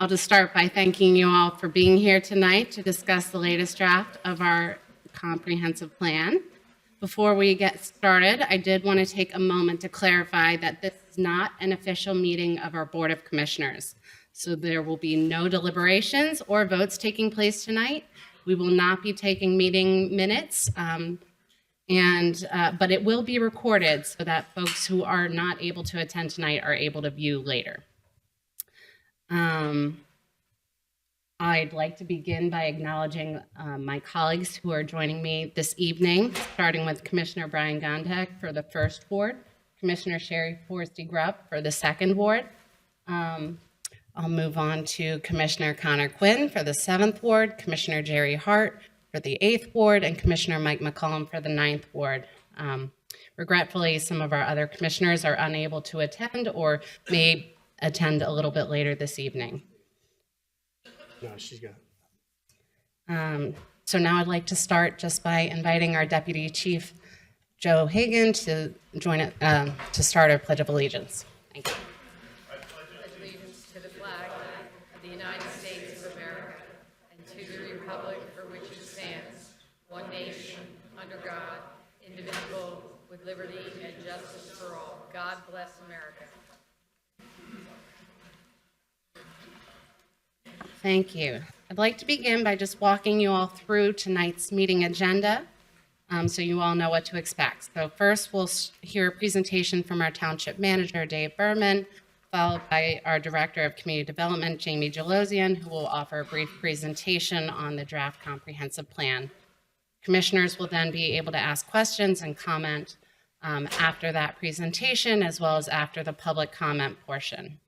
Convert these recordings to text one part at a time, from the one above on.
I'll just start by thanking you all for being here tonight to discuss the latest draft of our comprehensive plan. Before we get started, I did want to take a moment to clarify that this is not an official meeting of our Board of Commissioners. So there will be no deliberations or votes taking place tonight. We will not be taking meeting minutes, but it will be recorded so that folks who are not able to attend tonight are able to view later. I'd like to begin by acknowledging my colleagues who are joining me this evening, starting with Commissioner Brian Gondek for the 1st Ward, Commissioner Sherry Forsty Grupp for the 2nd Ward. I'll move on to Commissioner Connor Quinn for the 7th Ward, Commissioner Jerry Hart for the 8th Ward, and Commissioner Mike McCollum for the 9th Ward. Regretfully, some of our other commissioners are unable to attend or may attend a little bit later this evening. No, she's got it. So now I'd like to start just by inviting our Deputy Chief, Joe Hagan, to join it to start our Pledge of Allegiance. Thank you. I pledge allegiance to the flag of the United States of America and to the republic for which it stands, one nation, under God, indivisible, with liberty and justice for all. God bless America. Thank you. I'd like to begin by just walking you all through tonight's meeting agenda so you all know what to expect. So first, we'll hear a presentation from our Township Manager, Dave Berman, followed by our Director of Community Development, Jamie Jalosian, who will offer a brief presentation on the draft comprehensive plan. Commissioners will then be able to ask questions and comment after that presentation, as well as after the public comment portion.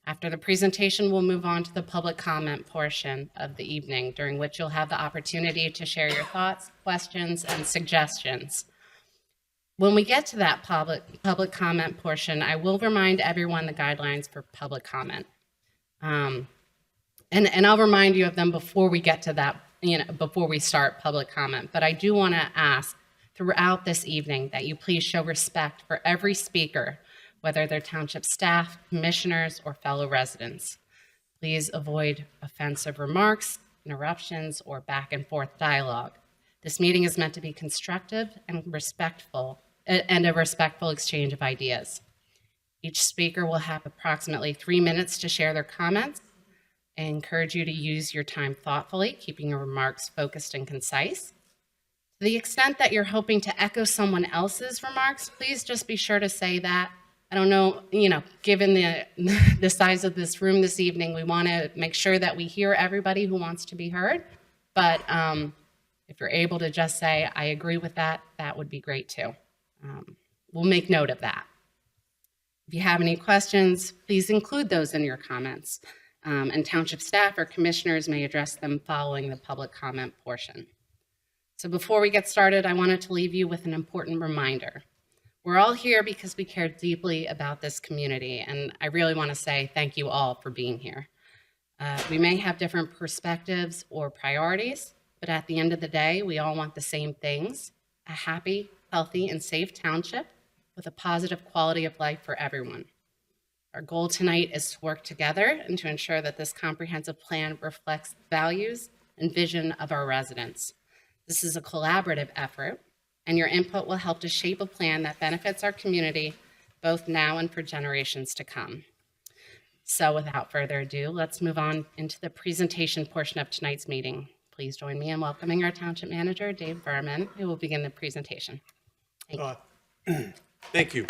After the presentation, we'll move on to the public comment portion of the evening, during which you'll have the opportunity to share your thoughts, questions, and suggestions. When we get to that public comment portion, I will remind everyone the guidelines for public comment. And I'll remind you of them before we get to that, before we start public comment. But I do want to ask throughout this evening that you please show respect for every speaker, whether they're township staff, commissioners, or fellow residents. Please avoid offensive remarks, interruptions, or back and forth dialogue. This meeting is meant to be constructive and respectful, and a respectful exchange of ideas. Each speaker will have approximately 3 minutes to share their comments. I encourage you to use your time thoughtfully, keeping your remarks focused and concise. To the extent that you're hoping to echo someone else's remarks, please just be sure to say that. I don't know, given the size of this room this evening, we want to make sure that we hear everybody who wants to be heard. But if you're able to just say, I agree with that, that would be great too. We'll make note of that. If you have any questions, please include those in your comments. And township staff or commissioners may address them following the public comment portion. So before we get started, I wanted to leave you with an important reminder. We're all here because we care deeply about this community, and I really want to say thank you all for being here. We may have different perspectives or priorities, but at the end of the day, we all want the same things: a happy, healthy, and safe township with a positive quality of life for everyone. Our goal tonight is to work together and to ensure that this comprehensive plan reflects the values and vision of our residents. This is a collaborative effort, and your input will help to shape a plan that benefits our community both now and for generations to come. So without further ado, let's move on into the presentation portion of tonight's meeting. Please join me in welcoming our Township Manager, Dave Berman, who will begin the presentation. Thank you.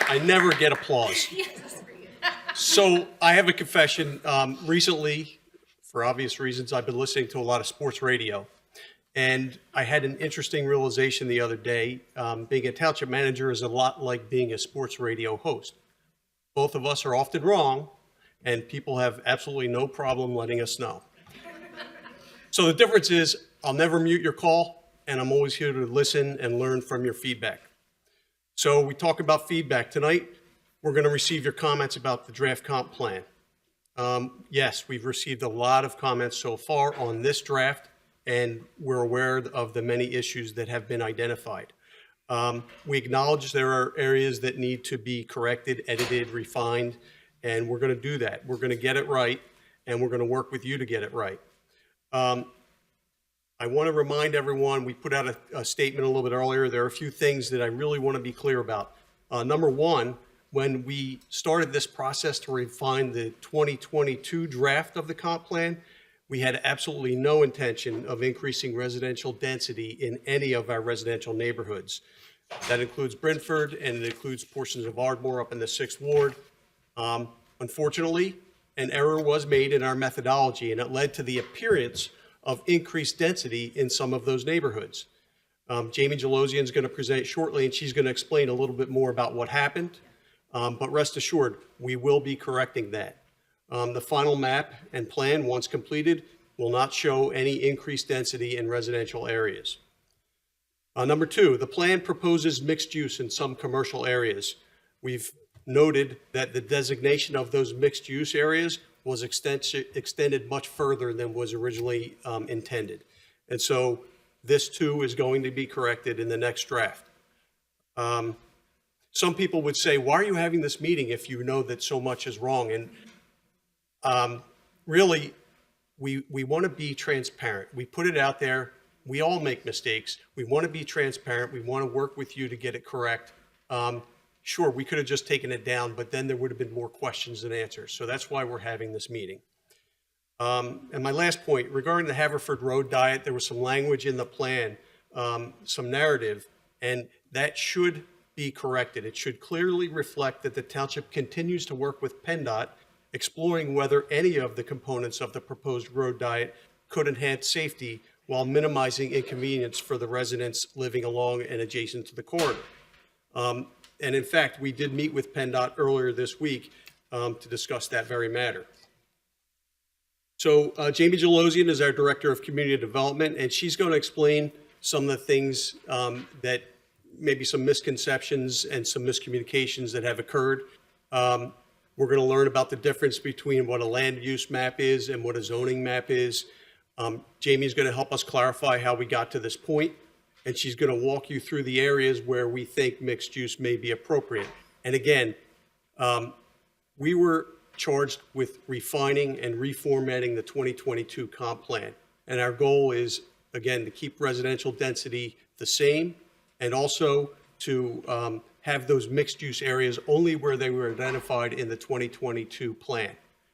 I never get applause. So I have a confession. Recently, for obvious reasons, I've been listening to a lot of sports radio. And I had an interesting realization the other day. Being a township manager is a lot like being a sports radio host. Both of us are often wrong, and people have absolutely no problem letting us know. So the difference is I'll never mute your call, and I'm always here to listen and learn from your feedback. So we talk about feedback tonight. We're going to receive your comments about the draft comp plan. Yes, we've received a lot of comments so far on this draft, and we're aware of the many issues that have been identified. We acknowledge there are areas that need to be corrected, edited, refined, And we're going to do that. We're going to get it right, and we're going to work with you to get it right. I want to remind everyone, we put out a statement a little bit earlier. There are a few things that I really want to be clear about. Number one, when we started this process to refine the 2022 draft of the comp plan, we had absolutely no intention of increasing residential density in any of our residential neighborhoods. That includes Brentford, and it includes portions of Ardmore up in the 6th Ward. Unfortunately, an error was made in our methodology, and it led to the appearance of increased density in some of those neighborhoods. Jamie Gelosian is going to present shortly, and she's going to explain a little bit more about what happened. But rest assured, we will be correcting that. The final map and plan, once completed, will not show any increased density in residential areas. Number two, the plan proposes mixed use in some commercial areas. We've noted that the designation of those mixed use areas was extended much further than was originally intended. And so this too is going to be corrected in the next draft. Some people would say, why are you having this meeting if you know that so much is wrong? And really, we want to be transparent. We put it out there. We all make mistakes. We want to be transparent. We want to work with you to get it correct. Sure, we could have just taken it down, but then there would have been more questions than answers. So that's why we're having this meeting. And my last point, regarding the Haverford Road diet, there was some language in the plan, some narrative, and that should be corrected. It should clearly reflect that the township continues to work with PennDOT, exploring whether any of the components of the proposed road diet could enhance safety while minimizing inconvenience for the residents living along and adjacent to the corridor. And in fact, we did meet with PennDOT earlier this week to discuss that very matter. So Jamie Gelosian is our Director of Community Development, and she's going to explain some of the things that maybe some misconceptions and some miscommunications that have occurred. We're going to learn about the difference between what a land use map is and what a zoning map is. Jamie's going to help us clarify how we got to this point, and she's going to walk you through the areas where we think mixed use may be appropriate. And again, we were charged with refining and reformatting the 2022 comp plan. And our goal is, again, to keep residential density the same, and also to have those mixed use areas only where they were identified in the 2022 plan.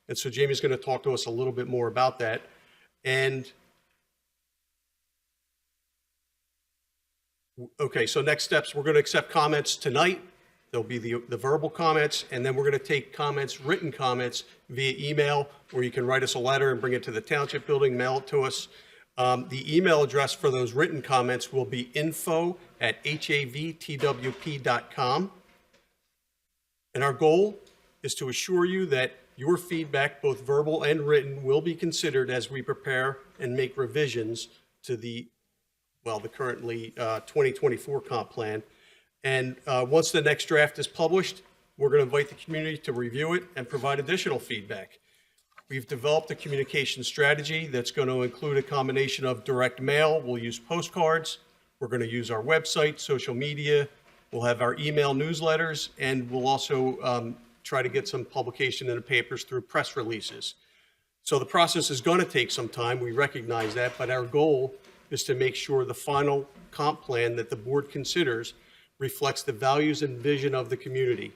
And so Jamie's going to talk to us a little bit more about that. And okay, so next steps, we're going to accept comments tonight. There'll be the verbal comments, and then we're going to take comments, written comments via email, or you can write us a letter and bring it to the township building, mail it to us. The email address for those written comments will be info@havtwp.com. And our goal is to assure you that your feedback, both verbal and written, will be considered as we prepare and make revisions to the currently 2024 comp plan. And once the next draft is published, we're going to invite the community to review it and provide additional feedback. We've developed a communication strategy that's going to include a combination of direct mail. We'll use postcards. We're going to use our website, social media. We'll have our email newsletters, and we'll also try to get some publication in the papers through press releases. So the process is going to take some time. We recognize that, but our goal is to make sure the final comp plan that the board considers reflects the values and vision of the community.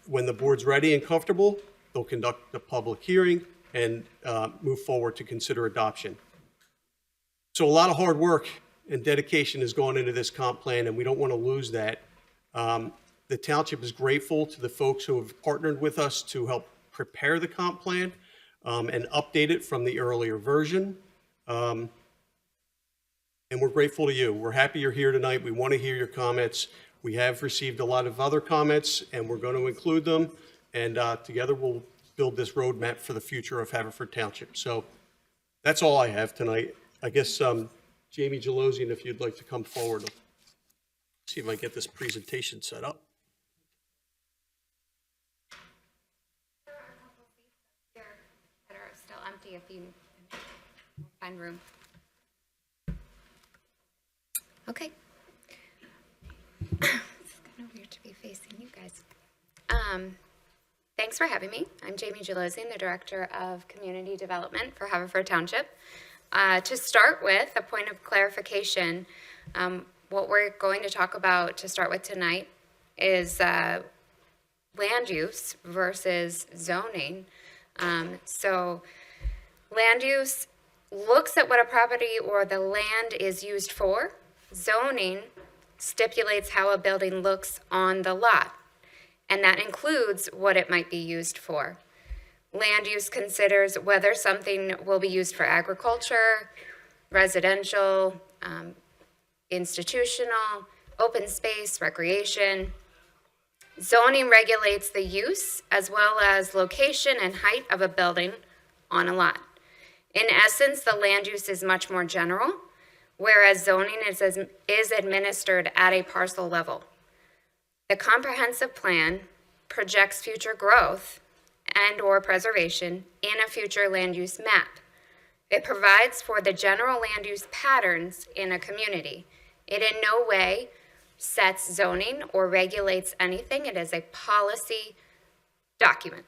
When the board's ready and comfortable, they'll conduct a public hearing and move forward to consider adoption. So a lot of hard work and dedication has gone into this comp plan, and we don't want to lose that. The township is grateful to the folks who have partnered with us to help prepare the comp plan and update it from the earlier version. And we're grateful to you. We're happy you're here tonight. We want to hear your comments. We have received a lot of other comments, and we're going to include them. And together we'll build this roadmap for the future of Haverford Township. So that's all I have tonight. I guess Jamie Gelosian, if you'd like to come forward, I'll see if I get this presentation set up. There are a couple seats up here that are still empty if you find room. Okay. It's kind of weird to be facing you guys. Thanks for having me. I'm Jamie Gelosian, the Director of Community Development for Haverford Township. To start with, a point of clarification, what we're going to talk about to start with tonight is land use versus zoning. So land use looks at what a property or the land is used for. Zoning stipulates how a building looks on the lot, and that includes what it might be used for. Land use considers whether something will be used for agriculture, residential, institutional, open space, recreation. Zoning regulates the use as well as location and height of a building on a lot. In essence, the land use is much more general, whereas zoning is administered at a parcel level. The comprehensive plan projects future growth and/or preservation in a future land use map. It provides for the general land use patterns in a community. It in no way sets zoning or regulates anything. It is a policy document.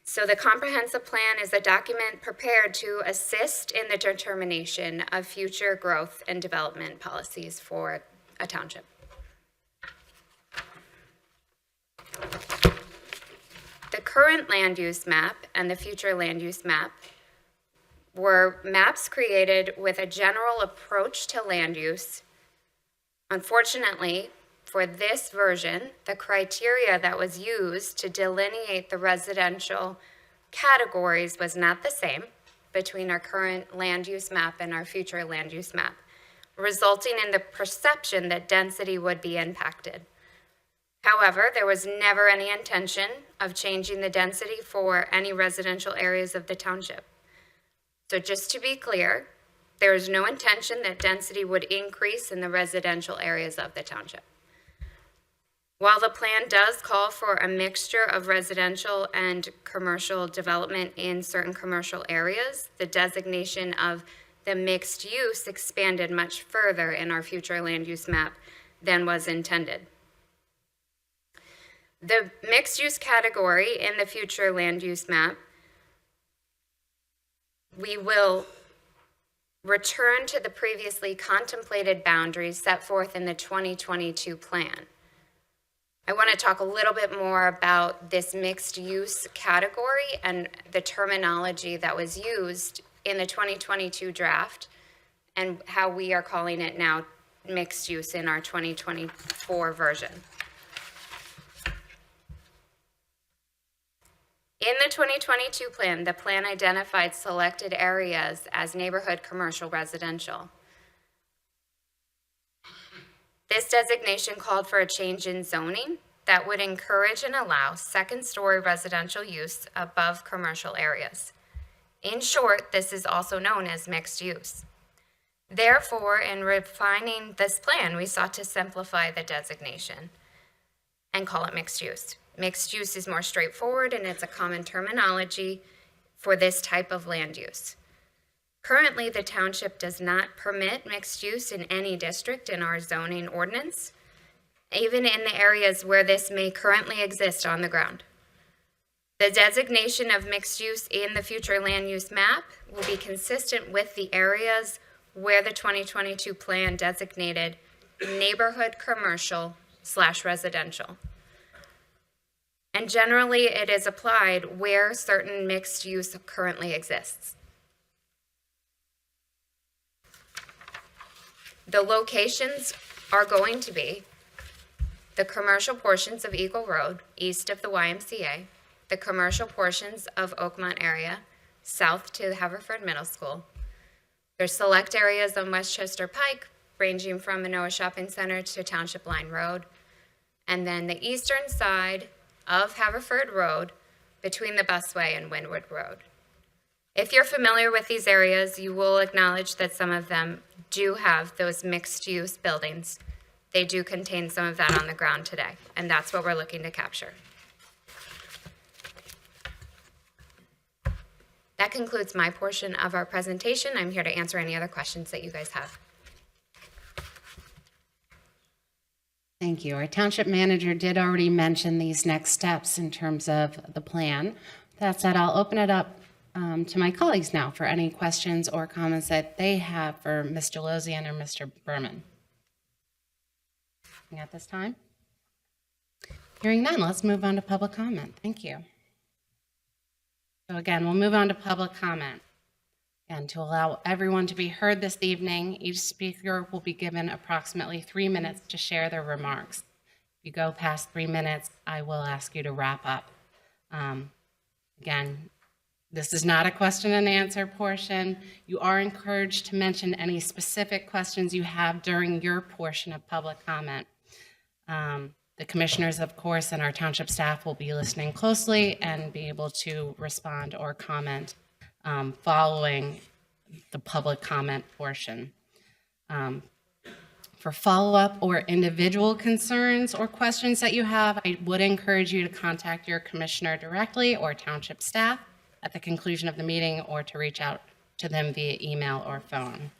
So the comprehensive plan is a document prepared to assist in the determination of future growth and development policies for a township. The current land use map and the future land use map were maps created with a general approach to land use. Unfortunately, for this version, the criteria that was used to delineate the residential categories was not the same between our current land use map and our future land use map, resulting in the perception that density would be impacted. However, there was never any intention of changing the density for any residential areas of the township. So just to be clear, there is no intention that density would increase in the residential areas of the township. While the plan does call for a mixture of residential and commercial development in certain commercial areas, the designation of the mixed use expanded much further in our future land use map than was intended. The mixed use category in the future land use map, we will return to the previously contemplated boundaries set forth in the 2022 plan. I want to talk a little bit more about this mixed use category and the terminology that was used in the 2022 draft and how we are calling it now mixed use in our 2024 version. In the 2022 plan, the plan identified selected areas as neighborhood commercial residential. This designation called for a change in zoning that would encourage and allow second-story residential use above commercial areas. In short, this is also known as mixed use. Therefore, in refining this plan, we sought to simplify the designation and call it mixed use. Mixed use is more straightforward and it's a common terminology for this type of land use. Currently, the township does not permit mixed use in any district in our zoning ordinance, even in the areas where this may currently exist on the ground. The designation of mixed use in the future land use map will be consistent with the areas where the 2022 plan designated neighborhood commercial/residential. And generally, it is applied where certain mixed use currently exists. The locations are going to be the commercial portions of Eagle Road, east of the YMCA, the commercial portions of Oakmont area, south to Haverford Middle School. There's select areas on Westchester Pike, ranging from Manoa Shopping Center to Township Line Road, and then the eastern side of Haverford Road between the Busway and Windward Road. If you're familiar with these areas, you will acknowledge that some of them do have those mixed-use buildings. They do contain some of that on the ground today, and that's what we're looking to capture. That concludes my portion of our presentation. I'm here to answer any other questions that you guys have. Thank you. Our township manager did already mention these next steps in terms of the plan. That said, I'll open it up to my colleagues now for any questions or comments that they have for Mr. Lozian or Mr. Berman. Nothing at this time? Hearing none, let's move on to public comment. Thank you. So again, we'll move on to public comment. And to allow everyone to be heard this evening, each speaker will be given approximately 3 minutes to share their remarks. If you go past 3 minutes, I will ask you to wrap up. Again, this is not a question and answer portion. You are encouraged to mention any specific questions you have during your portion of public comment. The commissioners, of course, and our township staff will be listening closely and be able to respond or comment following the public comment portion. For follow-up or individual concerns or questions that you have, I would encourage you to contact your commissioner directly or township staff at the conclusion of the meeting, or to reach out to them via email or phone.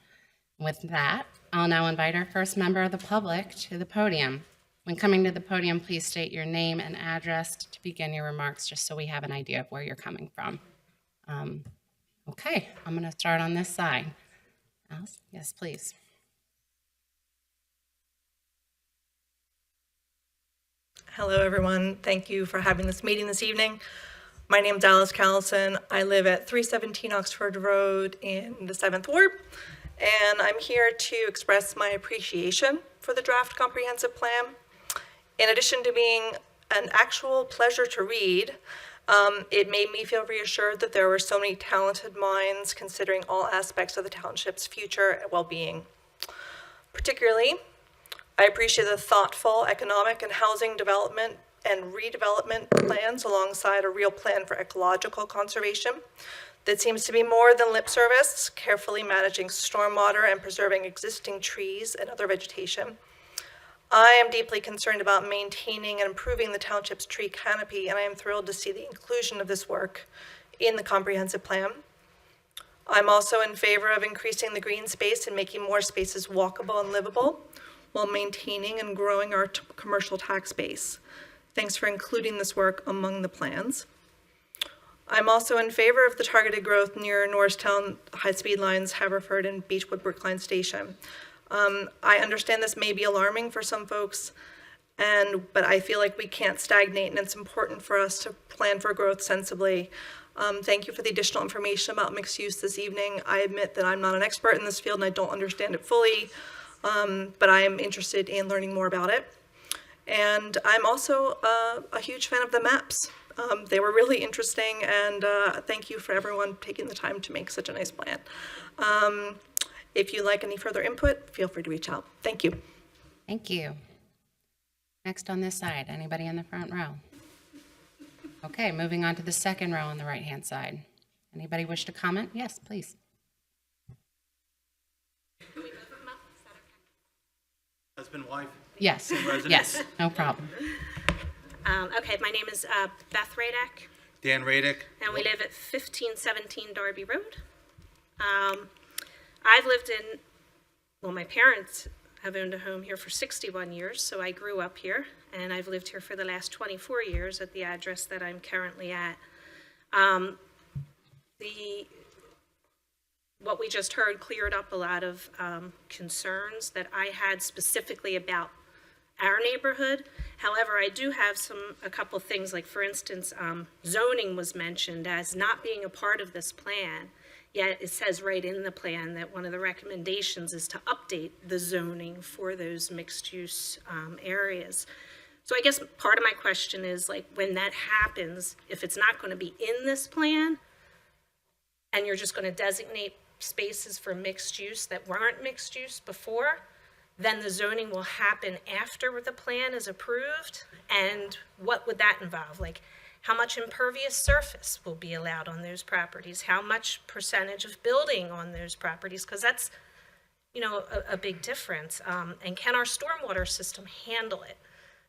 With that, I'll now invite our first member of the public to the podium. When coming to the podium, please state your name and address to begin your remarks, just so we have an idea of where you're coming from. Okay, I'm going to start on this side. Alice? Yes, please. Hello, everyone. Thank you for having this meeting this evening. My name is Alice Callison. I live at 317 Oxford Road in the 7th Ward, and I'm here to express my appreciation for the draft comprehensive plan. In addition to being an actual pleasure to read, it made me feel reassured that there were so many talented minds considering all aspects of the township's future and well-being. Particularly, I appreciate the thoughtful economic and housing development and redevelopment plans alongside a real plan for ecological conservation that seems to be more than lip service, carefully managing stormwater and preserving existing trees and other vegetation. I am deeply concerned about maintaining and improving the township's tree canopy, and I am thrilled to see the inclusion of this work in the comprehensive plan. I'm also in favor of increasing the green space and making more spaces walkable and livable while maintaining and growing our commercial tax base. Thanks for including this work among the plans. I'm also in favor of the targeted growth near Norristown high-speed lines, Haverford, and Beechwood Brookline Station. I understand this may be alarming for some folks, but I feel like we can't stagnate, and it's important for us to plan for growth sensibly. Thank you for the additional information about mixed use this evening. I admit that I'm not an expert in this field and I don't understand it fully, but I am interested in learning more about it. And I'm also a huge fan of the maps. They were really interesting, and thank you for everyone taking the time to make such a nice plan. If you'd like any further input, feel free to reach out. Thank you. Thank you. Next on this side, anybody in the front row? Okay, moving on to the second row on the right-hand side. Anybody wish to comment? Yes, please. Husband, wife? Yes, Residents? yes, no problem. Okay, my name is Beth Radek, Dan Radek? and we live at 1517 Darby Road. I've lived in, well, my parents have owned a home here for 61 years, so I grew up here, and I've lived here for the last 24 years at the address that I'm currently at. What we just heard cleared up a lot of concerns that I had specifically about our neighborhood. However, I do have a couple things, like for instance, zoning was mentioned as not being a part of this plan, yet it says right in the plan that one of the recommendations is to update the zoning for those mixed use areas. So I guess part of my question is, like, when that happens, if it's not going to be in this plan and you're just going to designate spaces for mixed use that weren't mixed use before, then the zoning will happen after the plan is approved. And what would that involve? Like, how much impervious surface will be allowed on those properties? How much percentage of building on those properties? Because that's, you know, a big difference. And can our stormwater system handle it?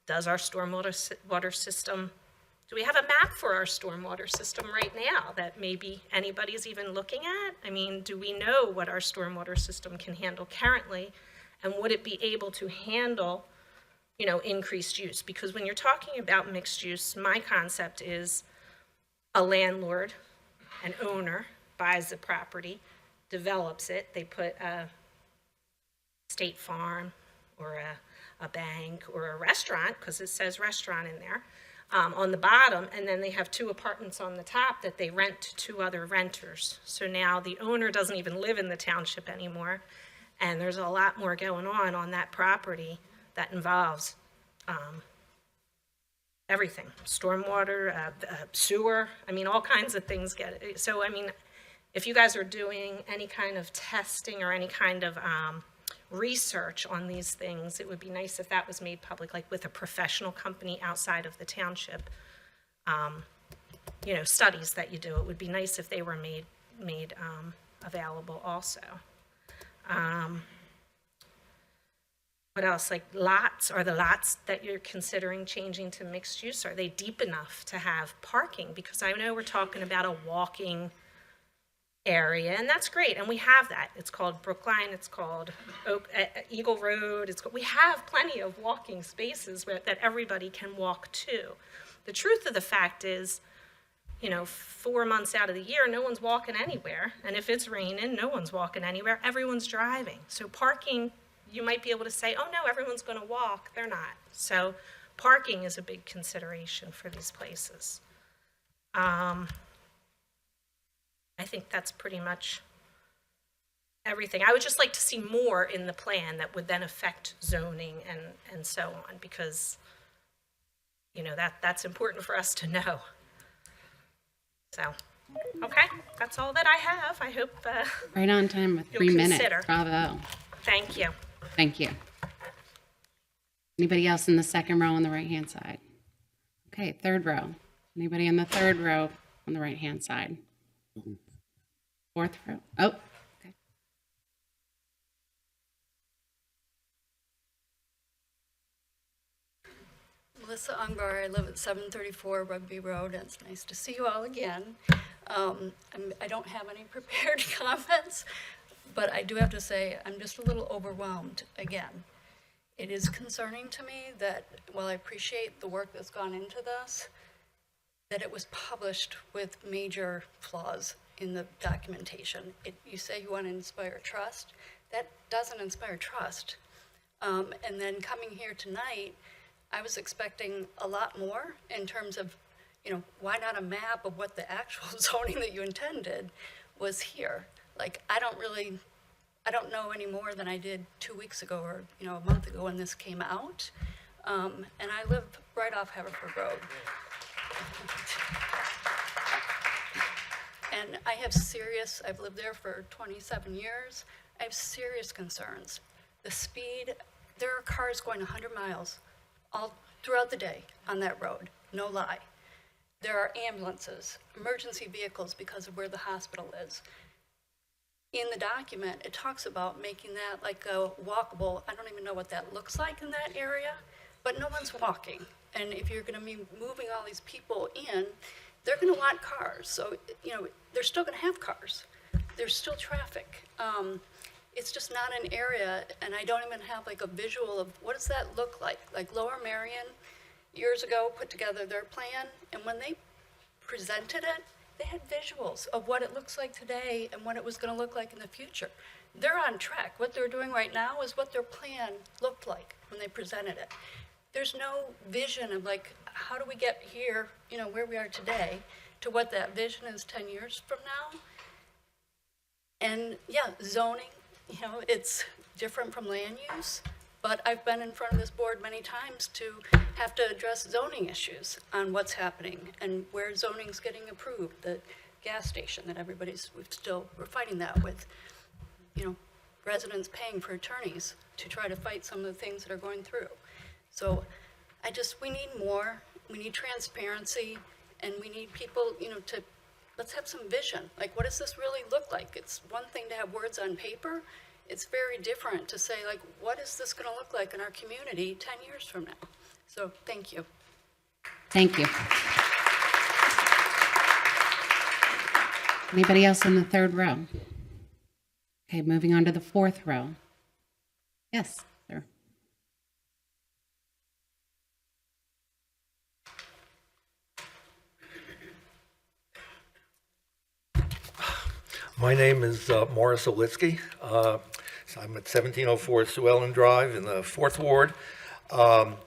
Does our stormwater system, do we have a map for our stormwater system right now that maybe anybody's even looking at? I mean, do we know what our stormwater system can handle currently? And would it be able to handle increased use. Because when you're talking about mixed use, my concept is a landlord, an owner, buys the property, develops it, they put a State Farm or a bank or a restaurant, because it says restaurant in there, on the bottom, and then they have 2 apartments on the top that they rent to 2 other renters. So now the owner doesn't even live in the township anymore, and there's a lot more going on that property that involves everything, stormwater, sewer, all kinds of things get it. So, if you guys are doing any kind of testing or any kind of research on these things, it would be nice if that was made public, like with a professional company outside of the township. Studies that you do, it would be nice if they were made available also. What else? Like lots, are the lots that you're considering changing to mixed use, are they deep enough to have parking? Because I know we're talking about a walking area, and that's great, and we have that. It's called Brookline, it's called Eagle Road, we have plenty of walking spaces that everybody can walk to. The truth of the fact is, 4 months out of the year, no one's walking anywhere, and if it's raining, no one's walking anywhere, everyone's driving. So parking, you might be able to say, oh no, everyone's gonna walk, they're not. So parking is a big consideration for these places. I think that's pretty much everything. I would just like to see more in the plan that would then affect zoning and so on, because, that's important for us to know. So, okay, that's all that I have. I hope Right on time with You'll 3 minutes. consider. Bravo. thank you. Thank you. Anybody else in the second row on the right-hand side? Okay, third row. Anybody in the third row on the right-hand side? Fourth row. Oh, okay. Melissa Ungbar, I live at 734 Rugby Road, and it's nice to see you all again. I don't have any prepared comments, but I do have to say I'm just a little overwhelmed again. It is concerning to me that, while I appreciate the work that's gone into this, that it was published with major flaws in the documentation. You say you want to inspire trust. That doesn't inspire trust. And then coming here tonight, I was expecting a lot more in terms of, why not a map of what the actual zoning that you intended was here? Like, I don't know any more than I did 2 weeks ago or, a month ago when this came out. And I live right off Haverford Road. And I've lived there for 27 years. I have serious concerns. The speed, there are cars going 100 miles all throughout the day on that road, no lie. There are ambulances, emergency vehicles because of where the hospital is. In the document, it talks about making that like a walkable, I don't even know what that looks like in that area, but no one's walking. And if you're gonna be moving all these people in, they're gonna want cars. So, they're still gonna have cars. There's still traffic. It's just not an area, and I don't even have like a visual of what does that look like? Like Lower Marion, years ago, put together their plan, and when they presented it, they had visuals of what it looks like today and what it was gonna look like in the future. They're on track. What they're doing right now is what their plan looked like when they presented it. There's no vision of like, how do we get here, where we are today, to what that vision is 10 years from now. And yeah, zoning, it's different from land use, but I've been in front of this board many times to have to address zoning issues on what's happening and where zoning's getting approved. The gas station that we're fighting that with, residents paying for attorneys to try to fight some of the things that are going through. So we need more, we need transparency, and we need people, let's have some vision. Like, what does this really look like? It's one thing to have words on paper. It's very different to say, like, what is this gonna look like in our community 10 years from now? So, thank you. Thank you. Anybody else in the third row? Okay, moving on to the fourth row. Yes, sir. My name is Morris Olitsky. I'm at 1704 Sue Ellen Drive in the 4th Ward.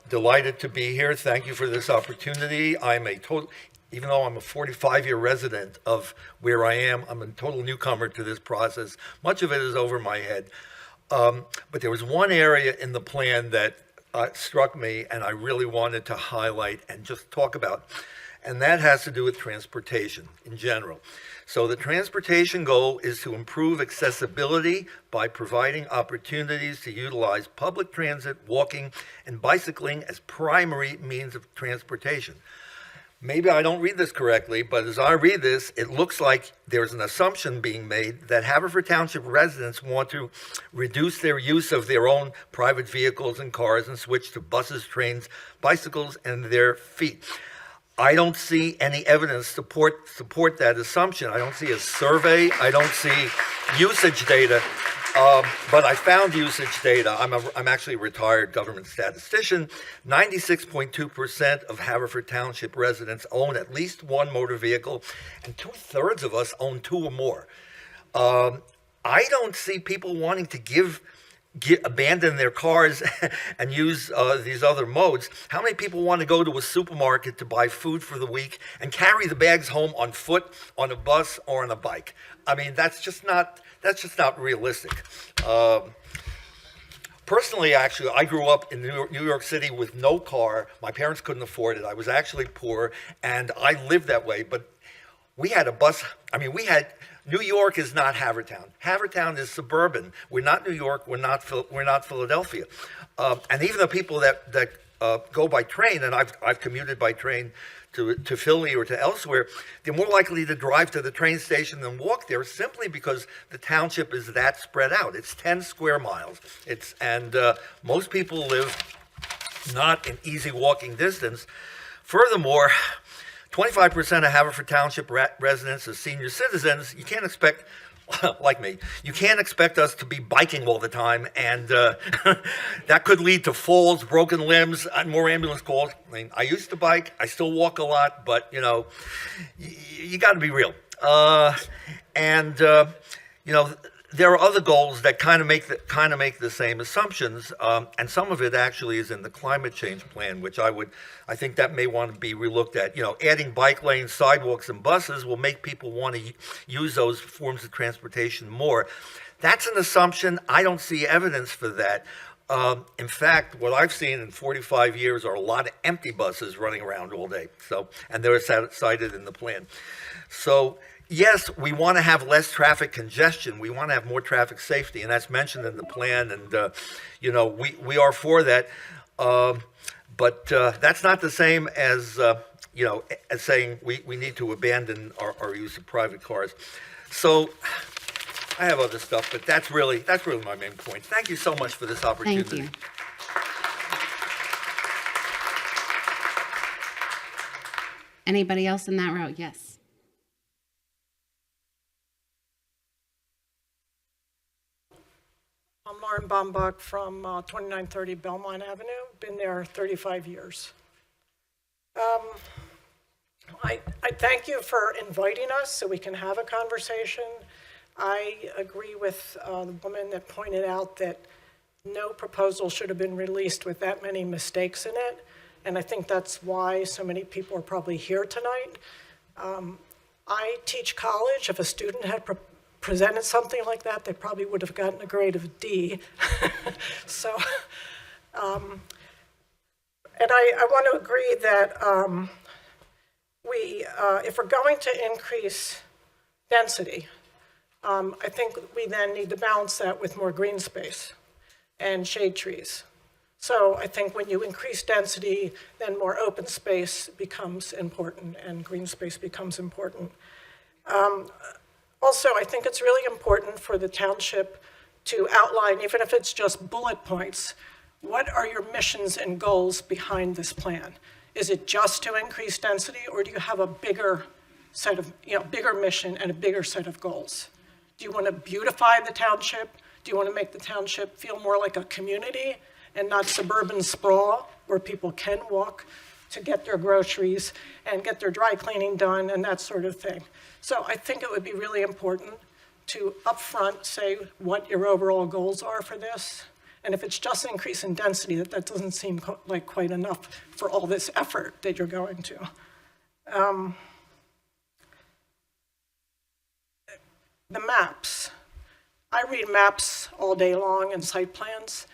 Delighted to be here. Thank you for this opportunity. Even though I'm a 45-year resident of where I am, I'm a total newcomer to this process. Much of it is over my head. But there was one area in the plan that struck me and I really wanted to highlight and just talk about, and that has to do with transportation in general. So the transportation goal is to improve accessibility by providing opportunities to utilize public transit, walking, and bicycling as primary means of transportation. Maybe I don't read this correctly, but as I read this, it looks like there's an assumption being made that Haverford Township residents want to reduce their use of their own private vehicles and cars and switch to buses, trains, bicycles, and their feet. I don't see any evidence support that assumption. I don't see a survey. I don't see usage data. But I found usage data. I'm actually a retired government statistician. 96.2% of Haverford Township residents own at least one motor vehicle, and 2/3 of us own 2 or more. I don't see people wanting to abandon their cars and use these other modes. How many people want to go to a supermarket to buy food for the week and carry the bags home on foot, on a bus, or on a bike? I mean, that's just not realistic. Personally, actually, I grew up in New York City with no car. My parents couldn't afford it. I was actually poor, and I lived that way. But we had a bus. New York is not Havertown. Havertown is suburban. We're not New York. We're not Philadelphia. And even the people that go by train, and I've commuted by train to Philly or to elsewhere, they're more likely to drive to the train station than walk there, simply because the township is that spread out. It's 10 square miles. Most people live not in easy walking distance. Furthermore, 25% of Haverford Township residents are senior citizens. You can't expect, like me, you can't expect us to be biking all the time, and that could lead to falls, broken limbs, and more ambulance calls. I mean, I used to bike, I still walk a lot, but you got to be real. There are other goals that kind of make the same assumptions, and some of it actually is in the climate change plan, which I think that may want to be relooked at. Adding bike lanes, sidewalks, and buses will make people want to use those forms of transportation more. That's an assumption. I don't see evidence for that. In fact, what I've seen in 45 years are a lot of empty buses running around all day. And they're cited in the plan. So, yes, we want to have less traffic congestion. We want to have more traffic safety, and that's mentioned in the plan. And we are for that. But that's not the same as as saying we need to abandon our use of private cars. So I have other stuff, but that's really my main point. Thank you so much for this opportunity. Thank you. Anybody else in that row? Yes. I'm Lauren Bombach from 2930 Belmont Avenue. Been there 35 years. I thank you for inviting us so we can have a conversation. I agree with the woman that pointed out that no proposal should have been released with that many mistakes in it. And I think that's why so many people are probably here tonight. I teach college. If a student had presented something like that, they probably would have gotten a grade of D. So, and I want to agree that if we're going to increase density, I think we then need to balance that with more green space and shade trees. So I think when you increase density, then more open space becomes important and green space becomes important. Also, I think it's really important for the township to outline, even if it's just bullet points, what are your missions and goals behind this plan? Is it just to increase density, or do you have a bigger set of, bigger mission and a bigger set of goals? Do you want to beautify the township? Do you want to make the township feel more like a community and not suburban sprawl where people can walk to get their groceries and get their dry cleaning done and that sort of thing? So I think it would be really important to upfront say what your overall goals are for this. And if it's just an increase in density, that doesn't seem like quite enough for all this effort that you're going to. The maps. I read maps all day long and site plans.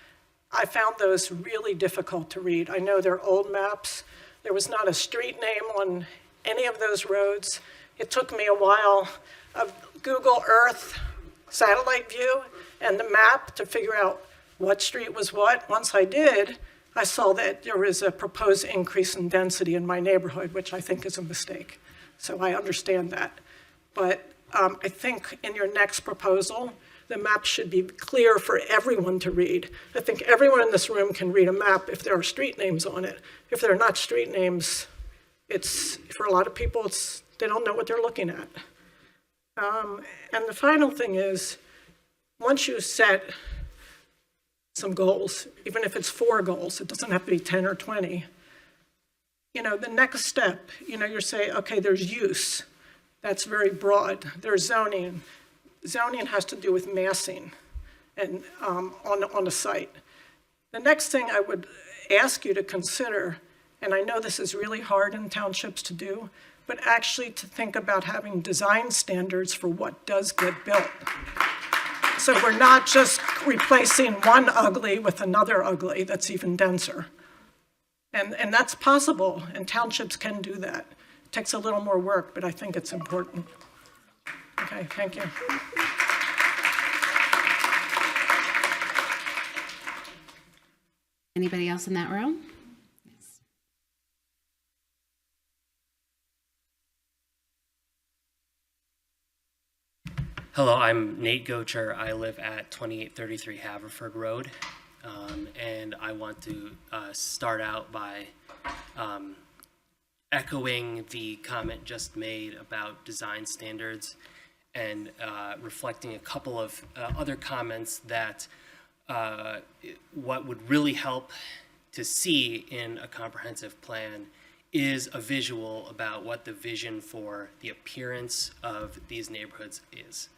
I found those really difficult to read. I know they're old maps. There was not a street name on any of those roads. It took me a while of Google Earth satellite view and the map to figure out what street was what. Once I did, I saw that there was a proposed increase in density in my neighborhood, which I think is a mistake. So I understand that. But I think in your next proposal, the map should be clear for everyone to read. I think everyone in this room can read a map if there are street names on it. If there are not street names, it's, for a lot of people, they don't know what they're looking at. And the final thing is, once you set some goals, even if it's 4 goals, it doesn't have to be 10 or 20, the next step, you're saying, okay, there's use. That's very broad. There's zoning. Zoning has to do with massing and on a site. The next thing I would ask you to consider, and I know this is really hard in townships to do, but actually to think about having design standards for what does get built. So we're not just replacing one ugly with another ugly that's even denser. And that's possible, and townships can do that. It takes a little more work, but I think it's important. Okay, thank you. Anybody else in that room? Yes. Hello, I'm Nate Gocher. I live at 2833 Haverford Road, and I want to start out by echoing the comment just made about design standards and reflecting a couple of other comments that what would really help to see in a comprehensive plan is a visual about what the vision for the appearance of these neighborhoods is.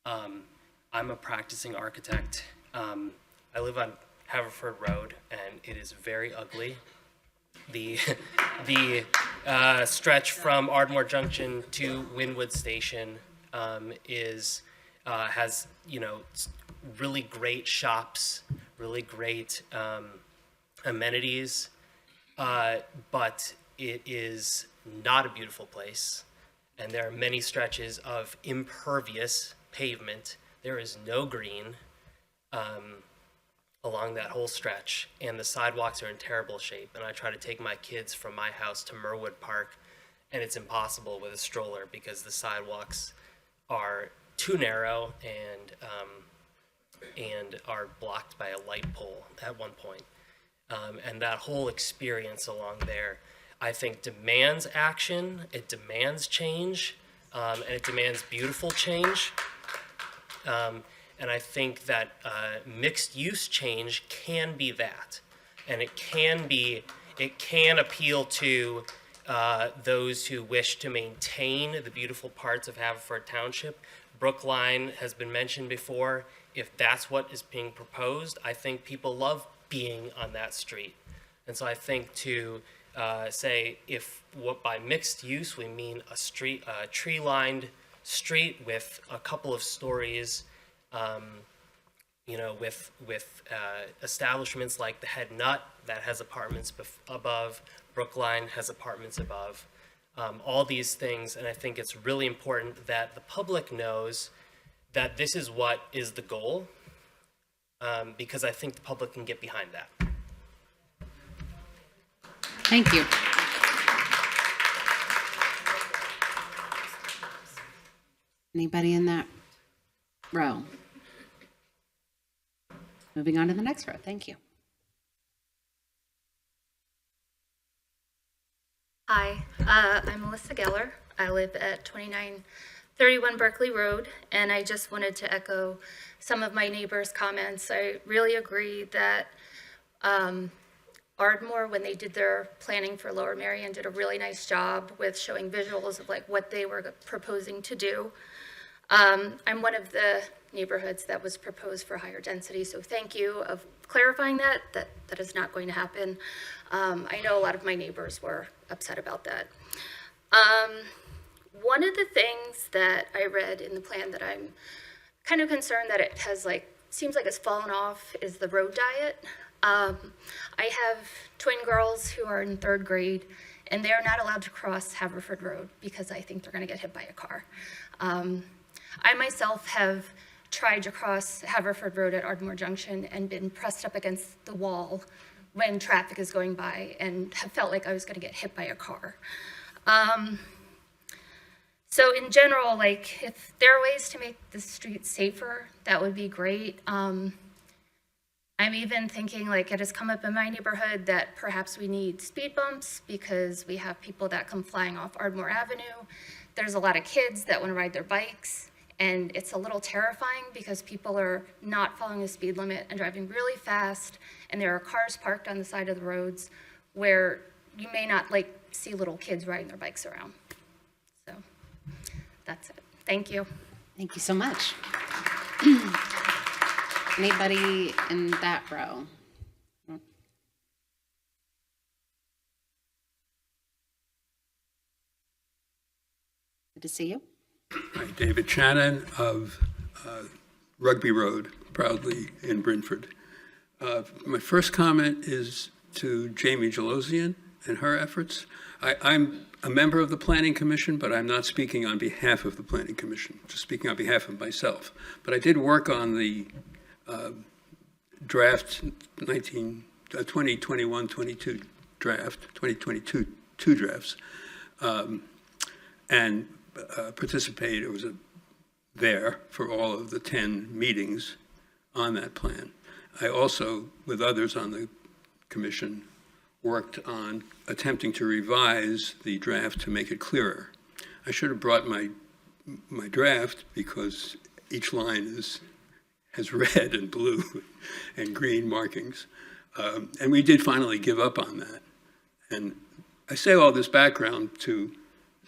I'm a practicing architect. I live on Haverford Road, and it is very ugly. The stretch from Ardmore Junction to Wynwood Station has really great shops, really great amenities, but it is not a beautiful place, and there are many stretches of impervious pavement. There is no green along that whole stretch, and the sidewalks are in terrible shape. And I try to take my kids from my house to Merwood Park, and it's impossible with a stroller because the sidewalks are too narrow and are blocked by a light pole at one point. And that whole experience along there, I think, demands action, it demands change, and it demands beautiful change. And I think that mixed use change can be that. And it can appeal to those who wish to maintain the beautiful parts of Haverford Township. Brookline has been mentioned before. If that's what is being proposed, I think people love being on that street. And so I think to say if what by mixed use we mean a tree-lined street with a couple of stories, with establishments like the Head Nut that has apartments above, Brookline has apartments above, all these things. And I think it's really important that the public knows that this is what is the goal, because I think the public can get behind that. Thank you. Anybody in that row? Moving on to the next row. Thank you. Hi, I'm Melissa Geller. I live at 2931 Berkeley Road, and I just wanted to echo some of my neighbors' comments. I really agree that Ardmore, when they did their planning for Lower Merion, did a really nice job with showing visuals of like what they were proposing to do. I'm one of the neighborhoods that was proposed for higher density, so thank you of clarifying that is not going to happen. I know a lot of my neighbors were upset about that. One of the things that I read in the plan that I'm kind of concerned that it has seems like it's fallen off is the road diet. I have twin girls who are in 3rd grade, and they're not allowed to cross Haverford Road because I think they're going to get hit by a car. I myself have tried to cross Haverford Road at Ardmore Junction and been pressed up against the wall when traffic is going by and have felt like I was going to get hit by a car. So in general, if there are ways to make the streets safer, that would be great. I'm even thinking it has come up in my neighborhood that perhaps we need speed bumps because we have people that come flying off Ardmore Avenue. There's a lot of kids that want to ride their bikes, and it's a little terrifying because people are not following the speed limit and driving really fast, and there are cars parked on the side of the roads where you may not see little kids riding their bikes around. So that's it. Thank you. Thank you so much. Anybody in that row? Good to see you. Hi, David Shannon of Rugby Road, proudly in Brentford. My first comment is to Jamie Gelosian and her efforts. I'm a member of the Planning Commission, but I'm not speaking on behalf of the Planning Commission, just speaking on behalf of myself. But I did work on the draft 2021-22 draft, 2022 two drafts, and participated. It was there for all of the 10 meetings on that plan. I also, with others on the commission, worked on attempting to revise the draft to make it clearer. I should have brought my draft because each line has red and blue and green markings. And we did finally give up on that. And I say all this background to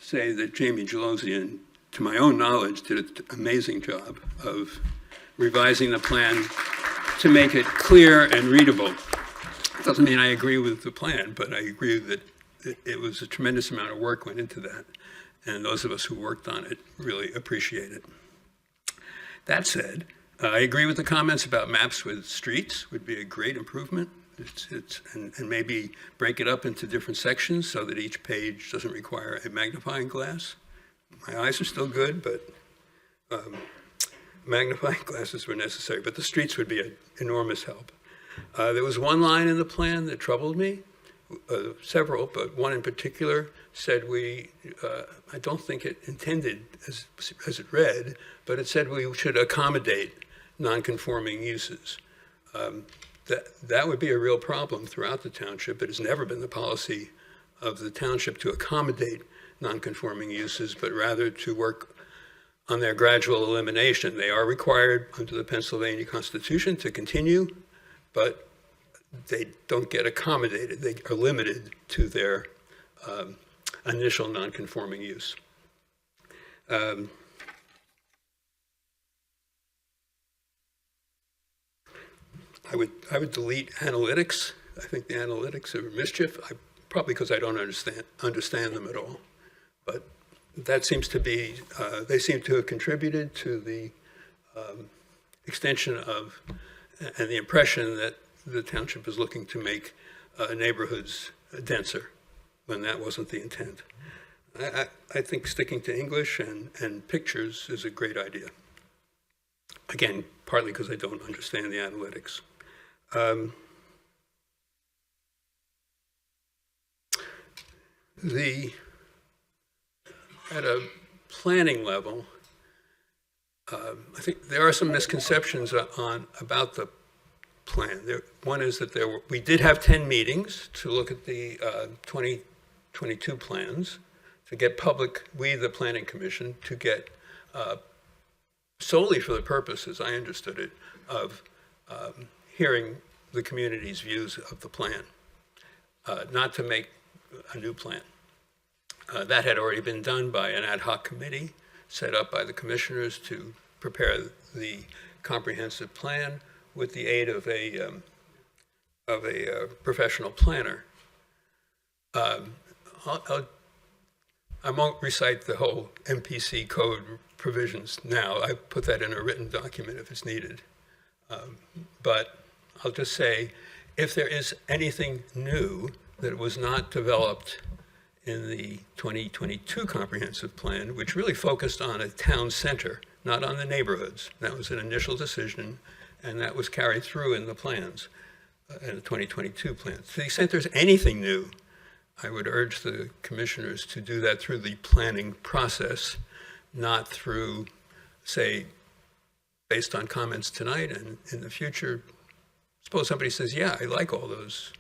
say that Jamie Gelosian, to my own knowledge, did an amazing job of revising the plan to make it clear and readable. Doesn't mean I agree with the plan, but I agree that it was a tremendous amount of work went into that. And those of us who worked on it really appreciate it. That said, I agree with the comments about maps with streets would be a great improvement. And maybe break it up into different sections so that each page doesn't require a magnifying glass. My eyes are still good, but magnifying glasses were necessary. But the streets would be an enormous help. There was one line in the plan that troubled me, several, but one in particular said I don't think it intended as it read, but it said we should accommodate non-conforming uses. That would be a real problem throughout the township. It has never been the policy of the township to accommodate non-conforming uses, but rather to work on their gradual elimination. They are required under the Pennsylvania Constitution to continue, but they don't get accommodated. They are limited to their initial non-conforming use. I would delete analytics. I think the analytics are mischief, probably because I don't understand them at all. But that seems to be, they seem to have contributed to the extension of, and the impression that the township is looking to make neighborhoods denser, when that wasn't the intent. I think sticking to English and pictures is a great idea. Again, partly because I don't understand the analytics. At a planning level, I think there are some misconceptions about the plan. One is that we did have 10 meetings to look at the 2022 plans, to get we, the Planning Commission, to get solely for the purpose, as I understood it, of hearing the community's views of the plan, not to make a new plan. That had already been done by an ad hoc committee set up by the commissioners to prepare the comprehensive plan with the aid of a professional planner. I won't recite the whole MPC code provisions now. I put that in a written document if it's needed. But I'll just say, if there is anything new that was not developed in the 2022 comprehensive plan, which really focused on a town center, not on the neighborhoods. That was an initial decision, and that was carried through in the plans, in the 2022 plans. To the extent there's anything new, I would urge the commissioners to do that through the planning process, not through, say, based on comments tonight and in the future. Suppose somebody says, yeah, I like all those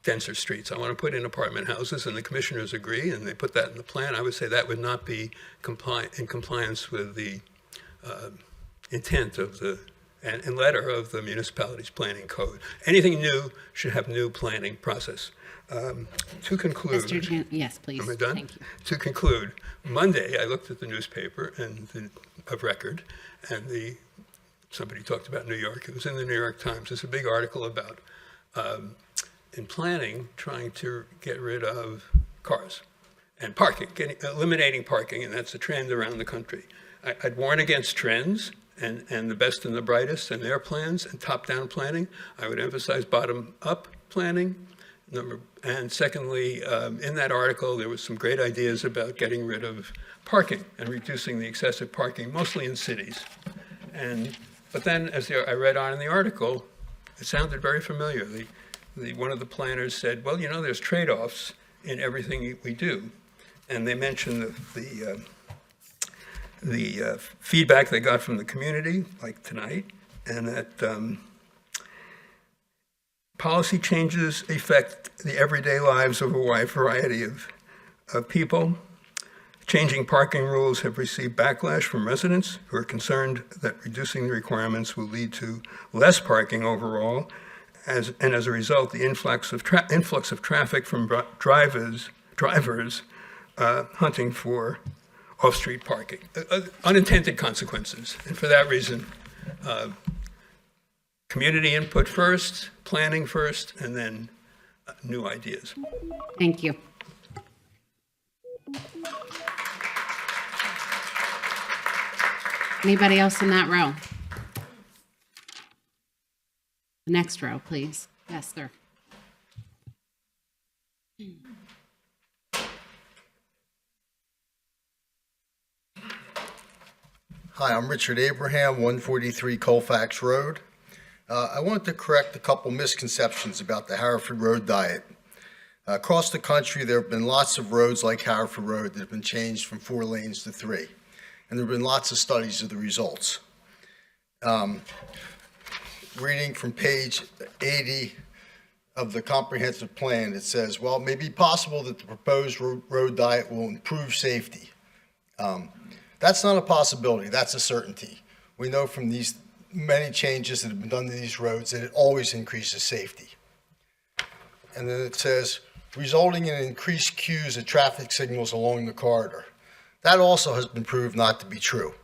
denser streets. I want to put in apartment houses, and the commissioners agree, and they put that in the plan. I would say that would not be in compliance with the intent of the and letter of the municipality's planning code. Anything new should have new planning process. To conclude, Yes, please. am I done? Thank you. To conclude, Monday I looked at the newspaper of record, and somebody talked about New York. It was in the New York Times. There's a big article about in planning trying to get rid of cars and parking, eliminating parking, and that's a trend around the country. I'd warn against trends and the best and the brightest and their plans and top-down planning. I would emphasize bottom-up planning. And secondly, in that article, there was some great ideas about getting rid of parking and reducing the excessive parking, mostly in cities. But then, as I read on in the article, it sounded very familiar. One of the planners said, well, you know, there's trade-offs in everything we do. And they mentioned the feedback they got from the community, like tonight, and that policy changes affect the everyday lives of a wide variety of people. Changing parking rules have received backlash from residents who are concerned that reducing the requirements will lead to less parking overall, and as a result, the influx of traffic from drivers hunting for off-street parking. Unintended consequences, and for that reason, community input first, planning first, and then new ideas. Thank you. Anybody else in that row? The next row, please. Yes, sir. Hi, I'm Richard Abraham, 143 Colfax Road. I wanted to correct a couple misconceptions about the Haverford Road diet. Across the country, there have been lots of roads like Haverford Road that have been changed from 4 lanes to 3. And there have been lots of studies of the results. Reading from page 80 of the comprehensive plan, it says, well, it may be possible that the proposed road diet will improve safety. That's not a possibility, that's a certainty. We know from these many changes that have been done to these roads that it always increases safety. And then it says, resulting in increased queues at traffic signals along the corridor. That also has been proved not to be true.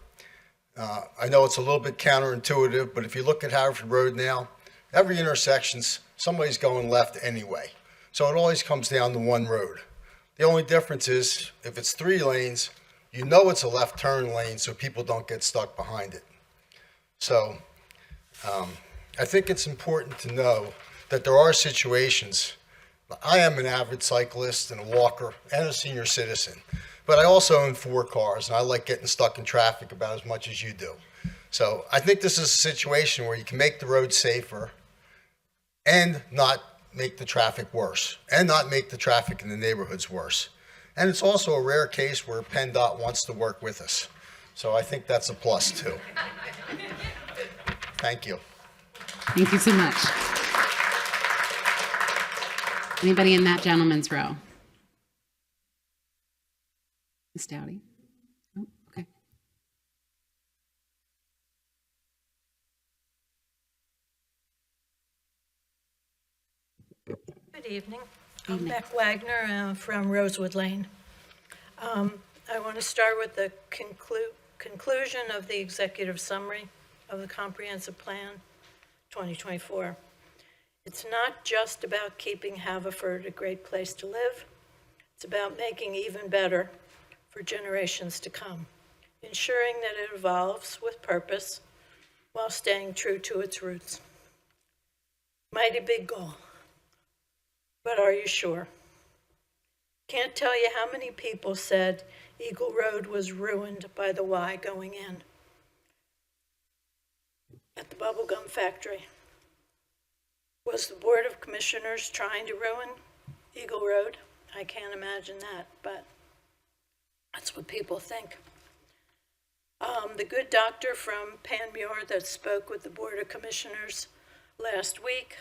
I know it's a little bit counterintuitive, but if you look at Haverford Road now, every intersection, somebody's going left anyway. So it always comes down to one road. The only difference is, if it's 3 lanes, you know it's a left turn lane so people don't get stuck behind it. So I think it's important to know that there are situations. I am an avid cyclist and a walker and a senior citizen, but I also own 4 cars, and I like getting stuck in traffic about as much as you do. So I think this is a situation where you can make the road safer and not make the traffic worse, and not make the traffic in the neighborhoods worse. And it's also a rare case where PennDOT wants to work with us. So I think that's a plus too. Thank you. Thank you so much. Anybody in that gentleman's row? Ms. Dowdy? Oh, okay. Good evening. I'm Beck Wagner from Rosewood Lane. I want to start with the conclusion of the executive summary of the comprehensive plan 2024. It's not just about keeping Haverford a great place to live. It's about making even better for generations to come, ensuring that it evolves with purpose while staying true to its roots. Mighty big goal, but are you sure? Can't tell you how many people said Eagle Road was ruined by the Y going in at the bubblegum factory. Was the Board of Commissioners trying to ruin Eagle Road? I can't imagine that, but that's what people think. The good doctor from Panmure that spoke with the Board of Commissioners last week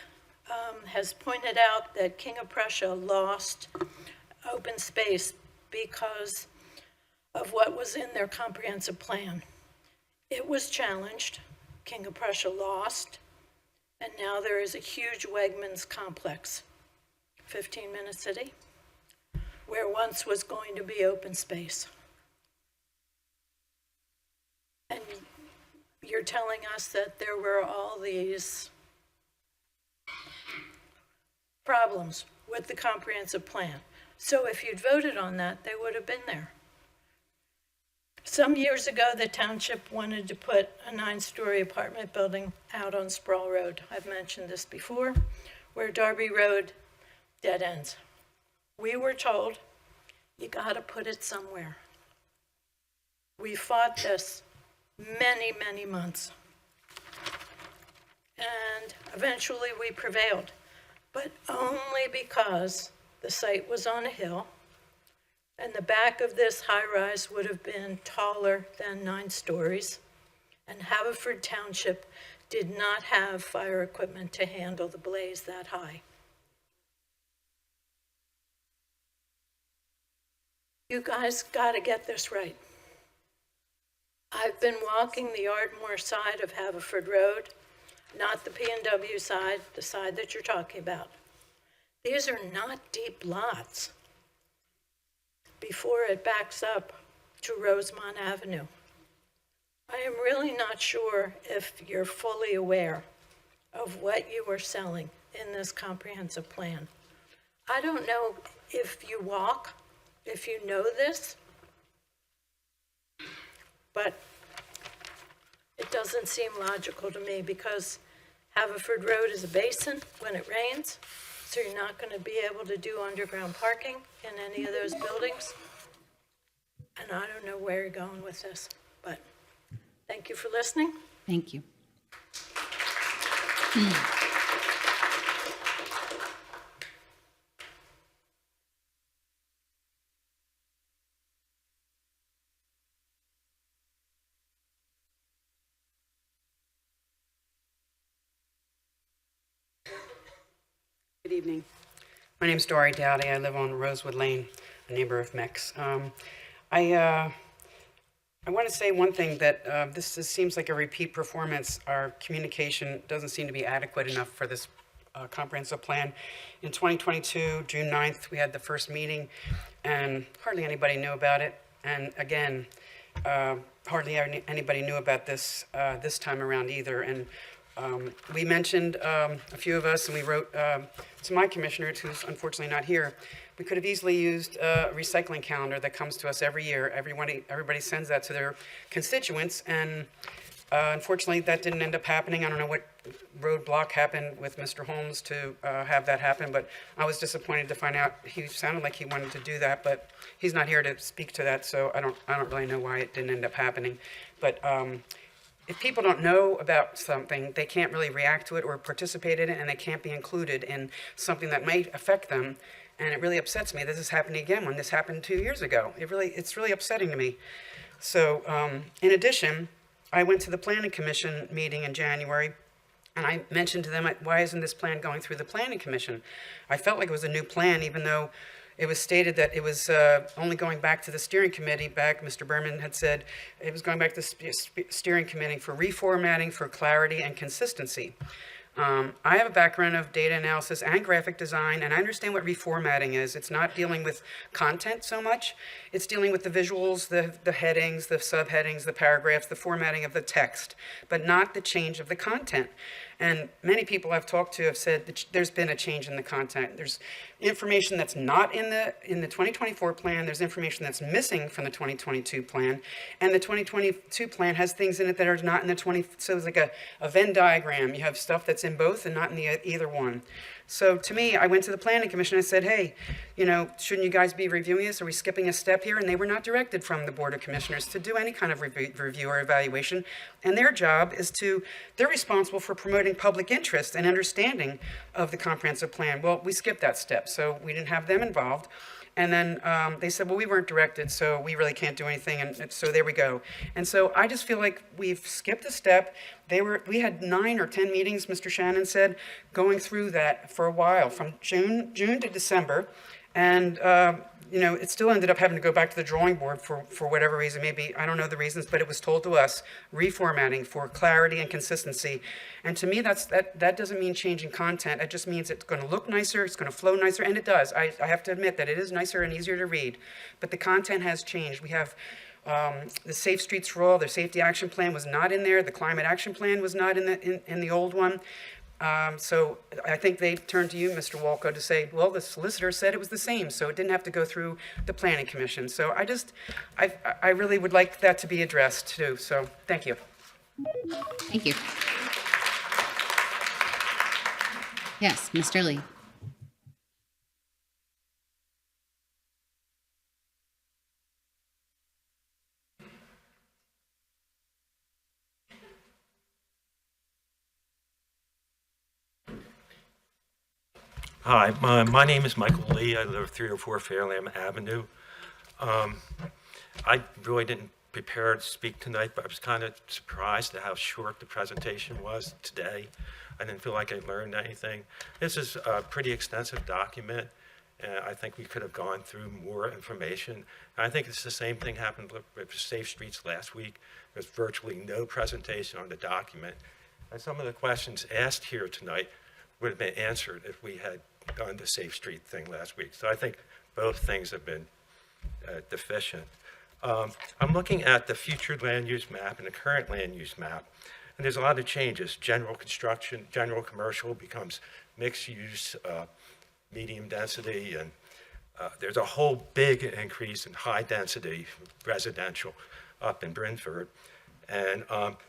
has pointed out that King of Prussia lost open space because of what was in their comprehensive plan. It was challenged, King of Prussia lost, and now there is a huge Wegmans complex, 15-minute city, where once was going to be open space. And you're telling us that there were all these problems with the comprehensive plan. So if you'd voted on that, they would have been there. Some years ago, the township wanted to put a 9-story apartment building out on Sproul Road. I've mentioned this before, where Darby Road dead ends. We were told, you gotta put it somewhere. We fought this many, many months. And eventually we prevailed, but only because the site was on a hill and the back of this high-rise would have been taller than 9 stories, and Haverford Township did not have fire equipment to handle the blaze that high. You guys gotta get this right. I've been walking the Ardmore side of Haverford Road, not the P&W side, the side that you're talking about. These are not deep lots before it backs up to Rosemont Avenue. I am really not sure if you're fully aware of what you are selling in this comprehensive plan. I don't know if you walk, if you know this, but it doesn't seem logical to me because Haverford Road is a basin when it rains, so you're not going to be able to do underground parking in any of those buildings. And I don't know where you're going with this, but thank you for listening. Thank you. Good evening. My name's Dory Dowdy. I live on Rosewood Lane, a neighbor of Mick's. I want to say one thing, that this seems like a repeat performance. Our communication doesn't seem to be adequate enough for this comprehensive plan. In 2022, June 9th, we had the first meeting, and hardly anybody knew about it. And again, hardly anybody knew about this this time around either. And we mentioned, a few of us, and we wrote to my commissioner, who's unfortunately not here. We could have easily used a recycling calendar that comes to us every year. Everybody sends that to their constituents, and unfortunately that didn't end up happening. I don't know what roadblock happened with Mr. Holmes to have that happen, but I was disappointed to find out he sounded like he wanted to do that, but he's not here to speak to that, so I don't really know why it didn't end up happening. But if people don't know about something, they can't really react to it or participate in it, and they can't be included in something that might affect them. And it really upsets me. This is happening again when this happened 2 years ago. It's really upsetting to me. So in addition, I went to the Planning Commission meeting in January, and I mentioned to them, why isn't this plan going through the Planning Commission? I felt like it was a new plan, even though it was stated that it was only going back to the steering committee. Mr. Berman had said it was going back to the steering committee for reformatting, for clarity and consistency. I have a background of data analysis and graphic design, and I understand what reformatting is. It's not dealing with content so much. It's dealing with the visuals, the headings, the subheadings, the paragraphs, the formatting of the text, but not the change of the content. And many people I've talked to have said that there's been a change in the content. There's information that's not in the 2024 plan. There's information that's missing from the 2022 plan. And the 2022 plan has things in it that are not in the so it's like a Venn diagram. You have stuff that's in both and not in either one. So to me, I went to the Planning Commission. I said, hey, shouldn't you guys be reviewing this? Are we skipping a step here? And they were not directed from the Board of Commissioners to do any kind of review or evaluation. And their job is they're responsible for promoting public interest and understanding of the comprehensive plan. Well, we skipped that step, so we didn't have them involved. And then they said, well, we weren't directed, so we really can't do anything. And so there we go. And so I just feel like we've skipped a step. We had 9 or 10 meetings, Mr. Shannon said, going through that for a while, from June to December. And, it still ended up having to go back to the drawing board for whatever reason. Maybe, I don't know the reasons, but it was told to us, reformatting for clarity and consistency. And to me, that doesn't mean changing content. It just means it's going to look nicer, it's going to flow nicer, and it does. I have to admit that it is nicer and easier to read. But the content has changed. We have the Safe Streets for All, their safety action plan was not in there. The climate action plan was not in the old one. So I think they turned to you, Mr. Walco, to say, well, the solicitor said it was the same, so it didn't have to go through the Planning Commission. So I really would like that to be addressed too. So thank you. Thank you. Yes, Mr. Lee. Hi, my name is Michael Lee. I live at 304 Fairlamb Avenue. I really didn't prepare to speak tonight, but I was kind of surprised at how short the presentation was today. I didn't feel like I learned anything. This is a pretty extensive document, and I think we could have gone through more information. And I think it's the same thing happened with Safe Streets last week. There's virtually no presentation on the document. And some of the questions asked here tonight would have been answered if we had done the Safe Street thing last week. So I think both things have been deficient. I'm looking at the future land use map and the current land use map, and there's a lot of changes. General construction, general commercial becomes mixed use, medium density, and there's a whole big increase in high density residential up in Brentford. And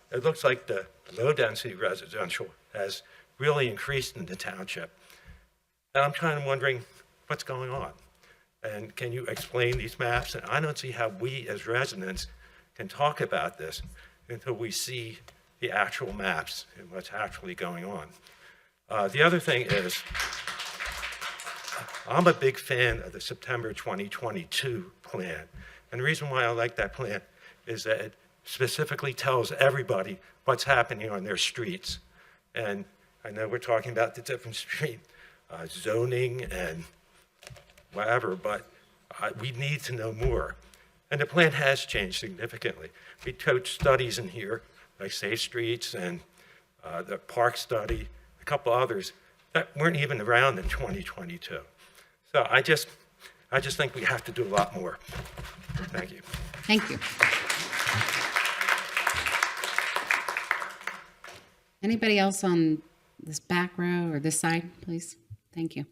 it looks like the low density residential has really increased in the township. And I'm kind of wondering what's going on. And can you explain these maps? And I don't see how we as residents can talk about this until we see the actual maps and what's actually going on. The other thing is, I'm a big fan of the September 2022 plan. And the reason why I like that plan is that it specifically tells everybody what's happening on their streets. And I know we're talking about the different street zoning and whatever, but we need to know more. And the plan has changed significantly. We took studies in here, like Safe Streets and the park study, a couple others that weren't even around in 2022. So I just think we have to do a lot more. Thank you. Thank you. Anybody else on this back row or this side, please? Thank you.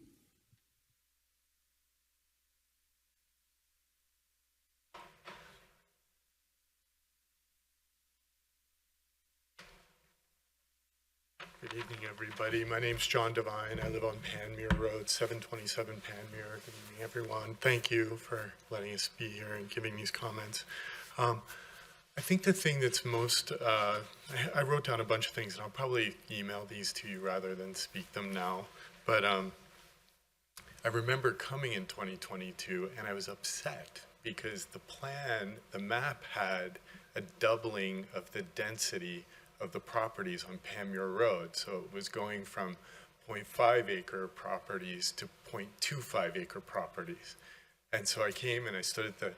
Good evening, everybody. My name's John Devine. I live on Panmure Road, 727 Panmure. Good evening, everyone. Thank you for letting us be here and giving these comments. I think the thing that's most, I wrote down a bunch of things, and I'll probably email these to you rather than speak them now. But I remember coming in 2022, and I was upset because the map had a doubling of the density of the properties on Panmure Road. So it was going from 0.5 acre properties to 0.25 acre properties. And so I came and I stood at the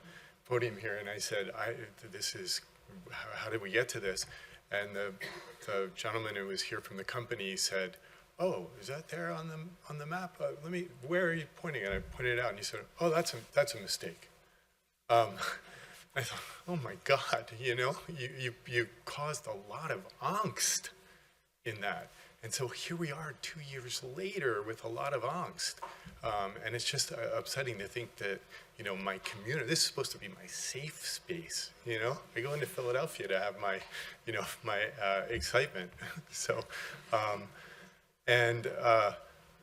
podium here and I said, how did we get to this? And the gentleman who was here from the company said, oh, is that there on the map? Where are you pointing? And I pointed it out, and he said, oh, that's a mistake. I thought, oh my God, you caused a lot of angst in that. And so here we are 2 years later with a lot of angst. And it's just upsetting to think that, my community, this is supposed to be my safe space, I go into Philadelphia to have my, my excitement. So,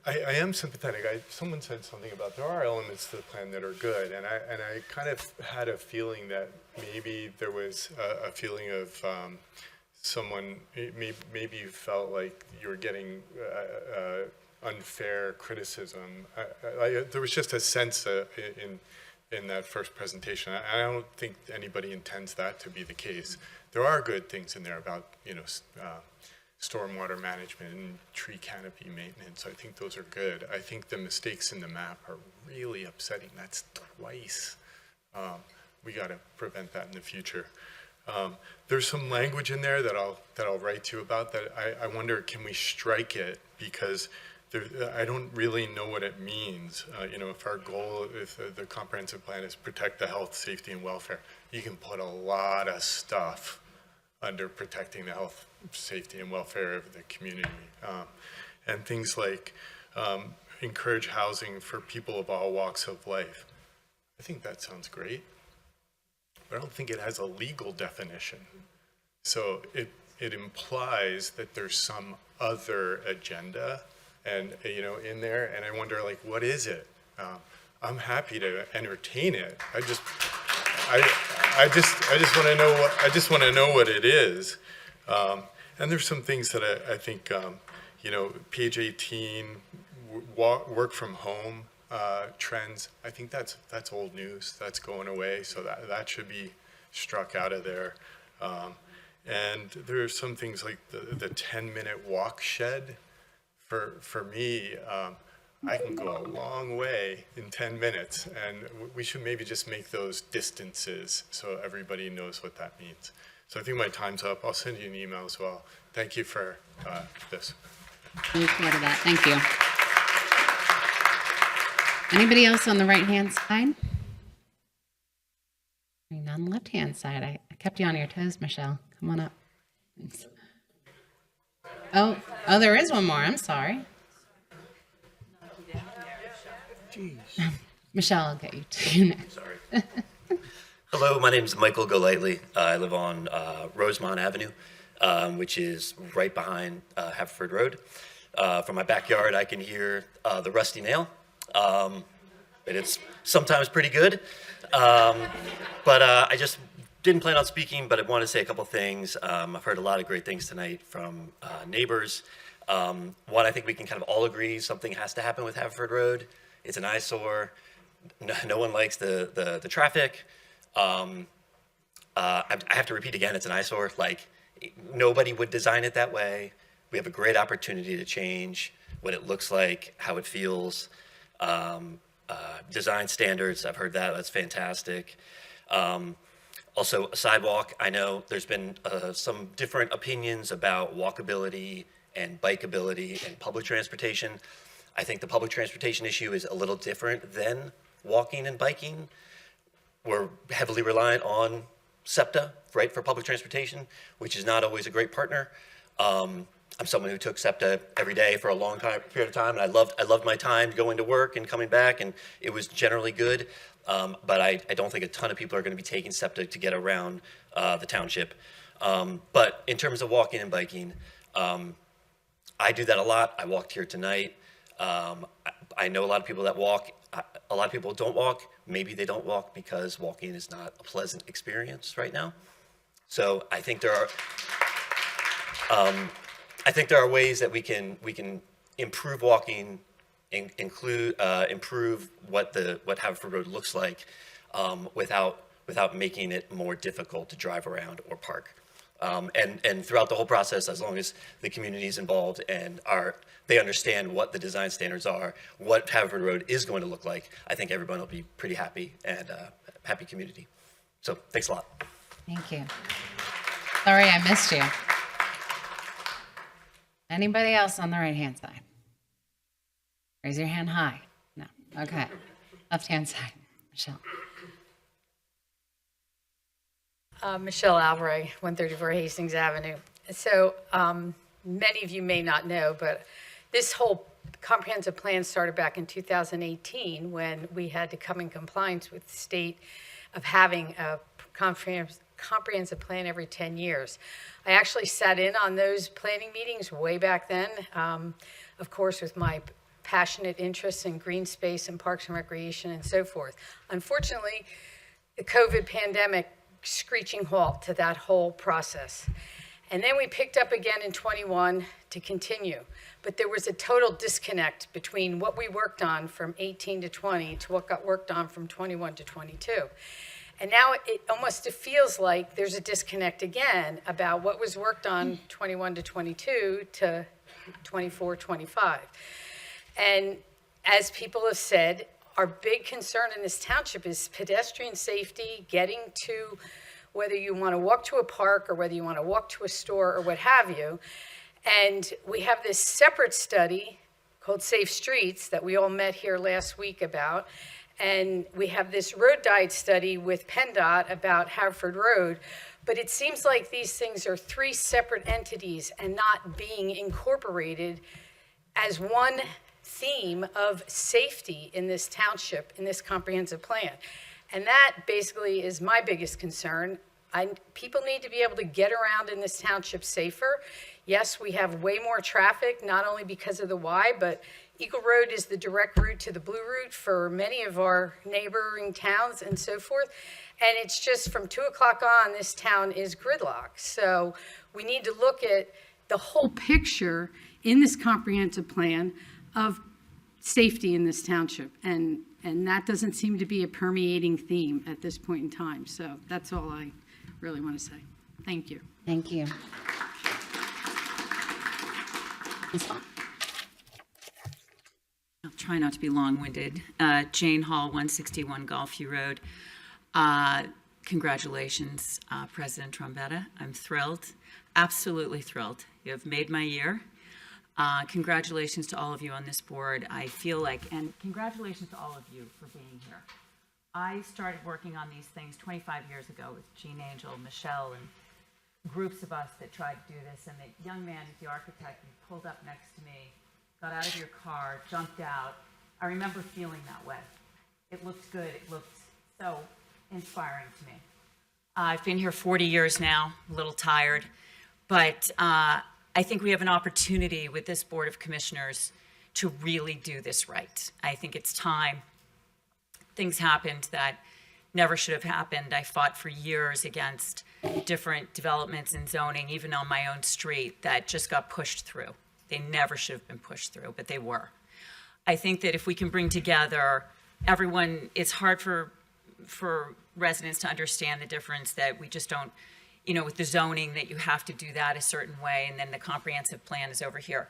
I am sympathetic. Someone said something about there are elements to the plan that are good, and I kind of had a feeling that maybe there was a feeling of someone, maybe you felt like you were getting unfair criticism. There was just a sense in that first presentation. I don't think anybody intends that to be the case. There are good things in there about stormwater management and tree canopy maintenance. I think those are good. I think the mistakes in the map are really upsetting. That's twice. We got to prevent that in the future. There's some language in there that I'll write to you about that I wonder, can we strike it? Because I don't really know what it means. If our goal, if the comprehensive plan is protect the health, safety, and welfare, you can put a lot of stuff under protecting the health, safety, and welfare of the community. And things like encourage housing for people of all walks of life. I think that sounds great, but I don't think it has a legal definition. So it implies that there's some other agenda and in there, and I wonder, like, what is it? I'm happy to entertain it. I just want to know what what it is. And there's some things that I think page 18, work from home trends. I think that's old news. That's going away. So that should be struck out of there. And there are some things like the 10-minute walk shed. For me, I can go a long way in 10 minutes, and we should maybe just make those distances so everybody knows what that means. So I think my time's up. I'll send you an email as well. Thank you for this. I look forward to that. Thank you. Anybody else on the right-hand side? On the left-hand side. I kept you on your toes, Michelle. Come on up. Thanks. Oh, there is one more. I'm sorry. Jeez. Michelle, I'll get you next. Sorry. Hello, my name is Michael Golightly. I live on Rosemont Avenue, which is right behind Haverford Road. From my backyard, I can hear the rusty nail, and it's sometimes pretty good. But I just didn't plan on speaking, but I want to say a couple things. I've heard a lot of great things tonight from neighbors. One, I think we can kind of all agree something has to happen with Haverford Road. It's an eyesore. No one likes the traffic. I have to repeat again, it's an eyesore. Like, nobody would design it that way. We have a great opportunity to change what it looks like, how it feels. Design standards, I've heard that. That's fantastic. Also, a sidewalk. I know there's been some different opinions about walkability and bikeability and public transportation. I think the public transportation issue is a little different than walking and biking. We're heavily reliant on SEPTA, right, for public transportation, which is not always a great partner. I'm someone who took SEPTA every day for a long period of time, and I loved my time going to work and coming back, and it was generally good. But I don't think a ton of people are going to be taking SEPTA to get around the township. But in terms of walking and biking, I do that a lot. I walked here tonight. I know a lot of people that walk. A lot of people don't walk. Maybe they don't walk because walking is not a pleasant experience right now. So I think there are ways that we can improve walking, improve what Haverford Road looks like, without making it more difficult to drive around or park. And throughout the whole process, as long as the community is involved and they understand what the design standards are, what Haverford Road is going to look like, I think everyone will be pretty happy and happy community. So thanks a lot. Thank you. Sorry I missed you. Anybody else on the right-hand side? Raise your hand high. No. Okay. Left-hand side. Michelle. Michelle Alvarez, 134 Hastings Avenue. So many of you may not know, but this whole comprehensive plan started back in 2018 when we had to come in compliance with the state of having a comprehensive plan every 10 years. I actually sat in on those planning meetings way back then, of course, with my passionate interests in green space and parks and recreation and so forth. Unfortunately, the COVID pandemic screeching halt to that whole process. And then we picked up again in 21 to continue. But there was a total disconnect between what we worked on from 18 to 20 to what got worked on from 21 to 22. And now it almost feels like there's a disconnect again about what was worked on 21 to 22 to 24, 25. And as people have said, our big concern in this township is pedestrian safety, getting to whether you want to walk to a park or whether you want to walk to a store or what have you. And we have this separate study called Safe Streets that we all met here last week about. And we have this road diet study with PennDOT about Haverford Road. But it seems like these things are three separate entities and not being incorporated as one theme of safety in this township, in this comprehensive plan. And that basically is my biggest concern. People need to be able to get around in this township safer. Yes, we have way more traffic, not only because of the Y, but Eagle Road is the direct route to the Blue Route for many of our neighboring towns and so forth. And it's just from 2 o'clock on, this town is gridlocked. So we need to look at the whole picture in this comprehensive plan of safety in this township. And that doesn't seem to be a permeating theme at this point in time. So that's all I really want to say. Thank you. Thank you. I'll try not to be long-winded. Jane Hall, 161 Golfview Road. Congratulations, President Trombetta. I'm thrilled, absolutely thrilled. You have made my year. Congratulations to all of you on this board. I feel like, and congratulations to all of you for being here. I started working on these things 25 years ago with Jean Angel, Michelle, and groups of us that tried to do this. And the young man, the architect, he pulled up next to me, got out of your car, jumped out. I remember feeling that way. It looked good. It looked so inspiring to me. I've been here 40 years now, a little tired, but I think we have an opportunity with this Board of Commissioners to really do this right. I think it's time. Things happened that never should have happened. I fought for years against different developments in zoning, even on my own street, that just got pushed through. They never should have been pushed through, but they were. I think that if we can bring together everyone, it's hard for residents to understand the difference that we just don't, with the zoning, that you have to do that a certain way, and then the comprehensive plan is over here.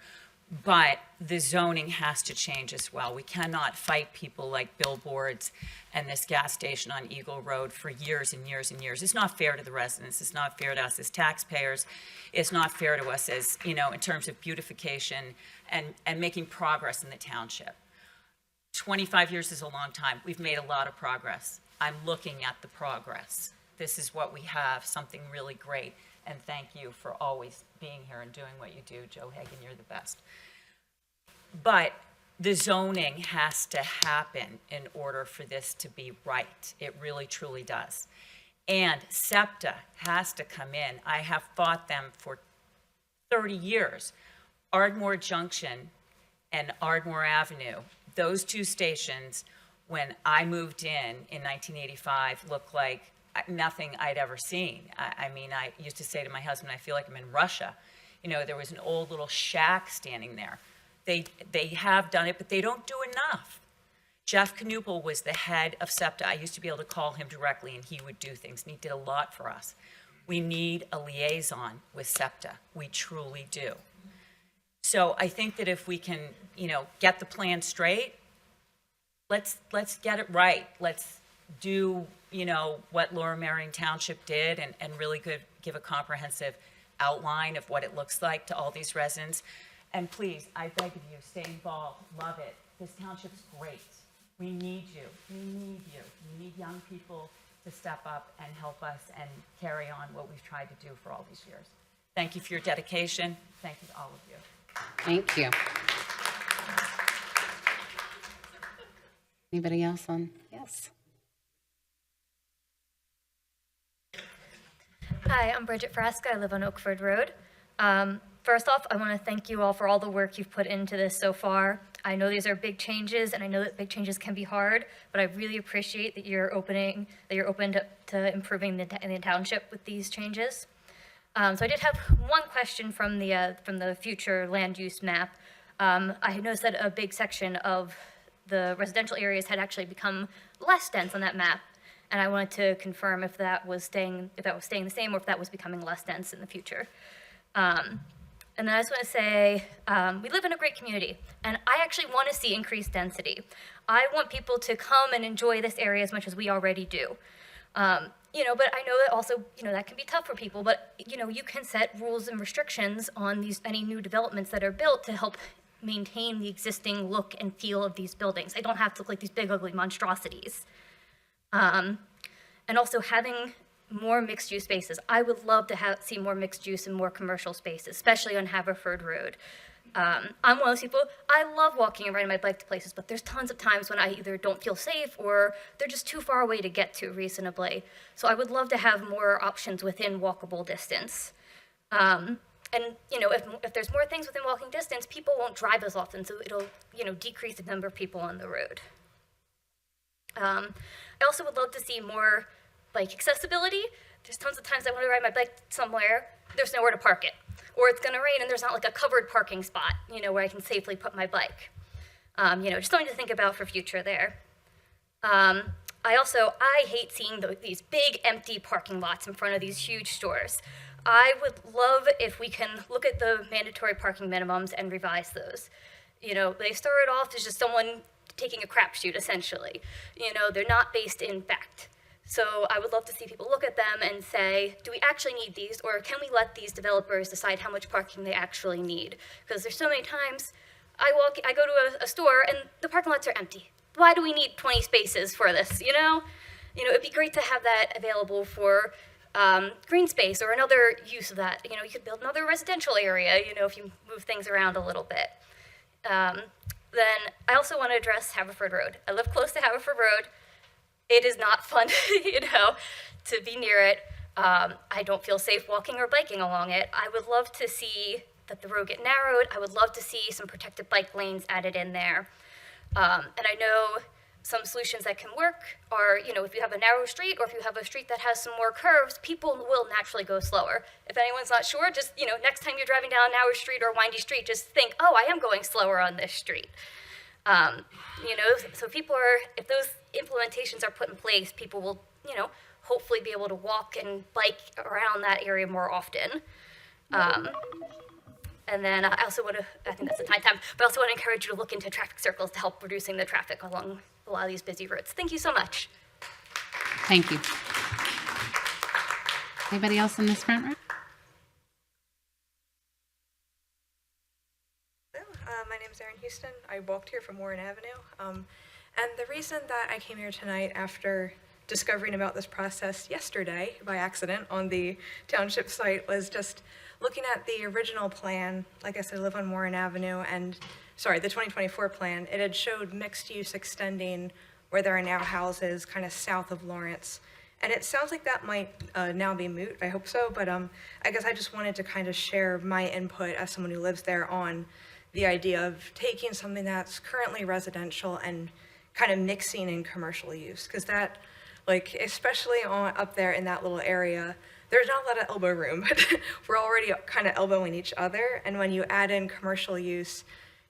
But the zoning has to change as well. We cannot fight people like billboards and this gas station on Eagle Road for years and years and years. It's not fair to the residents. It's not fair to us as taxpayers. It's not fair to us as, in terms of beautification and making progress in the township. 25 years is a long time. We've made a lot of progress. I'm looking at the progress. This is what we have, something really great. And thank you for always being here and doing what you do. Joe Hagan, you're the best. But the zoning has to happen in order for this to be right. It really, truly does. And SEPTA has to come in. I have fought them for 30 years. Ardmore Junction and Ardmore Avenue, those two stations, when I moved in 1985, looked like nothing I'd ever seen. I mean, I used to say to my husband, I feel like I'm in Russia. There was an old little shack standing there. They have done it, but they don't do enough. Jeff Knupel was the head of SEPTA. I used to be able to call him directly, and he would do things, and he did a lot for us. We need a liaison with SEPTA. We truly do. So I think that if we can, get the plan straight, let's get it right. Let's do what Lower Merion Township did and really give a comprehensive outline of what it looks like to all these residents. And please, I beg of you, stay involved, love it. This township's great. We need you. We need you. We need young people to step up and help us and carry on what we've tried to do for all these years. Thank you for your dedication. Thank you to all of you. Thank you. Anybody else on? Yes. Hi, I'm Bridget Frasca. I live on Oakford Road. First off, I want to thank you all for all the work you've put into this so far. I know these are big changes, and I know that big changes can be hard, but I really appreciate that you're open to improving the township with these changes. So I did have one question from the future land use map. I noticed that a big section of the residential areas had actually become less dense on that map, and I wanted to confirm if that was staying the same or if that was becoming less dense in the future. And then I just want to say, we live in a great community, and I actually want to see increased density. I want people to come and enjoy this area as much as we already do. But I know that also, that can be tough for people, but, you can set rules and restrictions on any new developments that are built to help maintain the existing look and feel of these buildings. They don't have to look like these big, ugly monstrosities. And also having more mixed-use spaces. I would love to see more mixed use and more commercial spaces, especially on Haverford Road. I'm one of those people, I love walking and riding my bike to places, but there's tons of times when I either don't feel safe or they're just too far away to get to reasonably. So I would love to have more options within walkable distance. And, if there's more things within walking distance, people won't drive as often, so it'll, decrease the number of people on the road. I also would love to see more bike accessibility. There's tons of times I want to ride my bike somewhere, there's nowhere to park it. Or it's going to rain and there's not like a covered parking spot, where I can safely put my bike. Just something to think about for future there. I hate seeing these big empty parking lots in front of these huge stores. I would love if we can look at the mandatory parking minimums and revise those. They started off as just someone taking a crapshoot, essentially. They're not based in fact. So I would love to see people look at them and say, do we actually need these, or can we let these developers decide how much parking they actually need? Because there's so many times I go to a store and the parking lots are empty. Why do we need 20 spaces for this, It'd be great to have that available for green space or another use of that. You could build another residential area, if you move things around a little bit. Then I also want to address Haverford Road. I live close to Haverford Road. It is not fun, to be near it. I don't feel safe walking or biking along it. I would love to see that the road get narrowed. I would love to see some protected bike lanes added in there. And I know some solutions that can work are, if you have a narrow street or if you have a street that has some more curves, people will naturally go slower. If anyone's not sure, just, next time you're driving down a narrow street or a windy street, just think, oh, I am going slower on this street. So if those implementations are put in place, people will, hopefully be able to walk and bike around that area more often. And then I also want to, I think that's the time, but I also want to encourage you to look into traffic circles to help reducing the traffic along a lot of these busy roads. Thank you so much. Thank you. Anybody else in this front row? My name is Erin Houston. I walked here from Warren Avenue. And the reason that I came here tonight after discovering about this process yesterday by accident on the township site was just looking at the original plan. Like I said, I live on Warren Avenue, and the 2024 plan, it had showed mixed use extending where there are now houses kind of south of Lawrence. And it sounds like that might now be moot. I hope so. But I guess I just wanted to kind of share my input as someone who lives there on the idea of taking something that's currently residential and kind of mixing in commercial use. Because that, especially up there in that little area, there's not a lot of elbow room, but we're already kind of elbowing each other. And when you add in commercial use,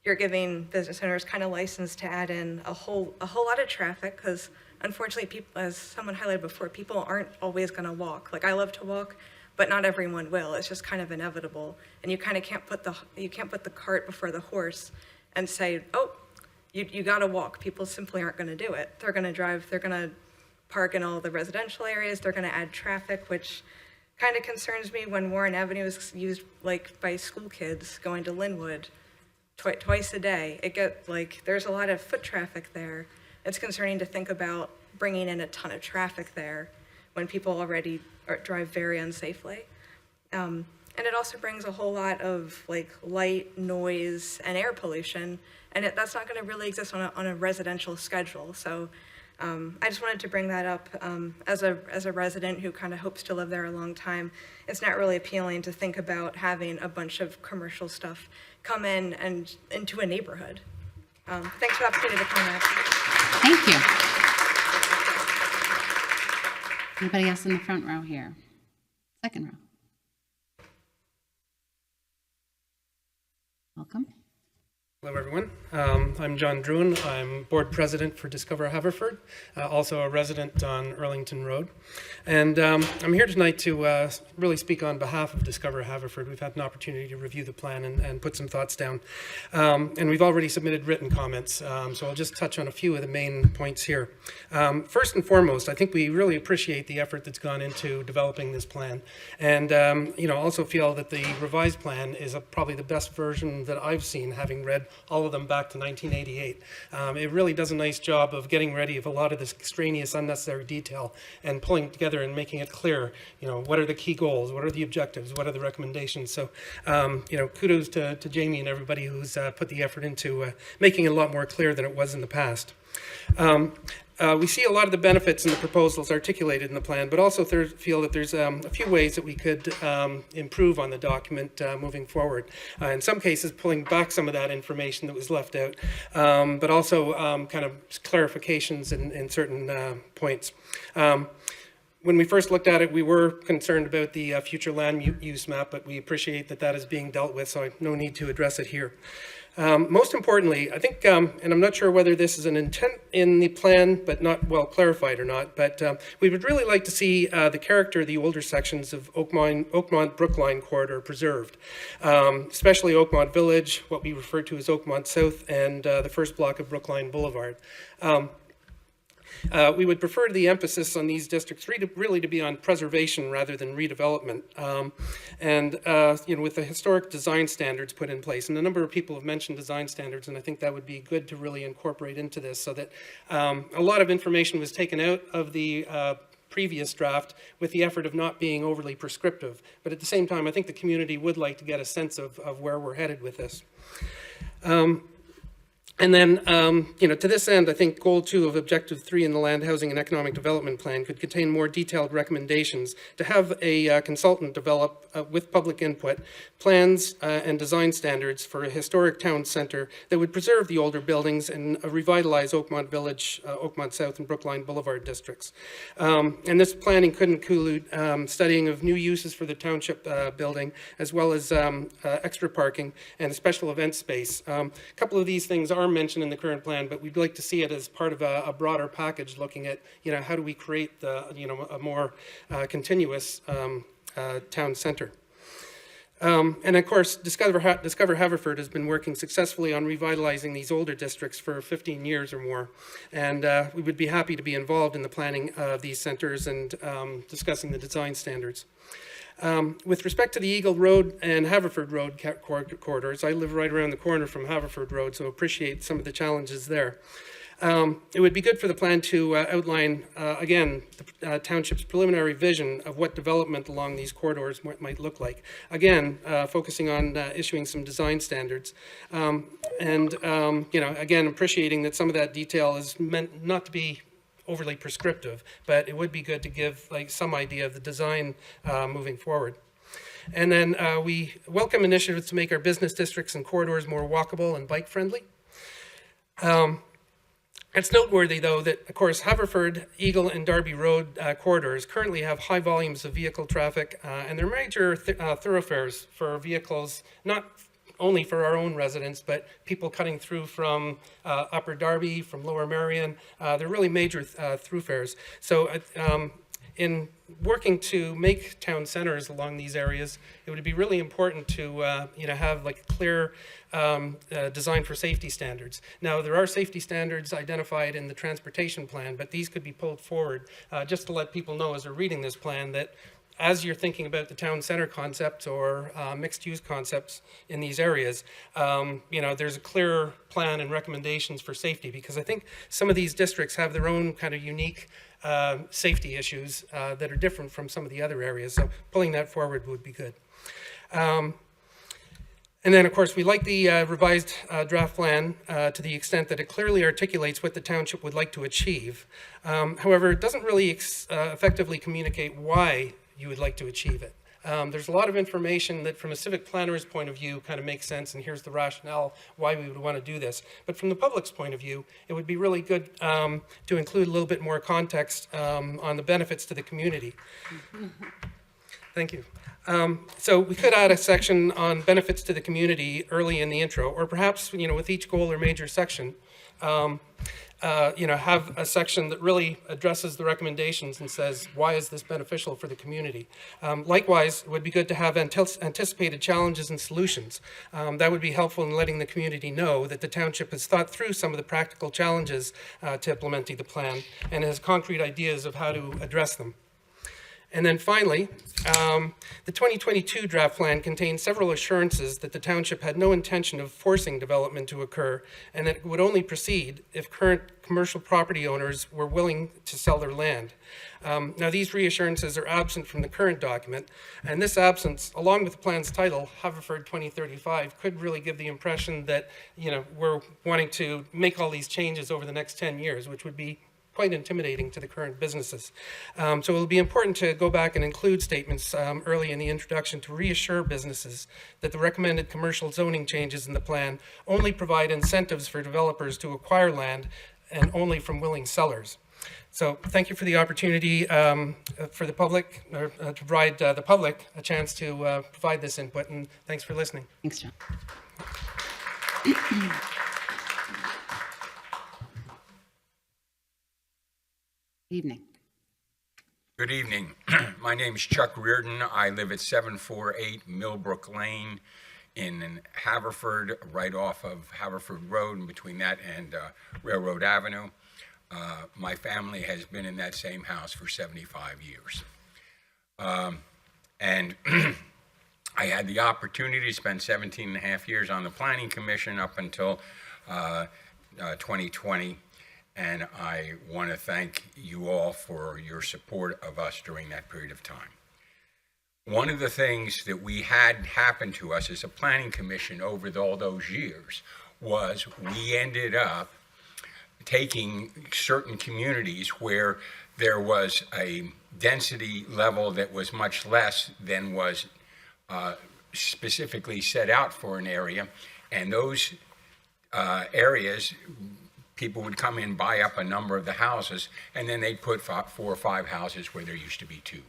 you're giving business owners kind of license to add in a whole lot of traffic, because unfortunately, people, as someone highlighted before, people aren't always going to walk. I love to walk, but not everyone will. It's just kind of inevitable, and you kind of can't put the cart before the horse and say, oh, you got to walk. People simply aren't going to do it. They're going to drive. They're going to park in all the residential areas. They're going to add traffic, which kind of concerns me when Warren Avenue is used by school kids going to Linwood twice a day. There's a lot of foot traffic there. It's concerning to think about bringing in a ton of traffic there when people already drive very unsafely. And it also brings a whole lot of light, noise, and air pollution, and that's not going to really exist on a residential schedule. So I just wanted to bring that up as a resident who kind of hopes to live there a long time. It's not really appealing to think about having a bunch of commercial stuff come in and into a neighborhood. Thanks for the opportunity to comment. Thank you. Anybody else in the front row here? Second row. Welcome. Hello, everyone. I'm John Druin. I'm board president for Discover Haverford, also a resident on Earlington Road. And I'm here tonight to really speak on behalf of Discover Haverford. We've had an opportunity to review the plan and put some thoughts down. And we've already submitted written comments, so I'll just touch on a few of the main points here. First and foremost, I think we really appreciate the effort that's gone into developing this plan. And also feel that the revised plan is probably the best version that I've seen, having read all of them back to 1988. It really does a nice job of getting rid of a lot of this extraneous, unnecessary detail and pulling it together and making it clear, what are the key goals, what are the objectives, what are the recommendations. So, kudos to Jamie and everybody who's put the effort into making it a lot more clear than it was in the past. We see a lot of the benefits in the proposals articulated in the plan, but also feel that there's a few ways that we could improve on the document moving forward. In some cases, pulling back some of that information that was left out, but also kind of clarifications in certain points. When we first looked at it, we were concerned about the future land use map, but we appreciate that that is being dealt with, so no need to address it here. Most importantly, I think, and I'm not sure whether this is an intent in the plan, but not well clarified or not, but we would really like to see the character of the older sections of Oakmont-Brookline corridor preserved, especially Oakmont Village, what we refer to as Oakmont South, and the first block of Brookline Boulevard. We would prefer the emphasis on these districts really to be on preservation rather than redevelopment. With the historic design standards put in place, and a number of people have mentioned design standards, and I think that would be good to really incorporate into this so that a lot of information was taken out of the previous draft with the effort of not being overly prescriptive. But at the same time, I think the community would like to get a sense of where we're headed with this. And then, to this end, I think Goal 2 of Objective 3 in the Land, Housing, and Economic Development Plan could contain more detailed recommendations to have a consultant develop, with public input, plans and design standards for a historic town center that would preserve the older buildings and revitalize Oakmont Village, Oakmont South, and Brookline Boulevard districts. And this planning could include studying of new uses for the township building, as well as extra parking and special event space. A couple of these things are mentioned in the current plan, but we'd like to see it as part of a broader package looking at, how do we create a more continuous town center. And of course, Discover Haverford has been working successfully on revitalizing these older districts for 15 years or more. And we would be happy to be involved in the planning of these centers and discussing the design standards. With respect to the Eagle Road and Haverford Road corridors, I live right around the corner from Haverford Road, so appreciate some of the challenges there. It would be good for the plan to outline, again, the township's preliminary vision of what development along these corridors might look like. Again, focusing on issuing some design standards. Again, appreciating that some of that detail is meant not to be overly prescriptive, but it would be good to give some idea of the design moving forward. And then we welcome initiatives to make our business districts and corridors more walkable and bike friendly. It's noteworthy, though, that, of course, Haverford, Eagle, and Darby Road corridors currently have high volumes of vehicle traffic, and they're major thoroughfares for vehicles, not only for our own residents, but people cutting through from Upper Darby, from Lower Marion. They're really major thoroughfares. So in working to make town centers along these areas, it would be really important to have a clear design for safety standards. Now, there are safety standards identified in the transportation plan, but these could be pulled forward just to let people know as they're reading this plan that as you're thinking about the town center concept or mixed-use concepts in these areas, there's a clear plan and recommendations for safety, because I think some of these districts have their own kind of unique safety issues that are different from some of the other areas. So pulling that forward would be good. And then, of course, we like the revised draft plan to the extent that it clearly articulates what the township would like to achieve. However, it doesn't really effectively communicate why you would like to achieve it. There's a lot of information that from a civic planner's point of view kind of makes sense, and here's the rationale why we would want to do this. But from the public's point of view, it would be really good to include a little bit more context on the benefits to the community. Thank you. So we could add a section on benefits to the community early in the intro, or perhaps, with each goal or major section, have a section that really addresses the recommendations and says, why is this beneficial for the community? Likewise, it would be good to have anticipated challenges and solutions. That would be helpful in letting the community know that the township has thought through some of the practical challenges to implementing the plan and has concrete ideas of how to address them. And then finally, the 2022 draft plan contains several assurances that the township had no intention of forcing development to occur, and that it would only proceed if current commercial property owners were willing to sell their land. Now, these reassurances are absent from the current document, and this absence, along with the plan's title, Haverford 2035, could really give the impression that, we're wanting to make all these changes over the next 10 years, which would be quite intimidating to the current businesses. So it'll be important to go back and include statements early in the introduction to reassure businesses that the recommended commercial zoning changes in the plan only provide incentives for developers to acquire land and only from willing sellers. So thank you for the opportunity for the public, to provide the public a chance to provide this input, and thanks for listening. Thanks, John. Evening. Good evening. My name is Chuck Reardon. I live at 748 Millbrook Lane in Haverford, right off of Haverford Road, and between that and Railroad Avenue. My family has been in that same house for 75 years. And I had the opportunity to spend 17 and a half years on the Planning Commission up until 2020. And I want to thank you all for your support of us during that period of time. One of the things that we had happen to us as a planning commission over all those years was we ended up taking certain communities where there was a density level that was much less than was specifically set out for an area, and those areas, people would come in, buy up a number of the houses, and then they'd put 4 or 5 houses where there used to be 2.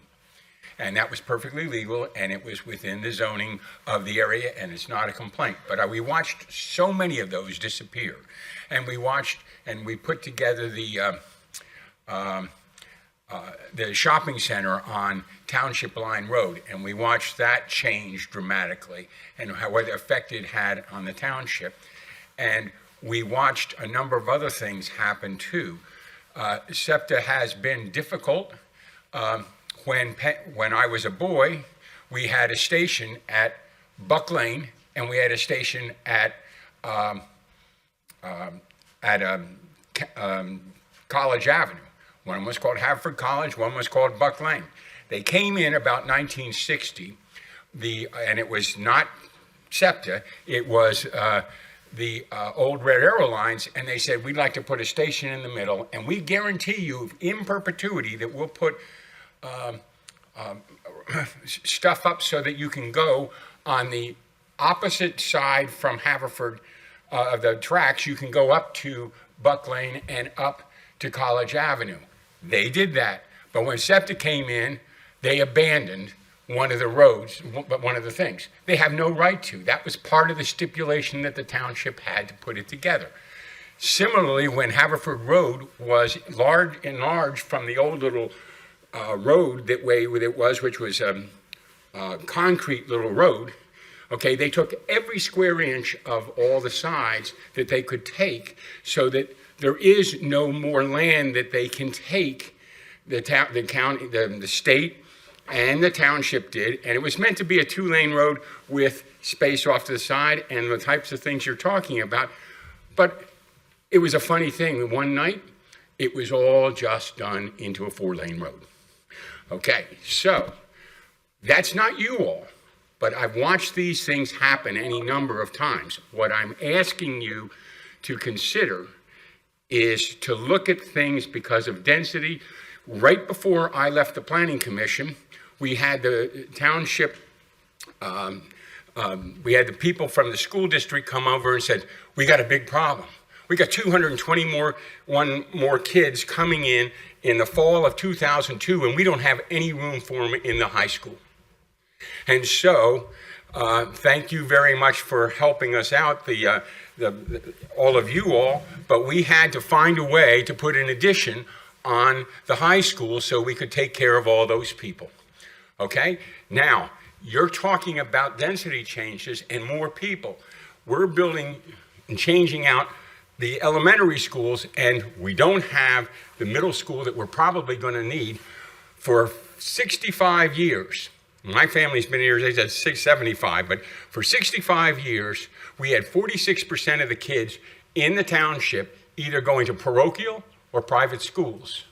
And that was perfectly legal, and it was within the zoning of the area, and it's not a complaint. But we watched so many of those disappear. And we watched, and we put together the shopping center on Township Line Road, and we watched that change dramatically, and what effect it had on the township. And we watched a number of other things happen too. SEPTA has been difficult. When I was a boy, we had a station at Buck Lane, and we had a station at College Avenue. One was called Haverford College, one was called Buck Lane. They came in about 1960, and it was not SEPTA, it was the old Red Arrow lines, and they said, we'd like to put a station in the middle, and we guarantee you in perpetuity that we'll put stuff up so that you can go on the opposite side from Haverford of the tracks. You can go up to Buck Lane and up to College Avenue. They did that, but when SEPTA came in, they abandoned one of the roads, but one of the things. They have no right to. That was part of the stipulation that the township had to put it together. Similarly, when Haverford Road was enlarged from the old little road that way it was, which was a concrete little road, okay, they took every square inch of all the sides that they could take so that there is no more land that they can take. The county, the state, and the township did, and it was meant to be a 2-lane road with space off to the side and the types of things you're talking about. But it was a funny thing. One night, it was all just done into a 4-lane road. Okay, so that's not you all, but I've watched these things happen any number of times. What I'm asking you to consider is to look at things because of density. Right before I left the Planning Commission, we had the township, we had the people from the school district come over and said, we got a big problem. We got 221 more kids coming in the fall of 2002, and we don't have any room for them in the high school. And so, thank you very much for helping us out, all of you all, but we had to find a way to put an addition on the high school so we could take care of all those people. Okay? Now, you're talking about density changes and more people. We're building and changing out the elementary schools, and we don't have the middle school that we're probably going to need for 65 years. My family's been here, they said 675, but for 65 years, we had 46% of the kids in the township either going to parochial or private schools.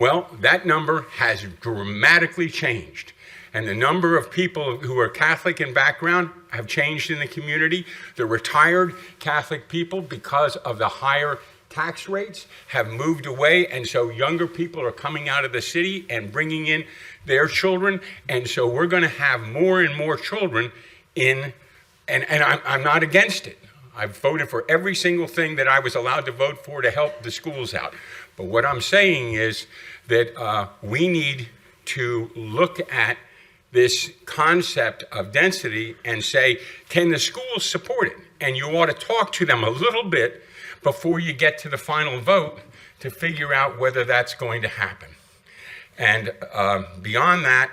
Well, that number has dramatically changed. And the number of people who are Catholic in background have changed in the community. The retired Catholic people, because of the higher tax rates, have moved away. And so younger people are coming out of the city and bringing in their children. And so we're going to have more and more children in, and I'm not against it. I've voted for every single thing that I was allowed to vote for to help the schools out. But what I'm saying is that we need to look at this concept of density and say, can the schools support it? And you ought to talk to them a little bit before you get to the final vote to figure out whether that's going to happen. And beyond that,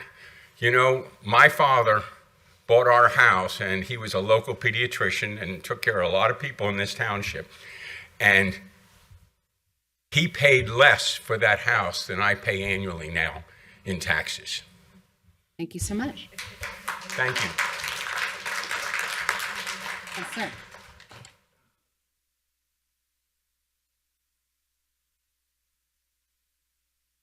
you know, my father bought our house, and he was a local pediatrician and took care of a lot of people in this township. And he paid less for that house than I pay annually now in taxes. Thank you so much. Thank you. Yes, sir.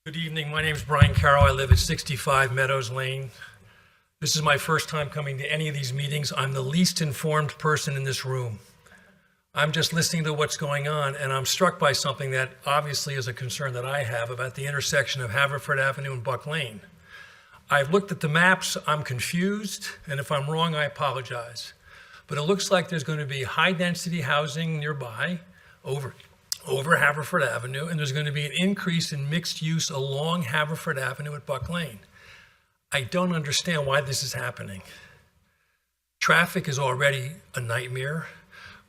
Good evening. My name is Brian Carroll. I live at 65 Meadows Lane. This is my first time coming to any of these meetings. I'm the least informed person in this room. I'm just listening to what's going on, and I'm struck by something that obviously is a concern that I have about the intersection of Haverford Avenue and Buck Lane. I've looked at the maps, I'm confused, and if I'm wrong, I apologize. But it looks like there's going to be high-density housing nearby, over Haverford Avenue, and there's going to be an increase in mixed use along Haverford Avenue at Buck Lane. I don't understand why this is happening. Traffic is already a nightmare.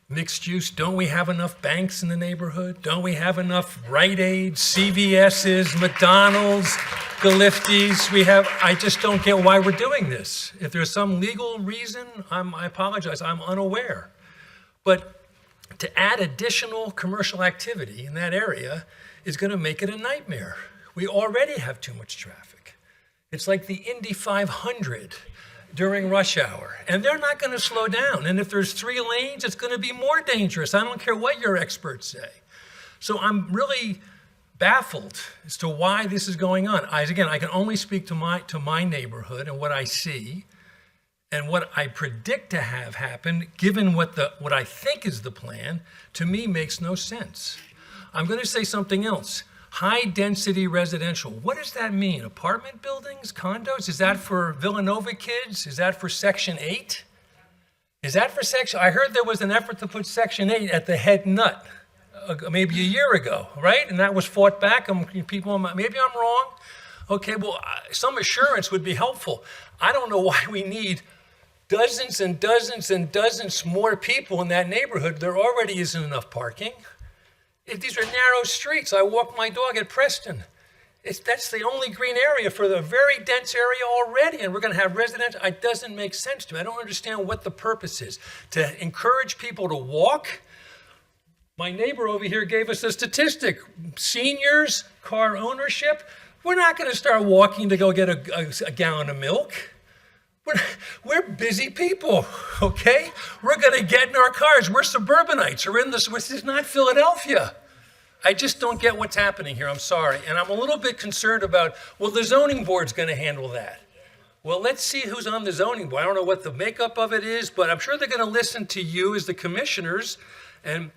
Mixed use, don't we have enough banks in the neighborhood? Don't we have enough Rite Aids, CVS's, McDonald's, Galifties? I just don't get why we're doing this. If there's some legal reason, I apologize, I'm unaware. But to add additional commercial activity in that area is going to make it a nightmare. We already have too much traffic. It's like the Indy 500 during rush hour, and they're not going to slow down. And if there's 3 lanes, it's going to be more dangerous. I don't care what your experts say. So I'm really baffled as to why this is going on. I can only speak to my neighborhood and what I see, and what I predict to have happen, given what I think is the plan, to me makes no sense. I'm going to say something else. High-density residential. What does that mean? Apartment buildings, condos? Is that for Villanova kids? Is that for Section 8? Is that for Section? I heard there was an effort to put Section 8 at the head nut maybe a year ago, right? And that was fought back. People, maybe I'm wrong. Okay, well, some assurance would be helpful. I don't know why we need dozens and dozens and dozens more people in that neighborhood. There already isn't enough parking. These are narrow streets. I walk my dog at Preston. That's the only green area for the very dense area already, and we're going to have residential. It doesn't make sense to me. I don't understand what the purpose is. To encourage people to walk? My neighbor over here gave us a statistic. Seniors, car ownership, We're not going to start walking to go get a gallon of milk. We're busy people, okay? We're going to get in our cars. We're suburbanites. This is not Philadelphia. I just don't get what's happening here. I'm sorry. And I'm a little bit concerned about, well, the zoning board's going to handle that. Well, let's see who's on the zoning board. I don't know what the makeup of it is, but I'm sure they're going to listen to you as the commissioners and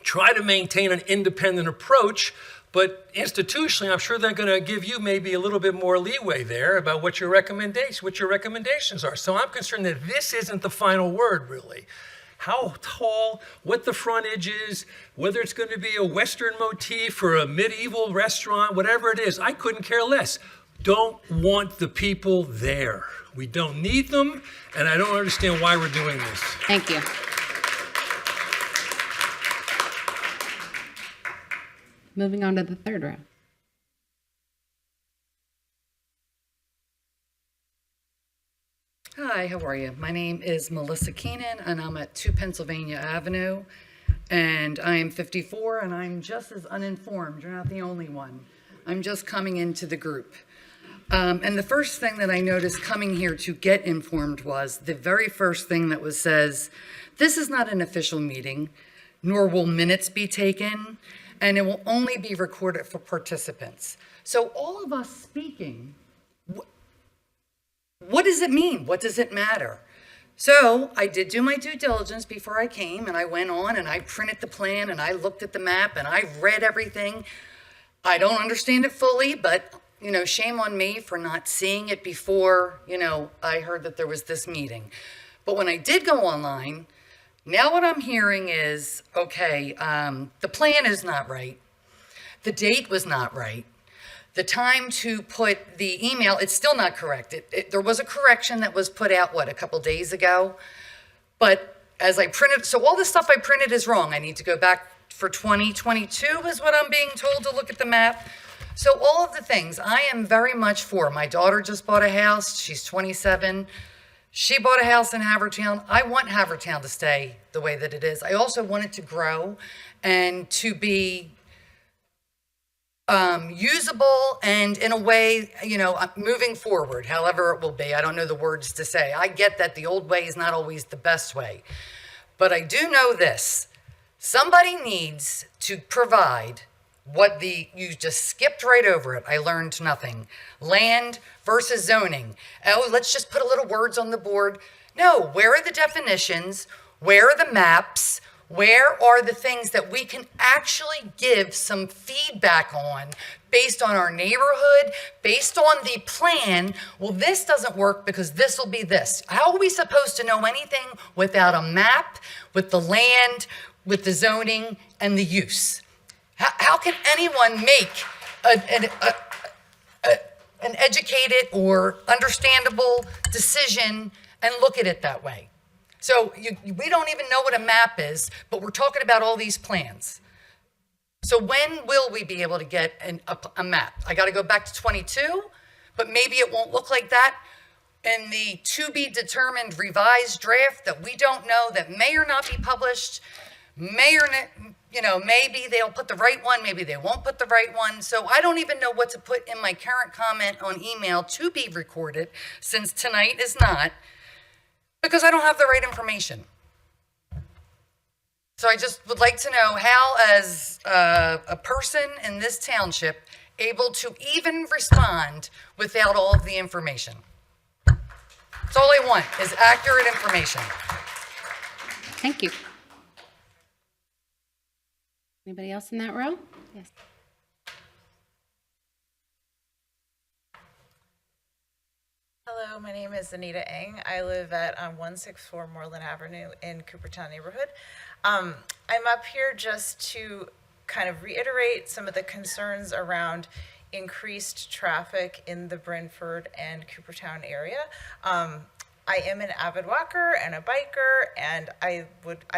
try to maintain an independent approach. But institutionally, I'm sure they're going to give you maybe a little bit more leeway there about what your recommendations are. So I'm concerned that this isn't the final word, really. How tall, what the frontage is, whether it's going to be a Western motif or a medieval restaurant, whatever it is, I couldn't care less. Don't want the people there. We don't need them, and I don't understand why we're doing this. Thank you. Moving on to the third row. Hi, how are you? My name is Melissa Keenan, and I'm at 2 Pennsylvania Avenue, and I am 54, and I'm just as uninformed. You're not the only one. I'm just coming into the group. And the first thing that I noticed coming here to get informed was the very first thing that says, this is not an official meeting, nor will minutes be taken, and it will only be recorded for participants. So all of us speaking, what does it mean? What does it matter? So I did do my due diligence before I came, and I went on and I printed the plan and I looked at the map and I read everything. I don't understand it fully, but shame on me for not seeing it before, I heard that there was this meeting. But when I did go online, now what I'm hearing is, okay, the plan is not right. The date was not right. The time to put the email, it's still not correct. There was a correction that was put out, a couple days ago? But as I printed, so all the stuff I printed is wrong. I need to go back for 2022 is what I'm being told to look at the map. So all of the things I am very much for. My daughter just bought a house. She's 27. She bought a house in Havertown. I want Havertown to stay the way that it is. I also want it to grow and to be usable and in a way, moving forward, however it will be. I don't know the words to say. I get that the old way is not always the best way. But I do know this. Somebody needs to provide you just skipped right over it. I learned nothing. Land versus zoning. Oh, let's just put a little words on the board. No, where are the definitions? Where are the maps? Where are the things that we can actually give some feedback on based on our neighborhood, based on the plan? Well, this doesn't work because this will be this. How are we supposed to know anything without a map, with the land, with the zoning, and the use? How can anyone make an educated or understandable decision and look at it that way? So we don't even know what a map is, but we're talking about all these plans. So when will we be able to get a map? I got to go back to 22, but maybe it won't look like that. In the to be determined revised draft that we don't know, that may or not be published, may or not, maybe they'll put the right one, maybe they won't put the right one. So I don't even know what to put in my current comment on email to be recorded, since tonight is not, because I don't have the right information. So I just would like to know how, as a person in this township, able to even respond without all of the information. That's all I want, is accurate information. Thank you. Anybody else in that row? Yes. Hello, my name is Anita Eng. I live at 164 Moreland Avenue in Coopertown neighborhood. I'm up here just to kind of reiterate some of the concerns around increased traffic in the Brentford and Coopertown area. I am an avid walker and a biker, and I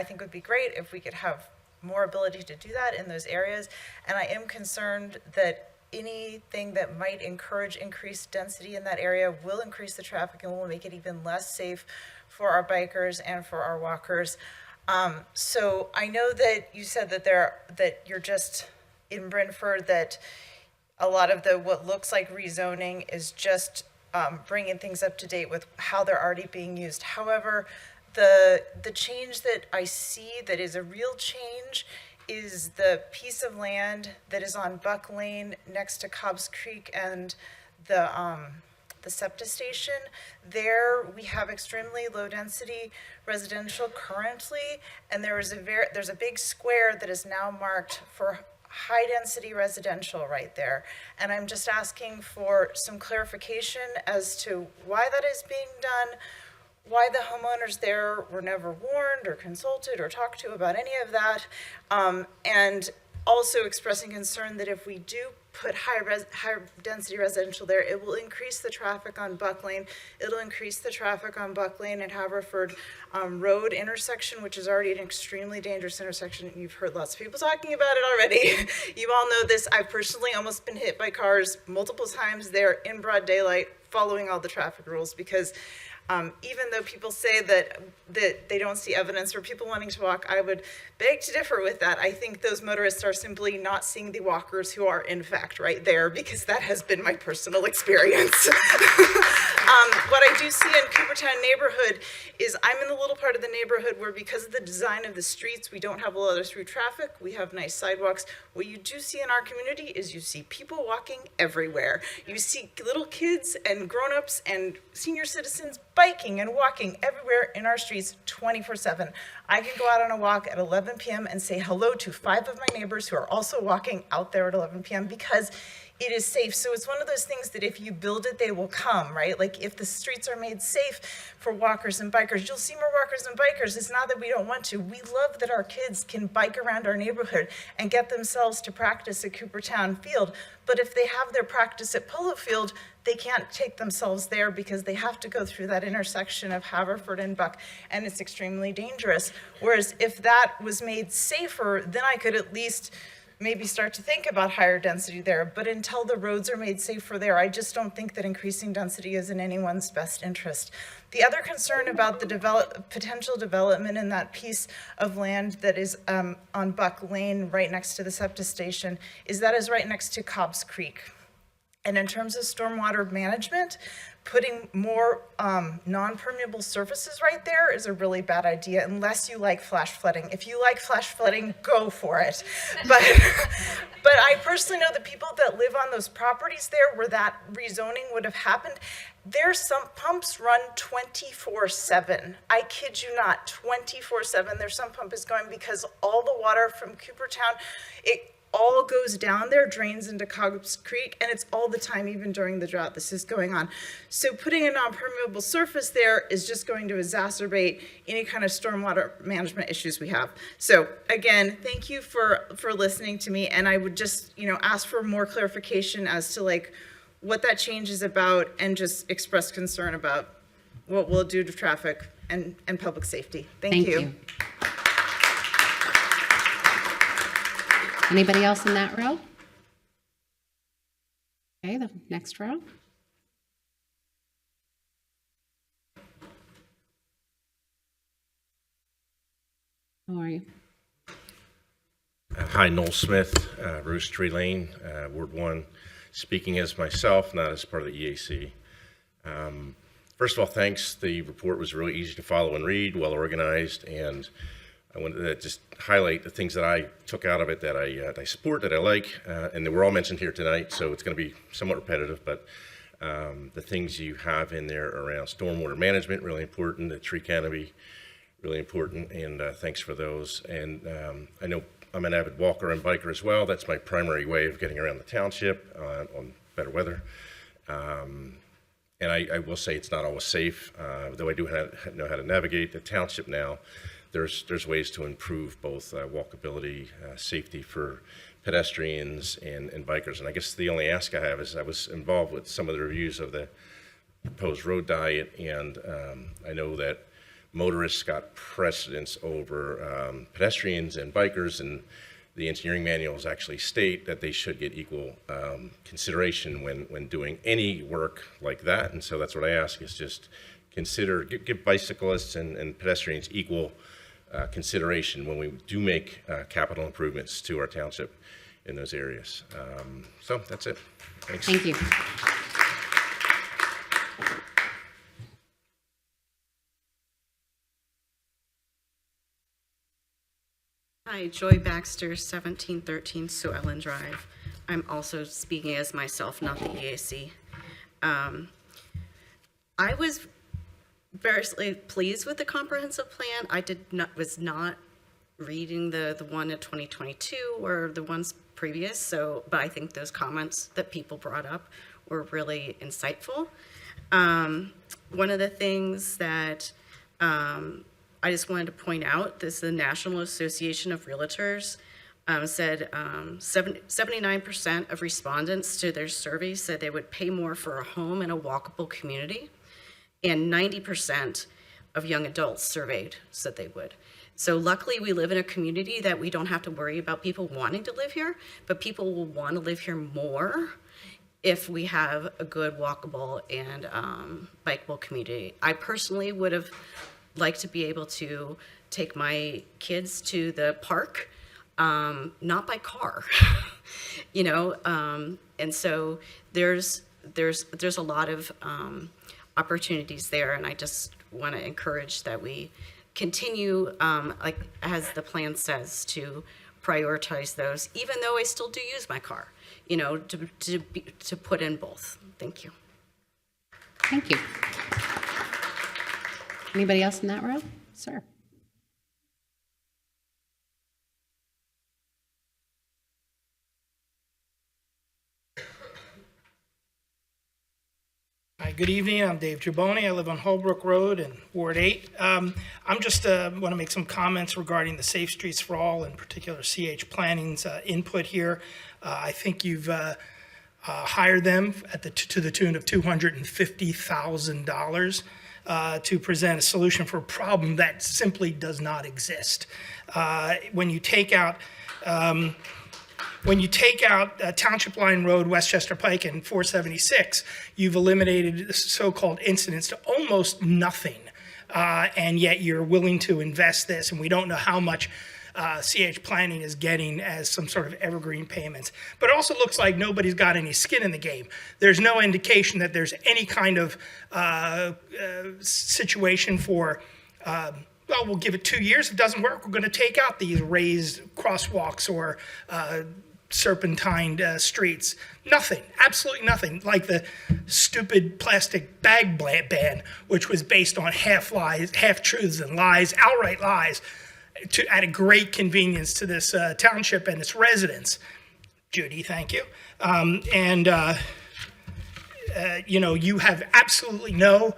think it would be great if we could have more ability to do that in those areas. And I am concerned that anything that might encourage increased density in that area will increase the traffic and will make it even less safe for our bikers and for our walkers. So I know that you said that you're just in Brentford, that a lot of the what looks like rezoning is just bringing things up to date with how they're already being used. However, the change that I see that is a real change is the piece of land that is on Buck Lane next to Cobbs Creek and the SEPTA station. There we have extremely low density residential currently, and there's a big square that is now marked for high density residential right there. And I'm just asking for some clarification as to why that is being done, why the homeowners there were never warned or consulted or talked to about any of that, and also expressing concern that if we do put high density residential there, it will increase the traffic on Buck Lane. It'll increase the traffic on Buck Lane and Haverford Road intersection, which is already an extremely dangerous intersection. You've heard lots of people talking about it already. You all know this. I've personally almost been hit by cars multiple times there in broad daylight, following all the traffic rules, because even though people say that they don't see evidence for people wanting to walk, I would beg to differ with that. I think those motorists are simply not seeing the walkers who are in fact right there, because that has been my personal experience. What I do see in Coopertown neighborhood is I'm in the little part of the neighborhood where, because of the design of the streets, we don't have a lot of through traffic. We have nice sidewalks. What you do see in our community is you see people walking everywhere. You see little kids and grown-ups and senior citizens biking and walking everywhere in our streets 24/7. I can go out on a walk at 11 p.m. and say hello to 5 of my neighbors who are also walking out there at 11 p.m. because it is safe. So it's one of those things that if you build it, they will come, right? Like if the streets are made safe for walkers and bikers, you'll see more walkers and bikers. It's not that we don't want to. We love that our kids can bike around our neighborhood and get themselves to practice at Coopertown Field. But if they have their practice at Polo Field, they can't take themselves there because they have to go through that intersection of Haverford and Buck, and it's extremely dangerous. Whereas if that was made safer, then I could at least maybe start to think about higher density there. But until the roads are made safer there, I just don't think that increasing density is in anyone's best interest. The other concern about the potential development in that piece of land that is on Buck Lane right next to the SEPTA station is that is right next to Cobbs Creek. And in terms of stormwater management, putting more non-permeable surfaces right there is a really bad idea, unless you like flash flooding. If you like flash flooding, go for it. But I personally know the people that live on those properties there where that rezoning would have happened, their sump pumps run 24/7. I kid you not, 24/7. Their sump pump is going because all the water from Coopertown, it all goes down there, drains into Cobbs Creek, and it's all the time, even during the drought, this is going on. So putting a non-permeable surface there is just going to exacerbate any kind of stormwater management issues we have. So again, thank you for listening to me, and I would just, ask for more clarification as to like what that change is about, and just express concern about what we'll do to traffic and public safety. Thank you. Anybody else in that row? Okay, the next row. How are you? Hi, Noel Smith, Roost Tree Lane, Ward 1, speaking as myself, not as part of the EAC. First of all, thanks. The report was really easy to follow and read, well organized, and I wanted to just highlight the things that I took out of it that I support, that I like, and they were all mentioned here tonight, so it's going to be somewhat repetitive, but the things you have in there around stormwater management, really important, the tree canopy, really important, and thanks for those. And I know I'm an avid walker and biker as well. That's my primary way of getting around the township on better weather. And I will say it's not always safe, though I do know how to navigate the township now. There's ways to improve both walkability, safety for pedestrians and bikers. And I guess the only ask I have is I was involved with some of the reviews of the proposed road diet, and I know that motorists got precedence over pedestrians and bikers, and the engineering manuals actually state that they should get equal consideration when doing any work like that. And so that's what I ask, is just give bicyclists and pedestrians equal consideration when we do make capital improvements to our township. in those areas. So that's it. Thanks. Thank you. Hi, Joy Baxter, 1713 Sue Ellen Drive. I'm also speaking as myself, not the EAC. I was very pleased with the comprehensive plan. I was not reading the one at 2022 or the ones previous, but I think those comments that people brought up were really insightful. One of the things that I just wanted to point out, this is the National Association of Realtors said 79% of respondents to their survey said they would pay more for a home in a walkable community, and 90% of young adults surveyed said they would. So luckily we live in a community that we don't have to worry about people wanting to live here, but people will want to live here more if we have a good walkable and bikeable community. I personally would have liked to be able to take my kids to the park, not by car, you know, and so there's a lot of opportunities there, and I just want to encourage that we continue, like as the plan says, to prioritize those, even though I still do use my car, you know, to put in both. Thank you. Thank you. Anybody else in that row? Sir. Hi, good evening. I'm Dave Gibboni. I live on Holbrook Road in Ward 8. I'm just want to make some comments regarding the Safe Streets for All, in particular CH Planning's input here. I think you've hired them to the tune of $250,000 to present a solution for a problem that simply does not exist. When you take out Township Line Road, Westchester Pike, and 476, you've eliminated the so-called incidents to almost nothing. And yet you're willing to invest this, and we don't know how much CH Planning is getting as some sort of evergreen payments. But it also looks like nobody's got any skin in the game. There's no indication that there's any kind of situation for well, we'll give it 2 years. If it doesn't work, we're going to take out these raised crosswalks or serpentined streets. Nothing, absolutely nothing. Like the stupid plastic bag ban, which was based on half lies, half truths and lies, outright lies, at a great convenience to this township and its residents. Judy, thank you. You know, you have absolutely no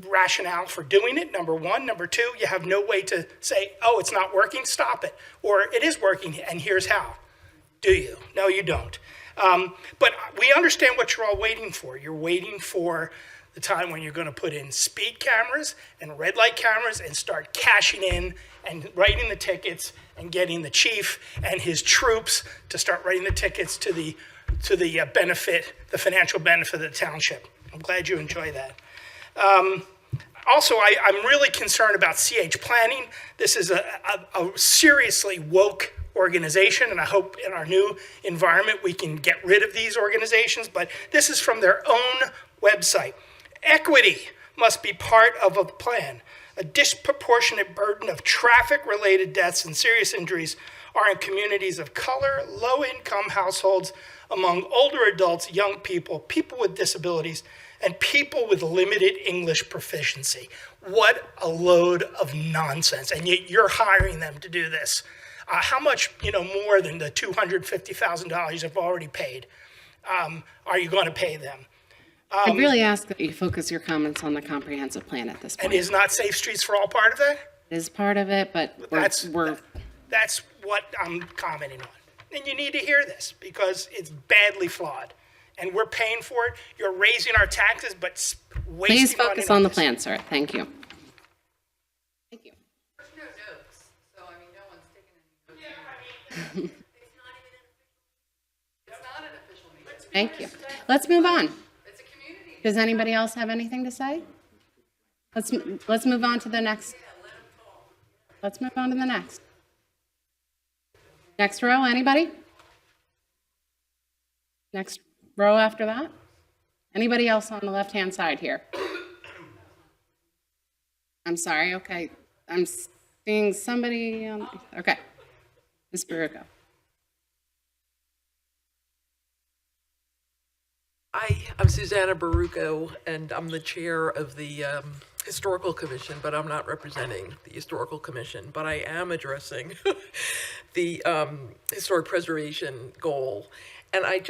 rationale for doing it, number one. Number two, you have no way to say, oh, it's not working, stop it. Or it is working, and here's how. Do you? No, you don't. But we understand what you're all waiting for. You're waiting for the time when you're going to put in speed cameras and red light cameras and start cashing in and writing the tickets and getting the chief and his troops to start writing the tickets to the benefit, the financial benefit of the township. I'm glad you enjoy that. Also, I'm really concerned about CH Planning. This is a seriously woke organization, and I hope in our new environment we can get rid of these organizations, but this is from their own website. Equity must be part of a plan. A disproportionate burden of traffic-related deaths and serious injuries are in communities of color, low-income households, among older adults, young people, people with disabilities, and people with limited English proficiency. What a load of nonsense. And yet you're hiring them to do this. How much, more than the $250,000 you've already paid are you going to pay them? I'd really ask that you focus your comments on the comprehensive plan at this point. And is not Safe Streets for All part of that? It is part of it, but That's what I'm commenting on. And you need to hear this because it's badly flawed. And we're paying for it. You're raising our taxes, but wasting please focus on the plan, sir. Thank you. There's no notes, so I mean, no one's taking any notes. It's not an official meeting. Thank you. Let's move on. Does anybody else have anything to say? Let's move on to the next. Let's move on to the next. Next row, anybody? Next row after that? Anybody else on the left-hand side here? I'm sorry, okay. I'm seeing somebody on, okay. Ms. Baruco. Hi, I'm Susanna Baruco, and I'm the chair of the Historical Commission, but I'm not representing the Historical Commission, but I am addressing the historic preservation goal. And I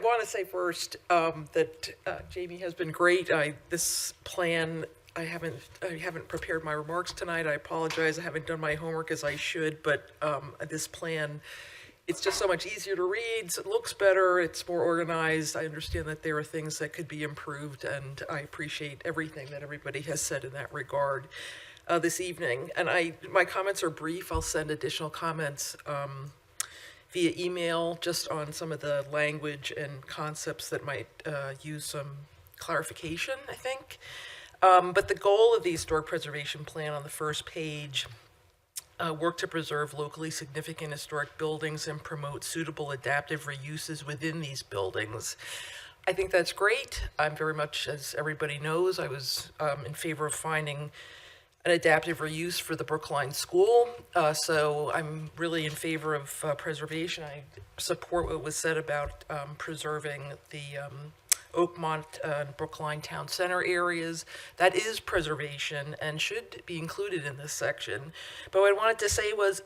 want to say first that Jamie has been great. This plan, I haven't prepared my remarks tonight. I apologize. I haven't done my homework as I should, but this plan, it's just so much easier to read. It looks better. It's more organized. I understand that there are things that could be improved, and I appreciate everything that everybody has said in that regard this evening. And my comments are brief. I'll send additional comments via email just on some of the language and concepts that might use some clarification, I think. But the goal of the Historic Preservation Plan on the first page, work to preserve locally significant historic buildings and promote suitable adaptive reuses within these buildings. I think that's great. I'm very much, as everybody knows, I was in favor of finding an adaptive reuse for the Brookline School. So I'm really in favor of preservation. I support what was said about preserving the Oakmont and Brookline Town Center areas. That is preservation and should be included in this section. But what I wanted to say was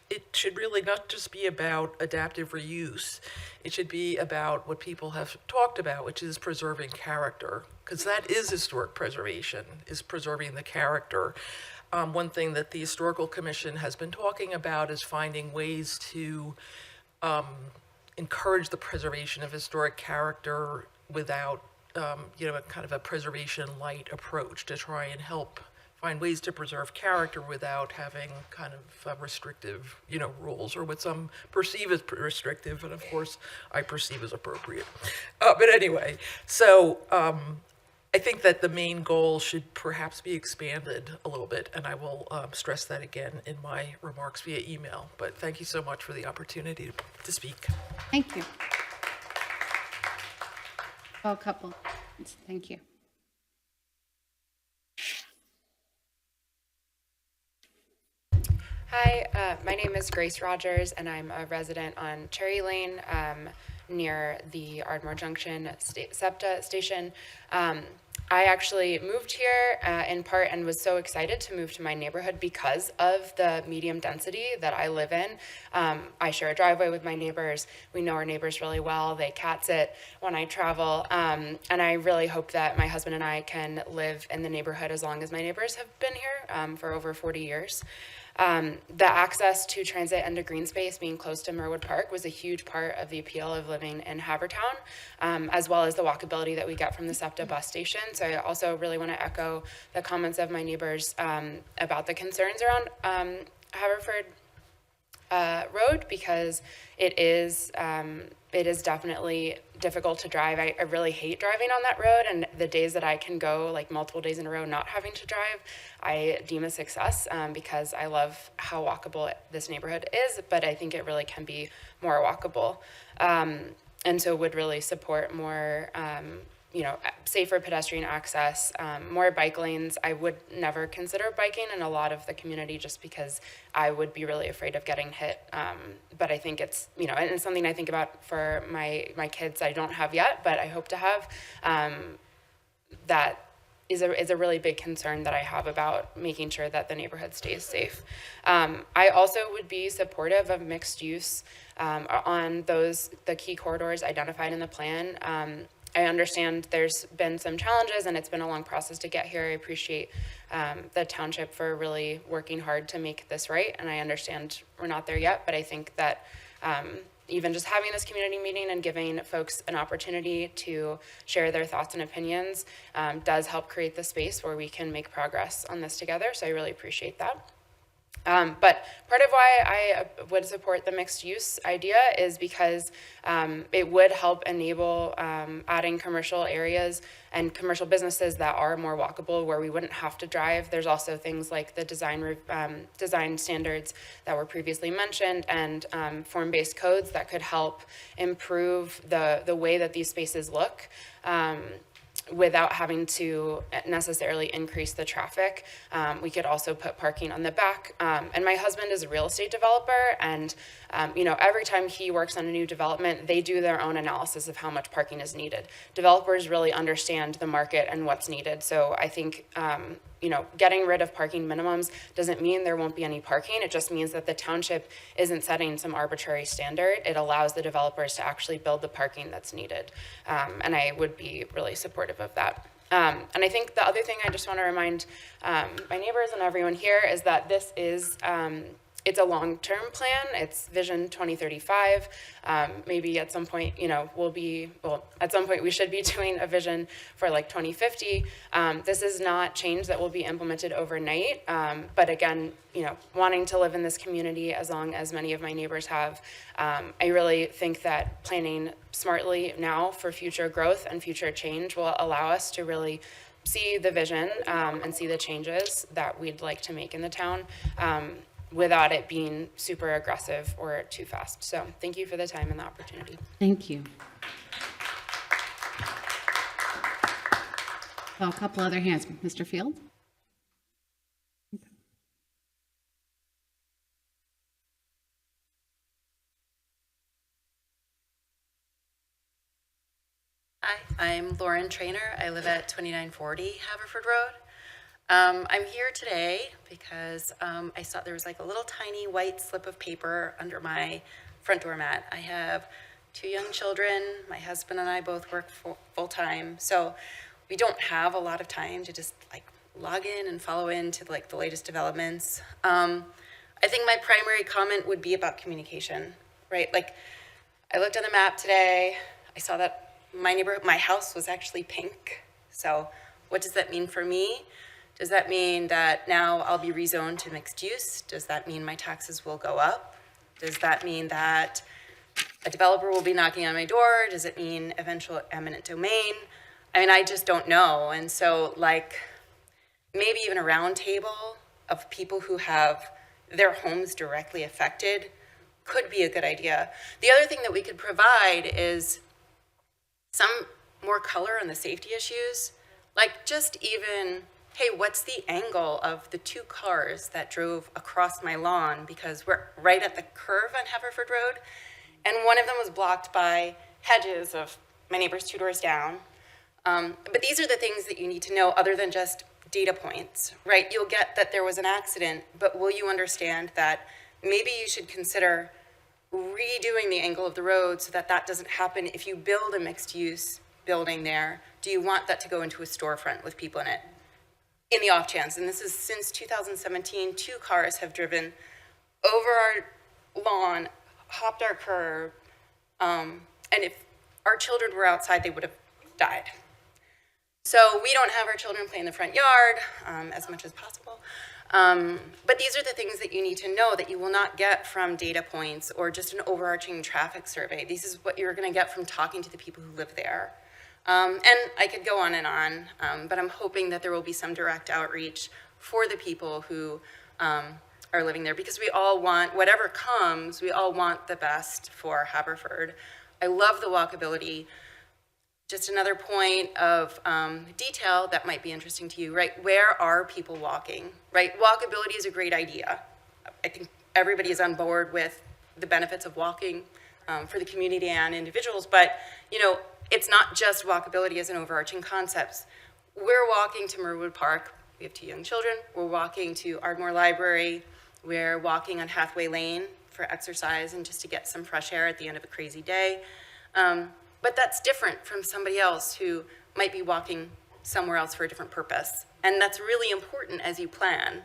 it should really not just be about adaptive reuse. It should be about what people have talked about, which is preserving character, because that is historic preservation, is preserving the character. One thing that the Historical Commission has been talking about is finding ways to encourage the preservation of historic character without, kind of a preservation light approach to try and help find ways to preserve character without having kind of restrictive, rules, or what some perceive as restrictive, and of course I perceive as appropriate. But anyway, so I think that the main goal should perhaps be expanded a little bit, and I will stress that again in my remarks via email. But thank you so much for the opportunity to speak. Thank you. Oh, a couple. Thank you. Hi, my name is Grace Rogers, and I'm a resident on Cherry Lane near the Ardmore Junction SEPTA station. I actually moved here in part and was so excited to move to my neighborhood because of the medium density that I live in. I share a driveway with my neighbors. We know our neighbors really well. They cat sit when I travel. And I really hope that my husband and I can live in the neighborhood as long as my neighbors have been here for over 40 years. The access to transit and to green space being close to Merwood Park was a huge part of the appeal of living in Havertown, as well as the walkability that we get from the SEPTA bus station. So I also really want to echo the comments of my neighbors about the concerns around Haverford Road, because it is definitely difficult to drive. I really hate driving on that road, and the days that I can go like multiple days in a row not having to drive, I deem a success because I love how walkable this neighborhood is, but I think it really can be more walkable. And so would really support more safer pedestrian access, more bike lanes. I would never consider biking in a lot of the community just because I would be really afraid of getting hit. But I think it's, and it's something I think about for my kids I don't have yet, but I hope to have. That is a really big concern that I have about making sure that the neighborhood stays safe. I also would be supportive of mixed use on the key corridors identified in the plan. I understand there's been some challenges and it's been a long process to get here. I appreciate the township for really working hard to make this right. And I understand we're not there yet, but I think that even just having this community meeting and giving folks an opportunity to share their thoughts and opinions does help create the space where we can make progress on this together. So I really appreciate that. But part of why I would support the mixed use idea is because it would help enable adding commercial areas and commercial businesses that are more walkable, where we wouldn't have to drive. There's also things like the design standards that were previously mentioned, and form-based codes that could help improve the way that these spaces look. Without having to necessarily increase the traffic. We could also put parking on the back. And my husband is a real estate developer, and every time he works on a new development, they do their own analysis of how much parking is needed. Developers really understand the market and what's needed. So I think getting rid of parking minimums doesn't mean there won't be any parking. It just means that the township isn't setting some arbitrary standard. It allows the developers to actually build the parking that's needed. And I would be really supportive of that. And I think the other thing I just want to remind my neighbors and everyone here is that this is it's a long-term plan. It's Vision 2035. Maybe at some point, at some point we should be doing a vision for like 2050. This is not change that will be implemented overnight. But again, wanting to live in this community as long as many of my neighbors have, I really think that planning smartly now for future growth and future change will allow us to really see the vision and see the changes that we'd like to make in the town. Without it being super aggressive or too fast. So thank you for the time and the opportunity. Thank you. Well, a couple other hands. Mr. Field? Hi, I'm Lauren Trainer. I live at 2940 Haverford Road. I'm here today because I saw there was like a little tiny white slip of paper under my front door mat. I have 2 young children. My husband and I both work full time, so we don't have a lot of time to just like log in and follow into like the latest developments. I think my primary comment would be about communication, right? Like I looked on the map today. I saw that my house was actually pink. So what does that mean for me? Does that mean that now I'll be rezoned to mixed use? Does that mean my taxes will go up? Does that mean that a developer will be knocking on my door? Does it mean eventual eminent domain? I mean, I just don't know. And so like maybe even a round table of people who have their homes directly affected could be a good idea. The other thing that we could provide is some more color on the safety issues. Like just even, hey, what's the angle of the 2 cars that drove across my lawn, because we're right at the curve on Haverford Road, and one of them was blocked by hedges of my neighbor's 2 doors down. But these are the things that you need to know other than just data points, right? You'll get that there was an accident, but will you understand that maybe you should consider redoing the angle of the road so that that doesn't happen if you build a mixed-use building there? Do you want that to go into a storefront with people in it? In the off chance, and this is since 2017, 2 cars have driven over our lawn, hopped our curb, and if our children were outside, they would have died. So we don't have our children play in the front yard as much as possible. But these are the things that you need to know that you will not get from data points or just an overarching traffic survey. This is what you're going to get from talking to the people who live there. And I could go on, but I'm hoping that there will be some direct outreach for the people who are living there, because we all want, whatever comes, we all want the best for Haverford. I love the walkability. Just another point of detail that might be interesting to you, right? Where are people walking, right? Walkability is a great idea. I think everybody is on board with the benefits of walking for the community and individuals, but it's not just walkability as an overarching concept. We're walking to Merwood Park. We have 2 young children. We're walking to Ardmore Library. We're walking on Hathaway Lane for exercise and just to get some fresh air at the end of a crazy day. But that's different from somebody else who might be walking somewhere else for a different purpose. And that's really important as you plan.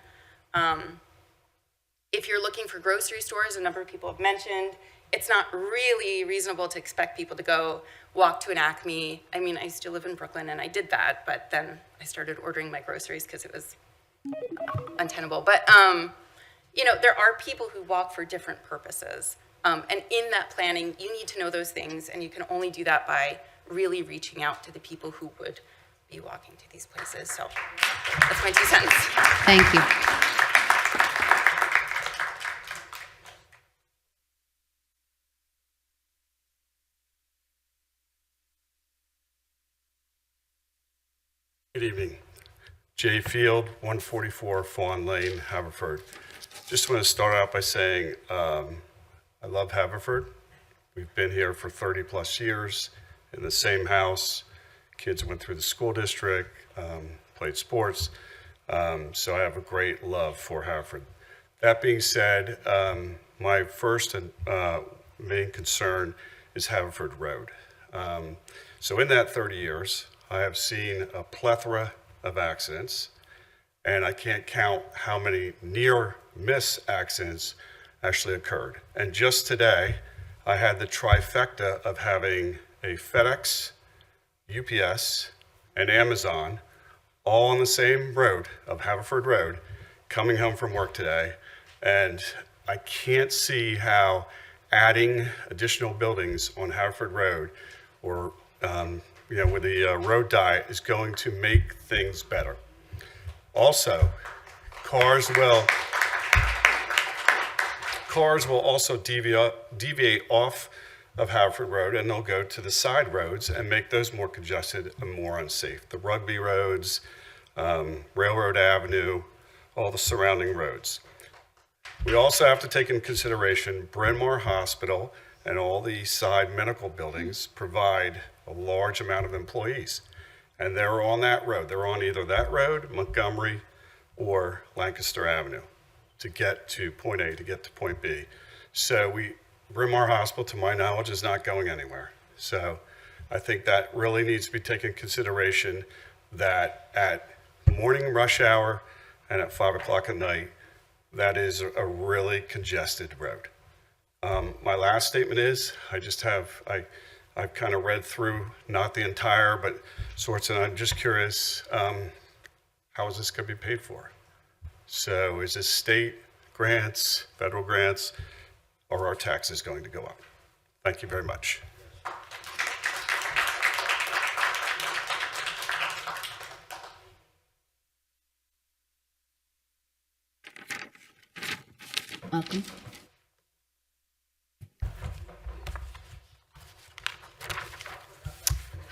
If you're looking for grocery stores, a number of people have mentioned, it's not really reasonable to expect people to go walk to an Acme. I mean, I used to live in Brooklyn and I did that, but then I started ordering my groceries because it was untenable. But you know, there are people who walk for different purposes. And in that planning, you need to know those things, and you can only do that by really reaching out to the people who would be walking to these places. So that's my 2 cents. Thank you. Good evening. Jay Field, 144 Fawn Lane, Haverford. Just want to start out by saying I love Haverford. We've been here for 30 plus years in the same house. Kids went through the school district, played sports. So I have a great love for Haverford. That being said, my first and main concern is Haverford Road. So in that 30 years, I have seen a plethora of accidents, and I can't count how many near-miss accidents actually occurred. And just today, I had the trifecta of having a FedEx, UPS, and Amazon all on the same road of Haverford Road, coming home from work today. And I can't see how adding additional buildings on Haverford Road or with the road diet is going to make things better. Also, cars will also deviate off of Haverford Road, and they'll go to the side roads and make those more congested and more unsafe. The Rugby roads, Railroad Avenue, all the surrounding roads. We also have to take into consideration Bryn Mawr Hospital and all the side medical buildings provide a large amount of employees. And they're on that road. They're on either that road, Montgomery, or Lancaster Avenue to get to point A, to get to point B. So Bryn Mawr Hospital, to my knowledge, is not going anywhere. So I think that really needs to be taken into consideration that at morning rush hour and at 5 o'clock at night, that is a really congested road. My last statement is, I've kind of read through, not the entire, but sorts, and I'm just curious, how is this going to be paid for? So is this state grants, federal grants, or are taxes going to go up? Thank you very much. Welcome.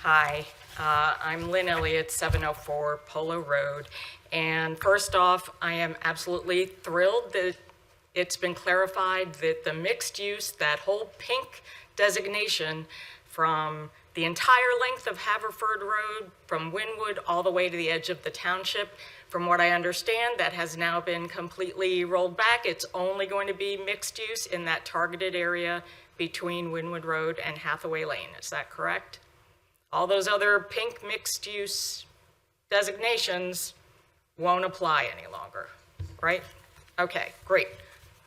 Hi, I'm Lynn Elliott, 704 Polo Road. And first off, I am absolutely thrilled that it's been clarified that the mixed use, that whole pink designation from the entire length of Haverford Road, from Wynwood all the way to the edge of the township, from what I understand, that has now been completely rolled back. It's only going to be mixed use in that targeted area between Wynwood Road and Hathaway Lane. Is that correct? All those other pink mixed use designations won't apply any longer, right? Okay, great.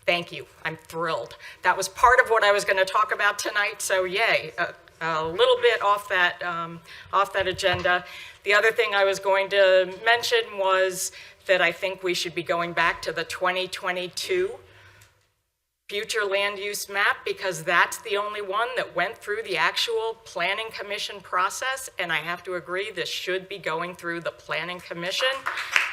Thank you. I'm thrilled. That was part of what I was going to talk about tonight, so yay. A little bit off that agenda. The other thing I was going to mention was that I think we should be going back to the 2022 future land use map, because that's the only one that went through the actual planning commission process. And I have to agree, this should be going through the planning commission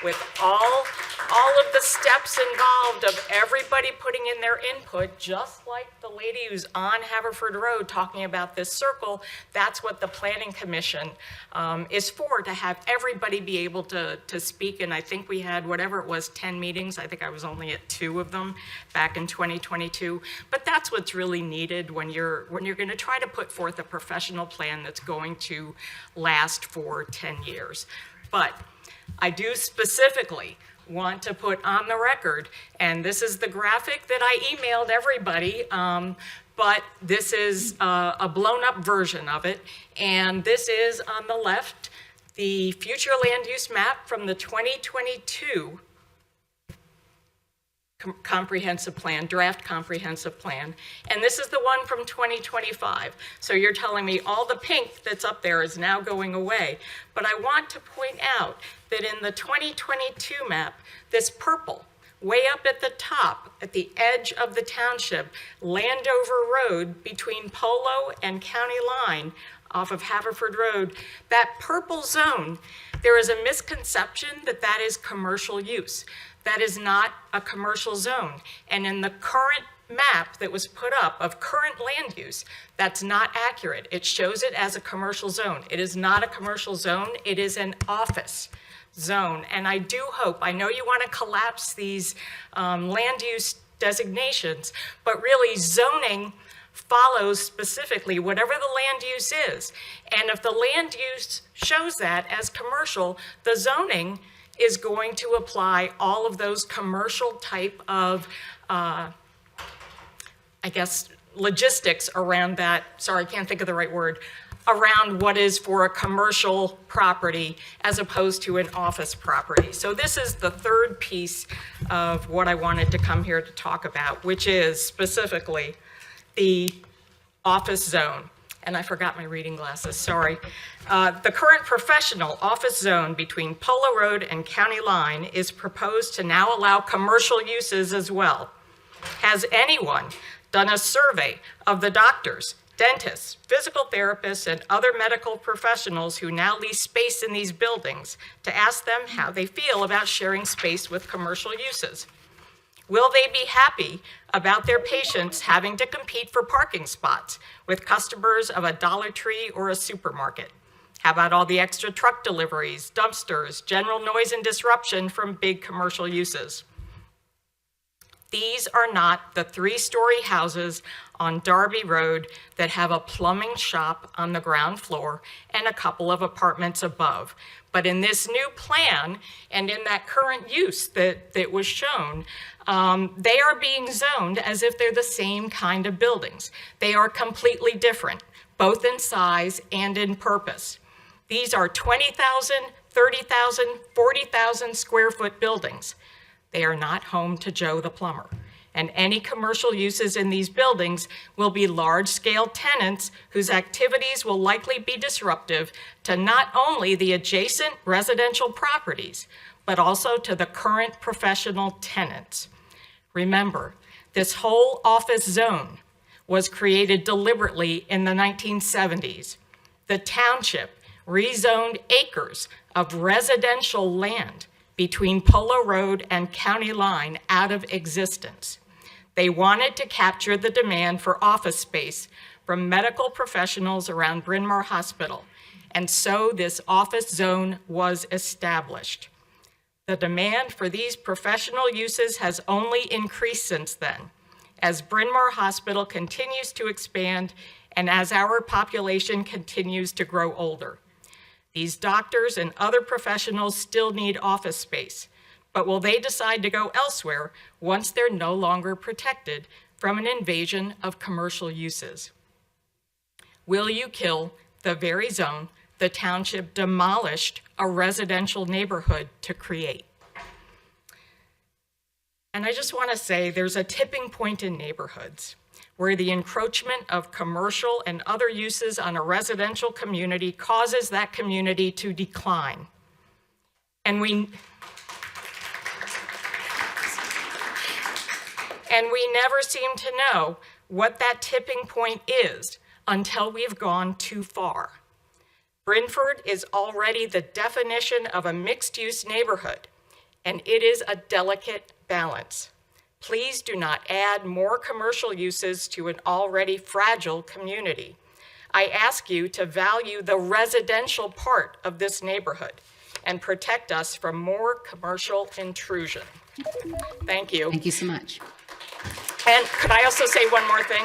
with all of the steps involved of everybody putting in their input, just like the lady who's on Haverford Road talking about this circle. That's what the planning commission is for, to have everybody be able to speak. And I think we had, whatever it was, 10 meetings. I think I was only at 2 of them back in 2022. But that's what's really needed when you're going to try to put forth a professional plan that's going to last for 10 years. But I do specifically want to put on the record, and this is the graphic that I emailed everybody, but this is a blown up version of it. And this is on the left, the future land use map from the 2022 comprehensive plan, draft comprehensive plan. And this is the one from 2025. So you're telling me all the pink that's up there is now going away. But I want to point out that in the 2022 map, this purple, way up at the top, at the edge of the township, Landover Road between Polo and County Line off of Haverford Road, that purple zone, there is a misconception that that is commercial use. That is not a commercial zone. And in the current map that was put up of current land use, that's not accurate. It shows it as a commercial zone. It is not a commercial zone. It is an office zone. And I do hope, I know you want to collapse these land use designations, but really zoning follows specifically whatever the land use is. And if the land use shows that as commercial, the zoning is going to apply all of those commercial type of I guess, logistics around that, sorry, I can't think of the right word, around what is for a commercial property as opposed to an office property. So this is the third piece of what I wanted to come here to talk about, which is specifically the office zone. And I forgot my reading glasses, sorry. The current professional office zone between Polo Road and County Line is proposed to now allow commercial uses as well. Has anyone done a survey of the doctors, dentists, physical therapists, and other medical professionals who now lease space in these buildings to ask them how they feel about sharing space with commercial uses? Will they be happy about their patients having to compete for parking spots with customers of a Dollar Tree or a supermarket? How about all the extra truck deliveries, dumpsters, general noise and disruption from big commercial uses? These are not the 3-story houses on Darby Road that have a plumbing shop on the ground floor and a couple of apartments above. But in this new plan and in that current use that was shown, they are being zoned as if they're the same kind of buildings. They are completely different, both in size and in purpose. These are 20,000, 30,000, 40,000 square foot buildings. They are not home to Joe the plumber. And any commercial uses in these buildings will be large-scale tenants whose activities will likely be disruptive to not only the adjacent residential properties, but also to the current professional tenants. Remember, this whole office zone was created deliberately in the 1970s. The township rezoned acres of residential land between Polo Road and County Line out of existence. They wanted to capture the demand for office space from medical professionals around Bryn Mawr Hospital, and so this office zone was established. The demand for these professional uses has only increased since then, as Bryn Mawr Hospital continues to expand and as our population continues to grow older. These doctors and other professionals still need office space, but will they decide to go elsewhere once they're no longer protected from an invasion of commercial uses? Will you kill the very zone the township demolished a residential neighborhood to create? And I just want to say there's a tipping point in neighborhoods where the encroachment of commercial and other uses on a residential community causes that community to decline. And we never seem to know what that tipping point is until we've gone too far. Brynford is already the definition of a mixed-use neighborhood, and it is a delicate balance. Please do not add more commercial uses to an already fragile community. I ask you to value the residential part of this neighborhood and protect us from more commercial intrusion. Thank you. Thank you so much. And could I also say one more thing?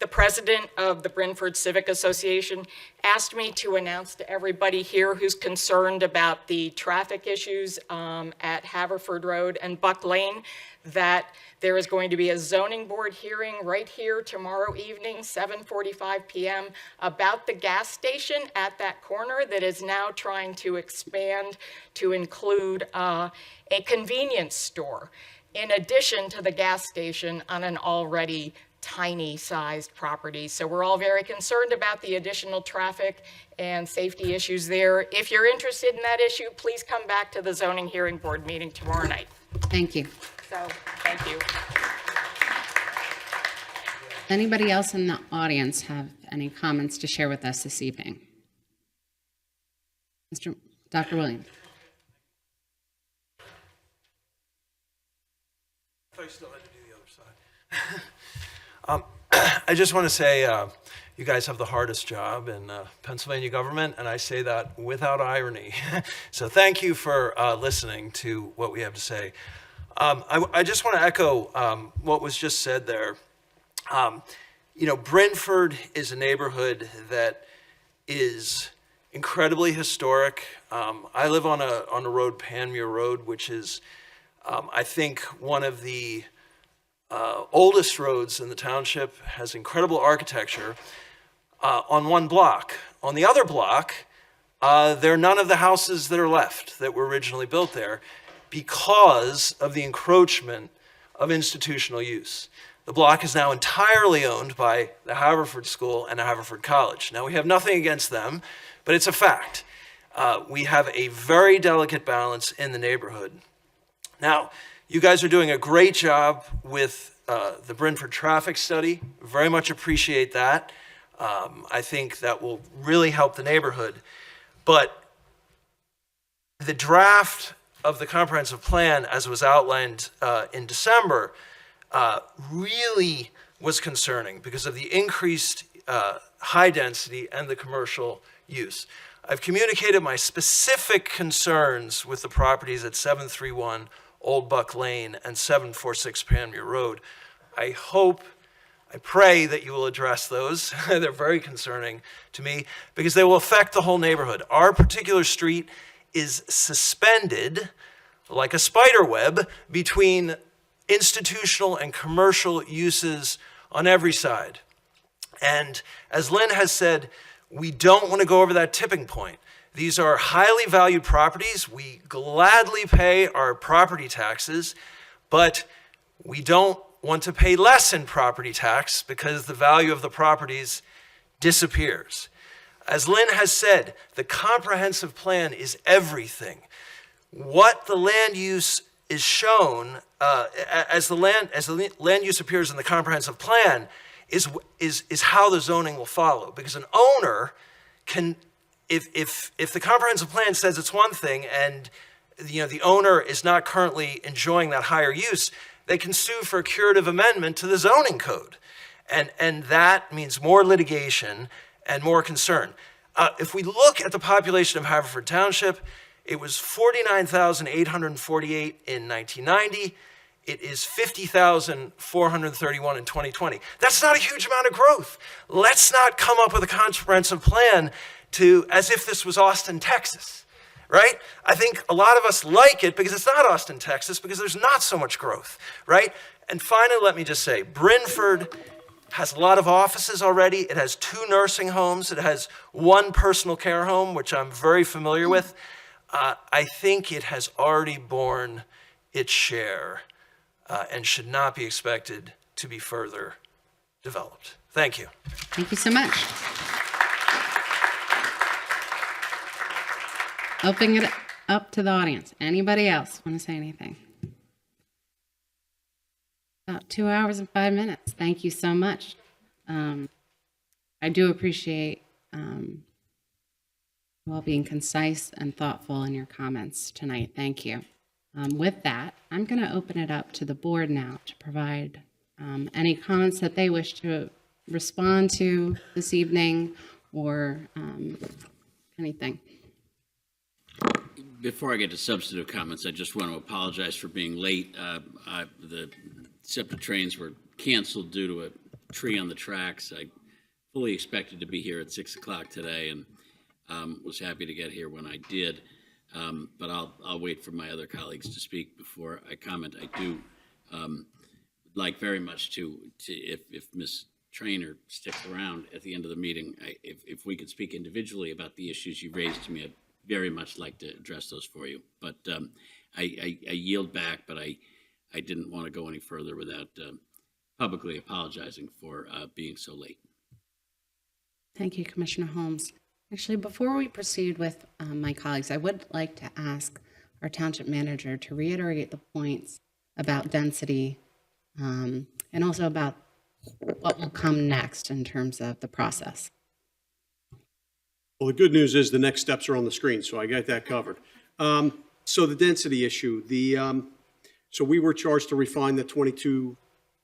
The president of the Brynford Civic Association asked me to announce to everybody here who's concerned about the traffic issues at Haverford Road and Buck Lane that there is going to be a zoning board hearing right here tomorrow evening, 7:45 p.m. about the gas station at that corner that is now trying to expand to include a convenience store in addition to the gas station on an already tiny sized property. So we're all very concerned about the additional traffic and safety issues there. If you're interested in that issue, please come back to the zoning hearing board meeting tomorrow night. Thank you. So, thank you. Anybody else in the audience have any comments to share with us this evening? Dr. Williams. I still had to do the other side. I just want to say you guys have the hardest job in Pennsylvania government, and I say that without irony. So thank you for listening to what we have to say. I just want to echo what was just said there. You know, Brentford is a neighborhood that is incredibly historic. I live on a road, Panmure Road, which is, I think, one of the oldest roads in the township, has incredible architecture on one block. On the other block, there are none of the houses that are left that were originally built there because of the encroachment of institutional use. The block is now entirely owned by the Haverford School and the Haverford College. Now, we have nothing against them, but it's a fact. We have a very delicate balance in the neighborhood. Now, you guys are doing a great job with the Brentford traffic study. Very much appreciate that. I think that will really help the neighborhood. But the draft of the comprehensive plan, as was outlined in December, really was concerning because of the increased high density and the commercial use. I've communicated my specific concerns with the properties at 731 Old Buck Lane and 746 Panmure Road. I pray that you will address those. They're very concerning to me because they will affect the whole neighborhood. Our particular street is suspended like a spider web between institutional and commercial uses on every side. And as Lynn has said, we don't want to go over that tipping point. These are highly valued properties. We gladly pay our property taxes, but we don't want to pay less in property tax because the value of the properties disappears. As Lynn has said, the comprehensive plan is everything. What the land use is shown, as the land use appears in the comprehensive plan, is how the zoning will follow. Because an owner can, if the comprehensive plan says it's one thing and the owner is not currently enjoying that higher use, they can sue for a curative amendment to the zoning code. And that means more litigation and more concern. If we look at the population of Haverford Township, it was 49,848 in 1990. It is 50,431 in 2020. That's not a huge amount of growth. Let's not come up with a comprehensive plan as if this was Austin, Texas, right? I think a lot of us like it because it's not Austin, Texas, because there's not so much growth, right? And finally, let me just say, Brentford has a lot of offices already. It has 2 nursing homes. It has 1 personal care home, which I'm very familiar with. I think it has already borne its share and should not be expected to be further developed. Thank you. Thank you so much. Opening it up to the audience. Anybody else want to say anything? About 2 hours and 5 minutes. Thank you so much. I do appreciate you all being concise and thoughtful in your comments tonight. Thank you. With that, I'm going to open it up to the board now to provide any comments that they wish to respond to this evening or anything. Before I get to substantive comments, I just want to apologize for being late. The SEPTA trains were canceled due to a tree on the tracks. I fully expected to be here at 6 o'clock today and was happy to get here when I did. But I'll wait for my other colleagues to speak before I comment. I do like very much to if Ms. Trainer sticks around at the end of the meeting, if we could speak individually about the issues you raised to me, I'd very much like to address those for you. But I yield back, but I didn't want to go any further without publicly apologizing for being so late. Thank you, Commissioner Holmes. Actually, before we proceed with my colleagues, I would like to ask our township manager to reiterate the points about density and also about what will come next in terms of the process. Well, the good news is the next steps are on the screen, so I got that covered. So the density issue, so we were charged to refine the 22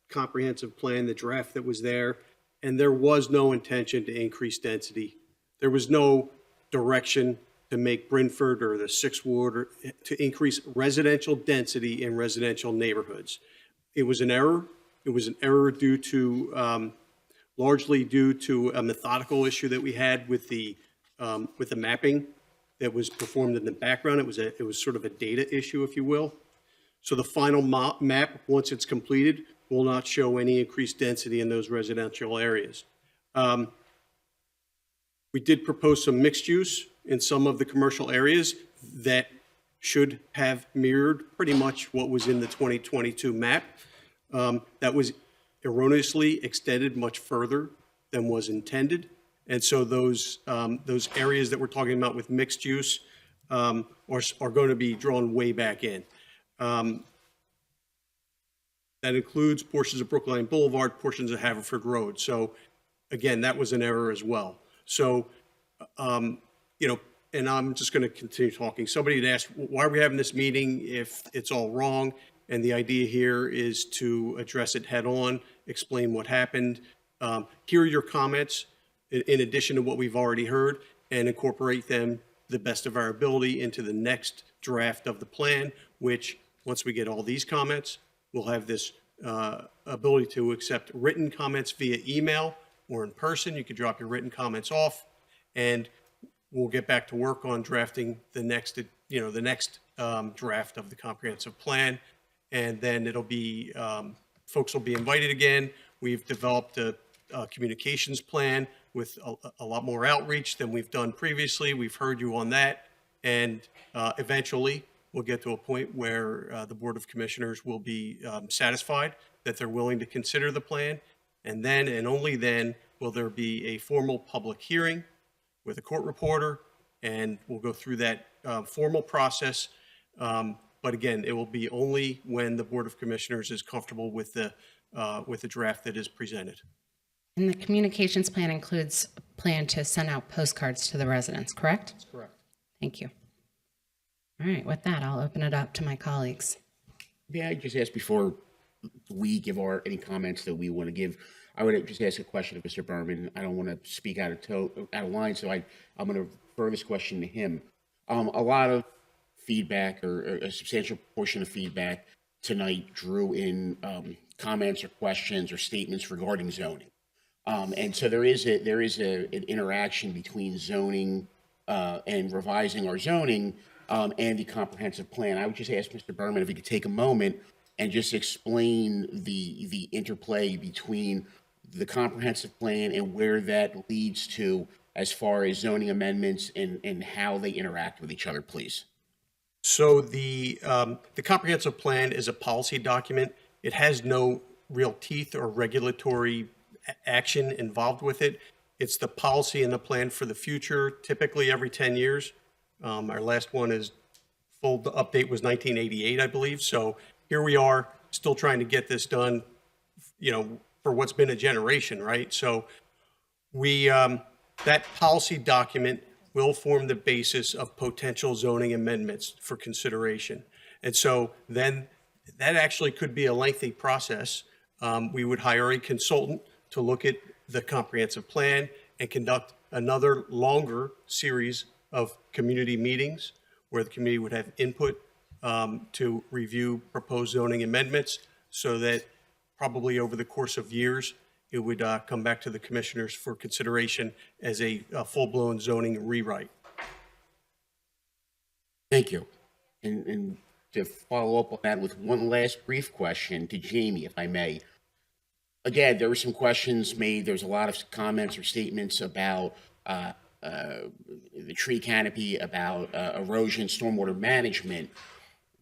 comprehensive plan, the draft that was there, and there was no intention to increase density. There was no direction to make Brentford or the Sixth Ward to increase residential density in residential neighborhoods. It was an error. It was an error due to, largely due to a methodical issue that we had with the mapping that was performed in the background. It was sort of a data issue, if you will. So the final map, once it's completed, will not show any increased density in those residential areas. We did propose some mixed use in some of the commercial areas that should have mirrored pretty much what was in the 2022 map. That was erroneously extended much further than was intended. And so those areas that we're talking about with mixed use are going to be drawn way back in. That includes portions of Brookline Boulevard, portions of Haverford Road. So again, that was an error as well. So, and I'm just going to continue talking. Somebody had asked, why are we having this meeting if it's all wrong? And the idea here is to address it head on, explain what happened, hear your comments in addition to what we've already heard, and incorporate them the best of our ability into the next draft of the plan, which once we get all these comments, we'll have this ability to accept written comments via email or in person. You can drop your written comments off, and we'll get back to work on drafting the next draft of the comprehensive plan. And then it'll be, folks will be invited again. We've developed a communications plan with a lot more outreach than we've done previously. We've heard you on that. And eventually we'll get to a point where the Board of Commissioners will be satisfied that they're willing to consider the plan. And then, and only then, will there be a formal public hearing with a court reporter, and we'll go through that formal process. But again, it will be only when the Board of Commissioners is comfortable with the draft that is presented. And the communications plan includes a plan to send out postcards to the residents, correct? That's correct. Thank you. All right, with that, I'll open it up to my colleagues. May I just ask before we give any comments that we want to give? I would just ask a question of Mr. Berman. I don't want to speak out of line, so I'm going to refer this question to him. A lot of feedback, or a substantial portion of feedback tonight, drew in comments or questions or statements regarding zoning, and so there is an interaction between zoning and revising our zoning and the comprehensive plan. I would just ask Mr. Berman if he could take a moment and just explain the interplay between the comprehensive plan and where that leads to as far as zoning amendments and how they interact with each other, please. So the comprehensive plan is a policy document. It has no real teeth or regulatory action involved with it. It's the policy and the plan for the future, typically every 10 years. Our last one is full update was 1988, I believe. So here we are still trying to get this done, for what's been a generation, right? So that policy document will form the basis of potential zoning amendments for consideration. And so then that actually could be a lengthy process. We would hire a consultant to look at the comprehensive plan and conduct another longer series of community meetings where the community would have input to review proposed zoning amendments, so that probably over the course of years, it would come back to the commissioners for consideration as a full-blown zoning rewrite. Thank you. And to follow up on that with one last brief question to Jamie, if I may. Again, there were some questions made. There's a lot of comments or statements about the tree canopy, about erosion, stormwater management.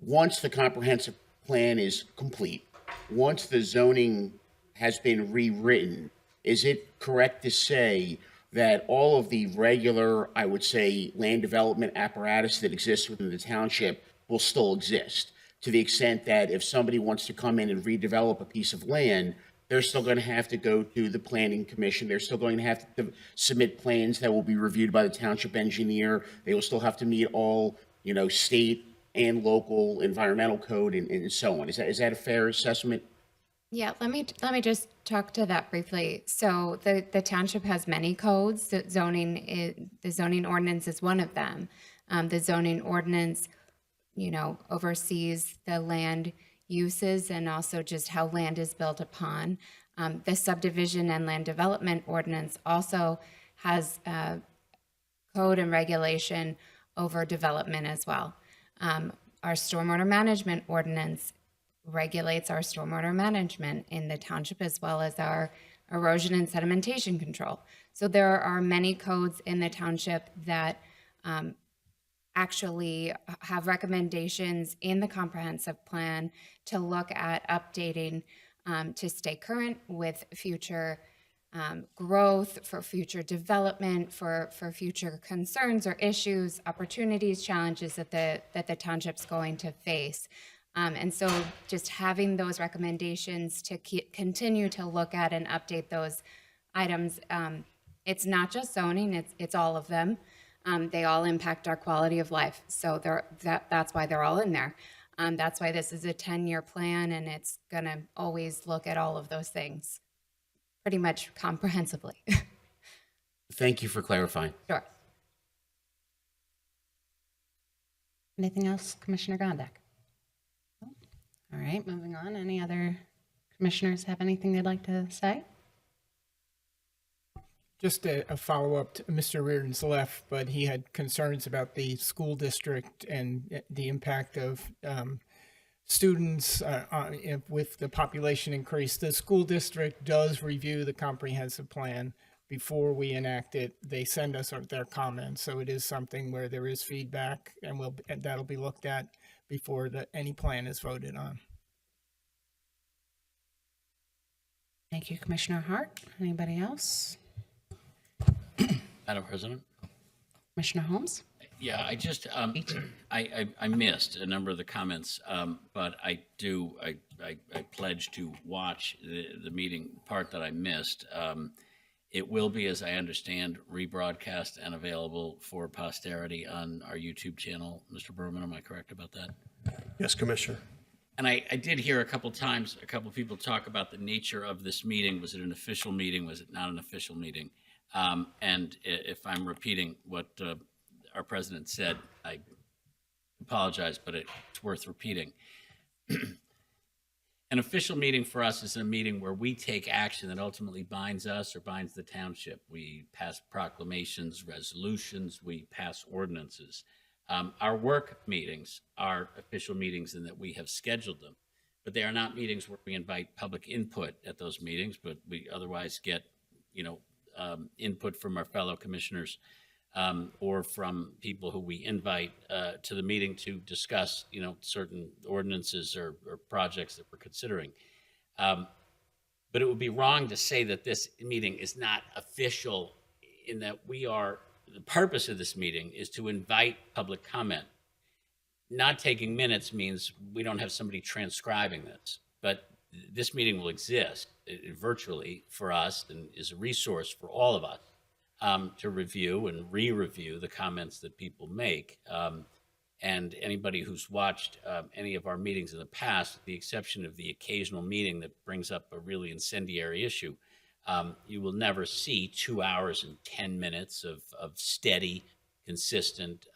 Once the comprehensive plan is complete, once the zoning has been rewritten, is it correct to say that all of the regular, I would say, land development apparatus that exists within the township will still exist, to the extent that if somebody wants to come in and redevelop a piece of land, they're still going to have to go to the planning commission. They're still going to have to submit plans that will be reviewed by the township engineer. They will still have to meet all, state and local environmental code and so on. Is that a fair assessment? Yeah, let me just talk to that briefly. So the township has many codes. The zoning ordinance is one of them. The zoning ordinance, oversees the land uses and also just how land is built upon. The subdivision and land development ordinance also has code and regulation over development as well. Our stormwater management ordinance regulates our stormwater management in the township, as well as our erosion and sedimentation control. So there are many codes in the township that actually have recommendations in the comprehensive plan to look at updating to stay current with future growth, for future development, for future concerns or issues, opportunities, challenges that the township's going to face. And so just having those recommendations to continue to look at and update those items, it's not just zoning, it's all of them. They all impact our quality of life. So that's why they're all in there. That's why this is a 10-year plan, and it's going to always look at all of those things pretty much comprehensively. Thank you for clarifying. Sure. Anything else, Commissioner Gondek? All right, moving on. Any other commissioners have anything they'd like to say? Just a follow-up. Mr. Reardon's left, but he had concerns about the school district and the impact of students with the population increase. The school district does review the comprehensive plan before we enact it. They send us their comments, so it is something where there is feedback, and that'll be looked at before any plan is voted on. Thank you, Commissioner Hart. Anybody else? Madam President? Commissioner Holmes? Yeah, I just, I missed a number of the comments, but I pledge to watch the meeting part that I missed. It will be, as I understand, rebroadcast and available for posterity on our YouTube channel. Mr. Berman, am I correct about that? Yes, Commissioner. And I did hear a couple times, a couple people talk about the nature of this meeting. Was it an official meeting? Was it not an official meeting? And if I'm repeating what our president said, I apologize, but it's worth repeating. An official meeting for us is a meeting where we take action that ultimately binds us or binds the township. We pass proclamations, resolutions, we pass ordinances. Our work meetings are official meetings in that we have scheduled them, but they are not meetings where we invite public input at those meetings, but we otherwise get, input from our fellow commissioners or from people who we invite to the meeting to discuss, certain ordinances or projects that we're considering. But it would be wrong to say that this meeting is not official, in that the purpose of this meeting is to invite public comment. Not taking minutes means we don't have somebody transcribing this, but this meeting will exist virtually for us and is a resource for all of us to review and re-review the comments that people make. And anybody who's watched any of our meetings in the past, with the exception of the occasional meeting that brings up a really incendiary issue, you will never see 2 hours and 10 minutes of steady, consistent,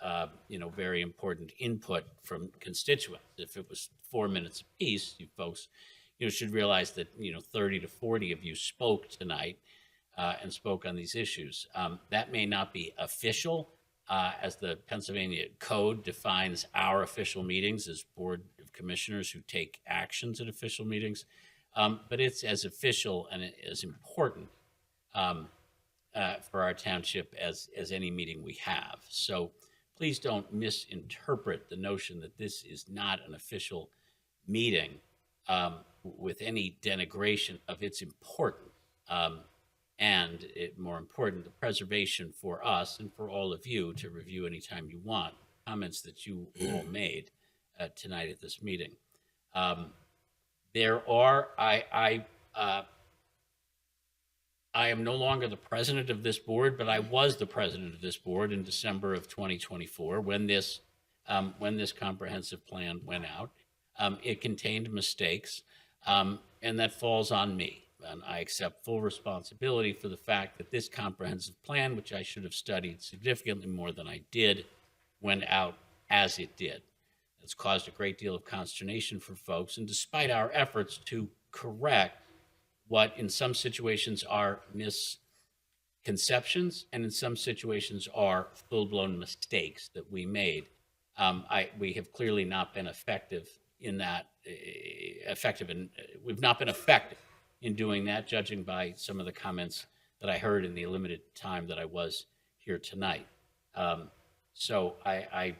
very important input from constituents. If it was 4 minutes apiece, you folks, should realize that, 30 to 40 of you spoke tonight and spoke on these issues. That may not be official, as the Pennsylvania Code defines our official meetings as Board of Commissioners who take actions at official meetings. But it's as official and as important for our township as any meeting we have. So please don't misinterpret the notion that this is not an official meeting with any denigration of its importance. And more important, the preservation for us and for all of you to review anytime you want comments that you all made tonight at this meeting. There are, I am no longer the president of this board, but I was the president of this board in December of 2024 when this comprehensive plan went out. It contained mistakes, and that falls on me. And I accept full responsibility for the fact that this comprehensive plan, which I should have studied significantly more than I did, went out as it did. It's caused a great deal of consternation for folks, and despite our efforts to correct what in some situations are misconceptions and in some situations are full-blown mistakes that we made, we have clearly not been effective in that, we've not been effective in doing that, judging by some of the comments that I heard in the limited time that I was here tonight. So I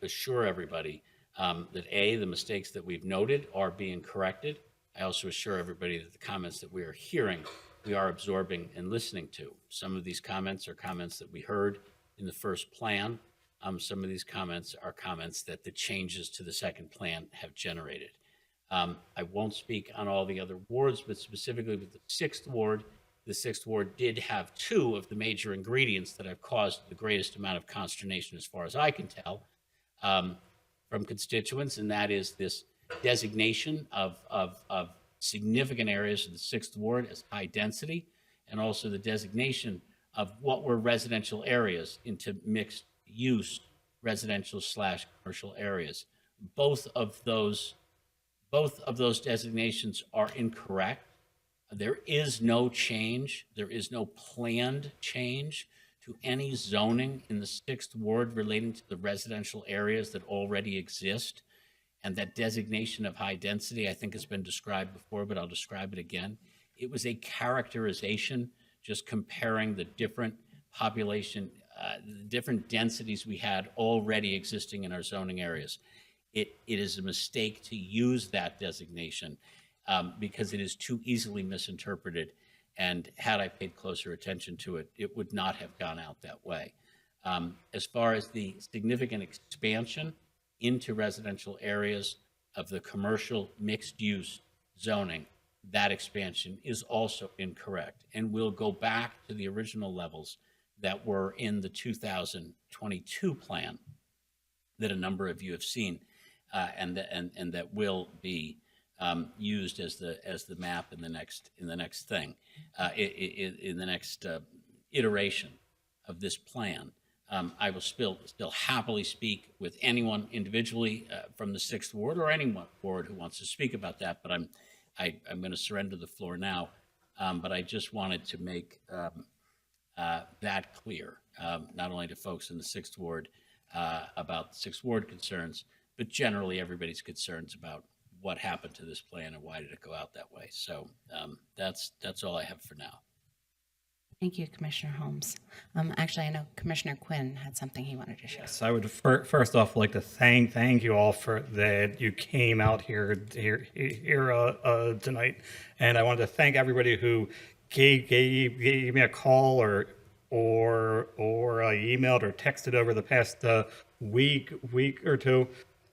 assure everybody that the mistakes that we've noted are being corrected. I also assure everybody that the comments that we are hearing, we are absorbing and listening to. Some of these comments are comments that we heard in the first plan. Some of these comments are comments that the changes to the second plan have generated. I won't speak on all the other wards, but specifically with the 6th ward, the 6th ward did have 2 of the major ingredients that have caused the greatest amount of consternation, as far as I can tell, from constituents, and that is this designation of significant areas of the 6th ward as high density, and also the designation of what were residential areas into mixed use residential/commercial areas. Both of those designations are incorrect. There is no change. There is no planned change to any zoning in the 6th ward relating to the residential areas that already exist. And that designation of high density, I think, has been described before, but I'll describe it again. It was a characterization, just comparing the different population, the different densities we had already existing in our zoning areas. It is a mistake to use that designation because it is too easily misinterpreted. And had I paid closer attention to it, it would not have gone out that way. As far as the significant expansion into residential areas of the commercial mixed-use zoning, that expansion is also incorrect and will go back to the original levels that were in the 2022 plan that a number of you have seen, and that will be used as the map in the next thing, in the next iteration of this plan. I will still happily speak with anyone individually from the 6th ward or any ward who wants to speak about that, but I'm going to surrender the floor now. But I just wanted to make that clear, not only to folks in the 6th ward about the 6th ward concerns, but generally everybody's concerns about what happened to this plan and why did it go out that way. So that's all I have for now. Thank you, Commissioner Holmes. Actually, I know Commissioner Quinn had something he wanted to share. So I would first off like to thank you all for that you came out here tonight, and I wanted to thank everybody who gave me a call or emailed or texted over the past week or two.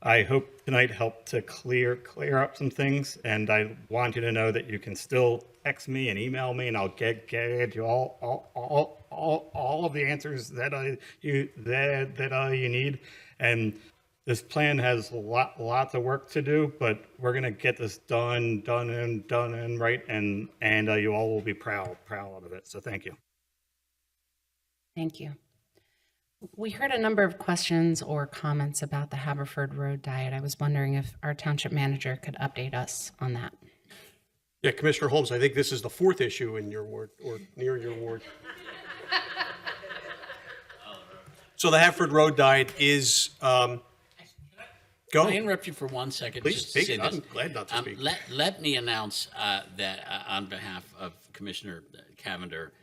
I hope tonight helped to clear up some things, and I want you to know that you can still text me and email me, and I'll get you all of the answers that you need. And this plan has lots of work to do, but we're gonna get this done and right, and you all will be proud of it. So thank you. Thank you. We heard a number of questions or comments about the Haverford Road diet. I was wondering if our township manager could update us on that. Yeah, Commissioner Holmes, I think this is the 4th issue in your ward or near your ward. So the Haverford Road diet is, go. Can I interrupt you for 1 second? Please just to speak. say this? I'm glad not to speak. Let me announce that on behalf of Commissioner Cavender,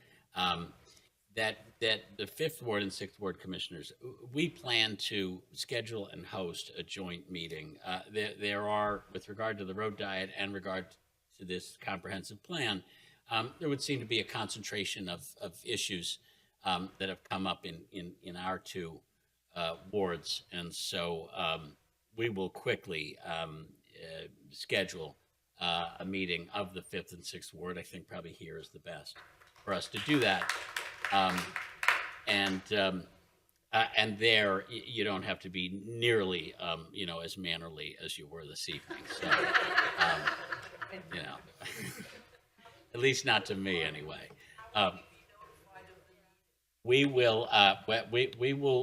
that the 5th Ward and 6th Ward commissioners, we plan to schedule and host a joint meeting. There are, with regard to the road diet and regard to this comprehensive plan, there would seem to be a concentration of issues that have come up in our 2 wards. And so we will quickly schedule a meeting of the 5th and 6th Ward. I think probably here is the best for us to do that. And there, you don't have to be nearly, as mannerly as you were this evening. So, at least not to me anyway. We will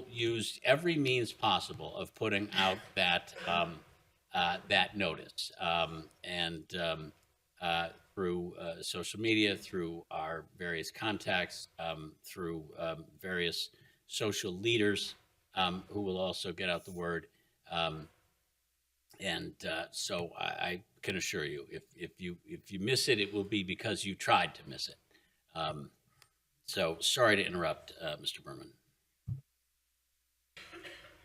use every means possible of putting out that that notice, through social media, through our various contacts, through various social leaders who will also get out the word. So I can assure you, if you miss it, it will be because you tried to miss it. So sorry to interrupt, Mr. Berman.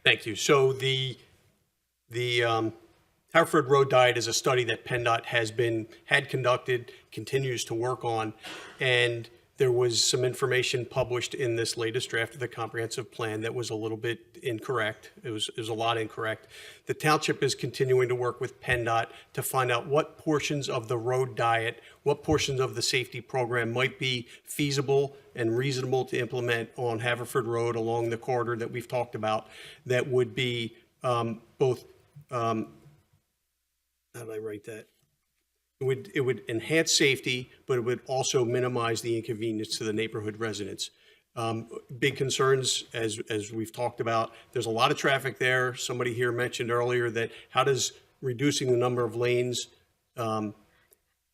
Thank you. So the Haverford Road Diet is a study that PennDOT had conducted, continues to work on, and there was some information published in this latest draft of the comprehensive plan that was a little bit incorrect. It was a lot incorrect. The township is continuing to work with PennDOT to find out what portions of the road diet, what portions of the safety program might be feasible and reasonable to implement on Haverford Road along the corridor that we've talked about, that would be both, how did I write that? It would enhance safety, but it would also minimize the inconvenience to the neighborhood residents. Big concerns, as we've talked about, there's a lot of traffic there. Somebody here mentioned earlier that how does reducing the number of lanes have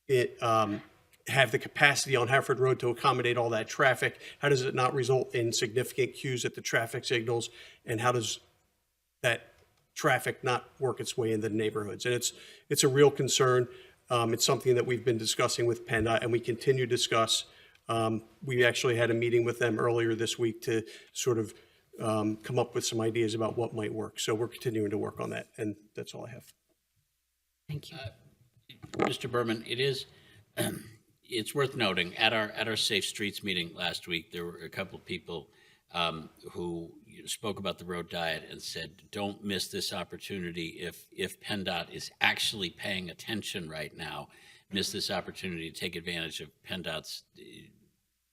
the capacity on Haverford Road to accommodate all that traffic? How does it not result in significant queues at the traffic signals? And how does that traffic not work its way into the neighborhoods? And it's a real concern. It's something that we've been discussing with PennDOT, and we continue to discuss. We actually had a meeting with them earlier this week to sort of come up with some ideas about what might work. So we're continuing to work on that, and that's all I have. Thank you. Mr. Berman, it's worth noting at our Safe Streets meeting last week, there were a couple of people who spoke about the road diet and said, don't miss this opportunity. If PennDOT is actually paying attention right now, miss this opportunity to take advantage of PennDOT's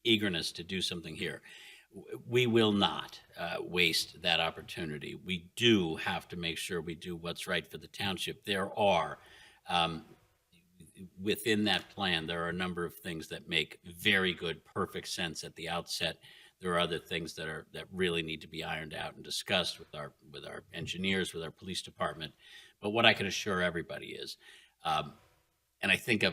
eagerness to do something here. We will not waste that opportunity. We do have to make sure we do what's right for the township. There are, within that plan, there are a number of things that make very good, perfect sense at the outset. There are other things that really need to be ironed out and discussed with our engineers, with our police department. But what I can assure everybody is, and I think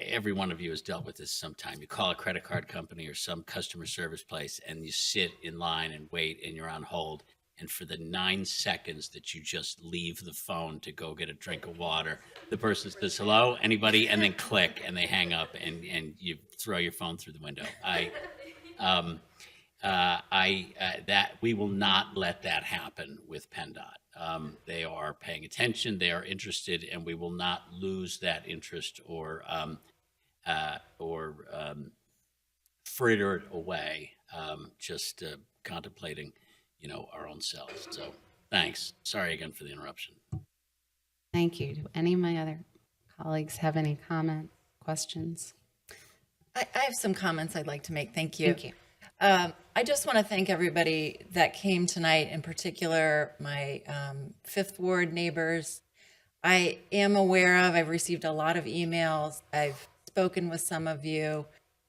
every one of you has dealt with this sometime. You call a credit card company or some customer service place, and you sit in line and wait, and you're on hold. And for the 9 seconds that you just leave the phone to go get a drink of water, the person says, hello, anybody? And then click, and they hang up, and you throw your phone through the window. That we will not let that happen with PennDOT. They are paying attention, they are interested, and we will not lose that interest or fritter it away, just contemplating, our own selves. So thanks. Sorry again for the interruption. Thank you. Do any of my other colleagues have any comments, questions? I have some comments I'd like to make. Thank you. Thank you. I just want to thank everybody that came tonight, in particular my Fifth Ward neighbors. I am aware I've received a lot of emails. I've spoken with some of you.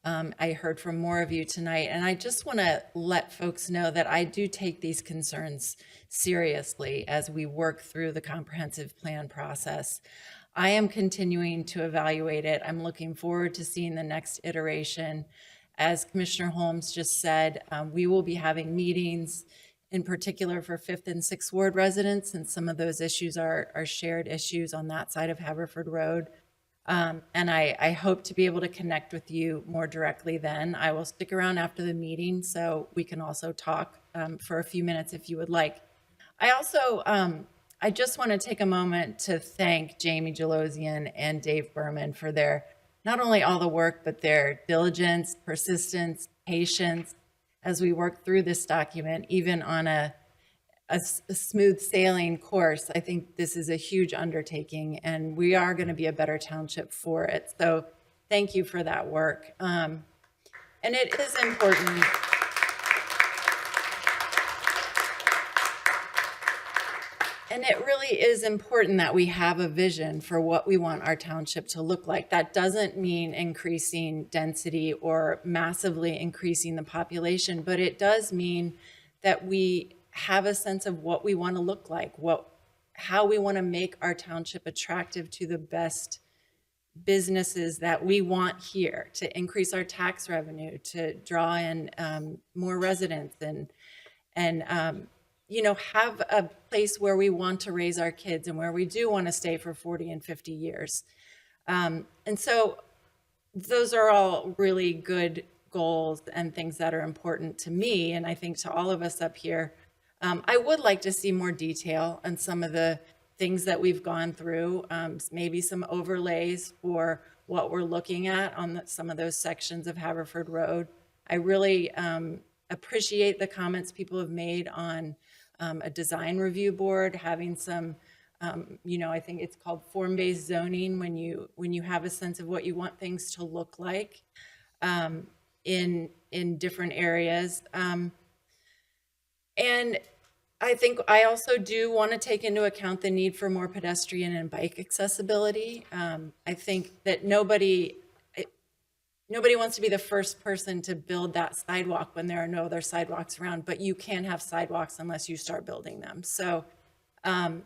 I heard from more of you tonight, and I just want to let folks know that I do take these concerns seriously as we work through the comprehensive plan process. I am continuing to evaluate it. I'm looking forward to seeing the next iteration. As Commissioner Holmes just said, we will be having meetings in particular for 5th and 6th Ward residents, and some of those issues are shared issues on that side of Haverford Road. And I hope to be able to connect with you more directly then. I will stick around after the meeting so we can also talk for a few minutes if you would like. I also, I just want to take a moment to thank Jamie Jelosian and Dave Berman for their, not only all the work, but their diligence, persistence, patience as we work through this document, even on a a smooth sailing course. I think this is a huge undertaking, and we are going to be a better township for it. So thank you for that work. And it is important. And it really is important that we have a vision for what we want our township to look like. That doesn't mean increasing density or massively increasing the population, but it does mean that we have a sense of what we want to look like, how we want to make our township attractive to the best businesses that we want here, to increase our tax revenue, to draw in more residents, and have a place where we want to raise our kids and where we do want to stay for 40 and 50 years. And so those are all really good goals and things that are important to me, and I think to all of us up here. I would like to see more detail on some of the things that we've gone through, maybe some overlays for what we're looking at on some of those sections of Haverford Road. I really appreciate the comments people have made on a design review board, having some, I think it's called form-based zoning, when you have a sense of what you want things to look like in different areas. And I think I also do want to take into account the need for more pedestrian and bike accessibility. I think that nobody wants to be the first person to build that sidewalk when there are no other sidewalks around, but you can't have sidewalks unless you start building them. So I'm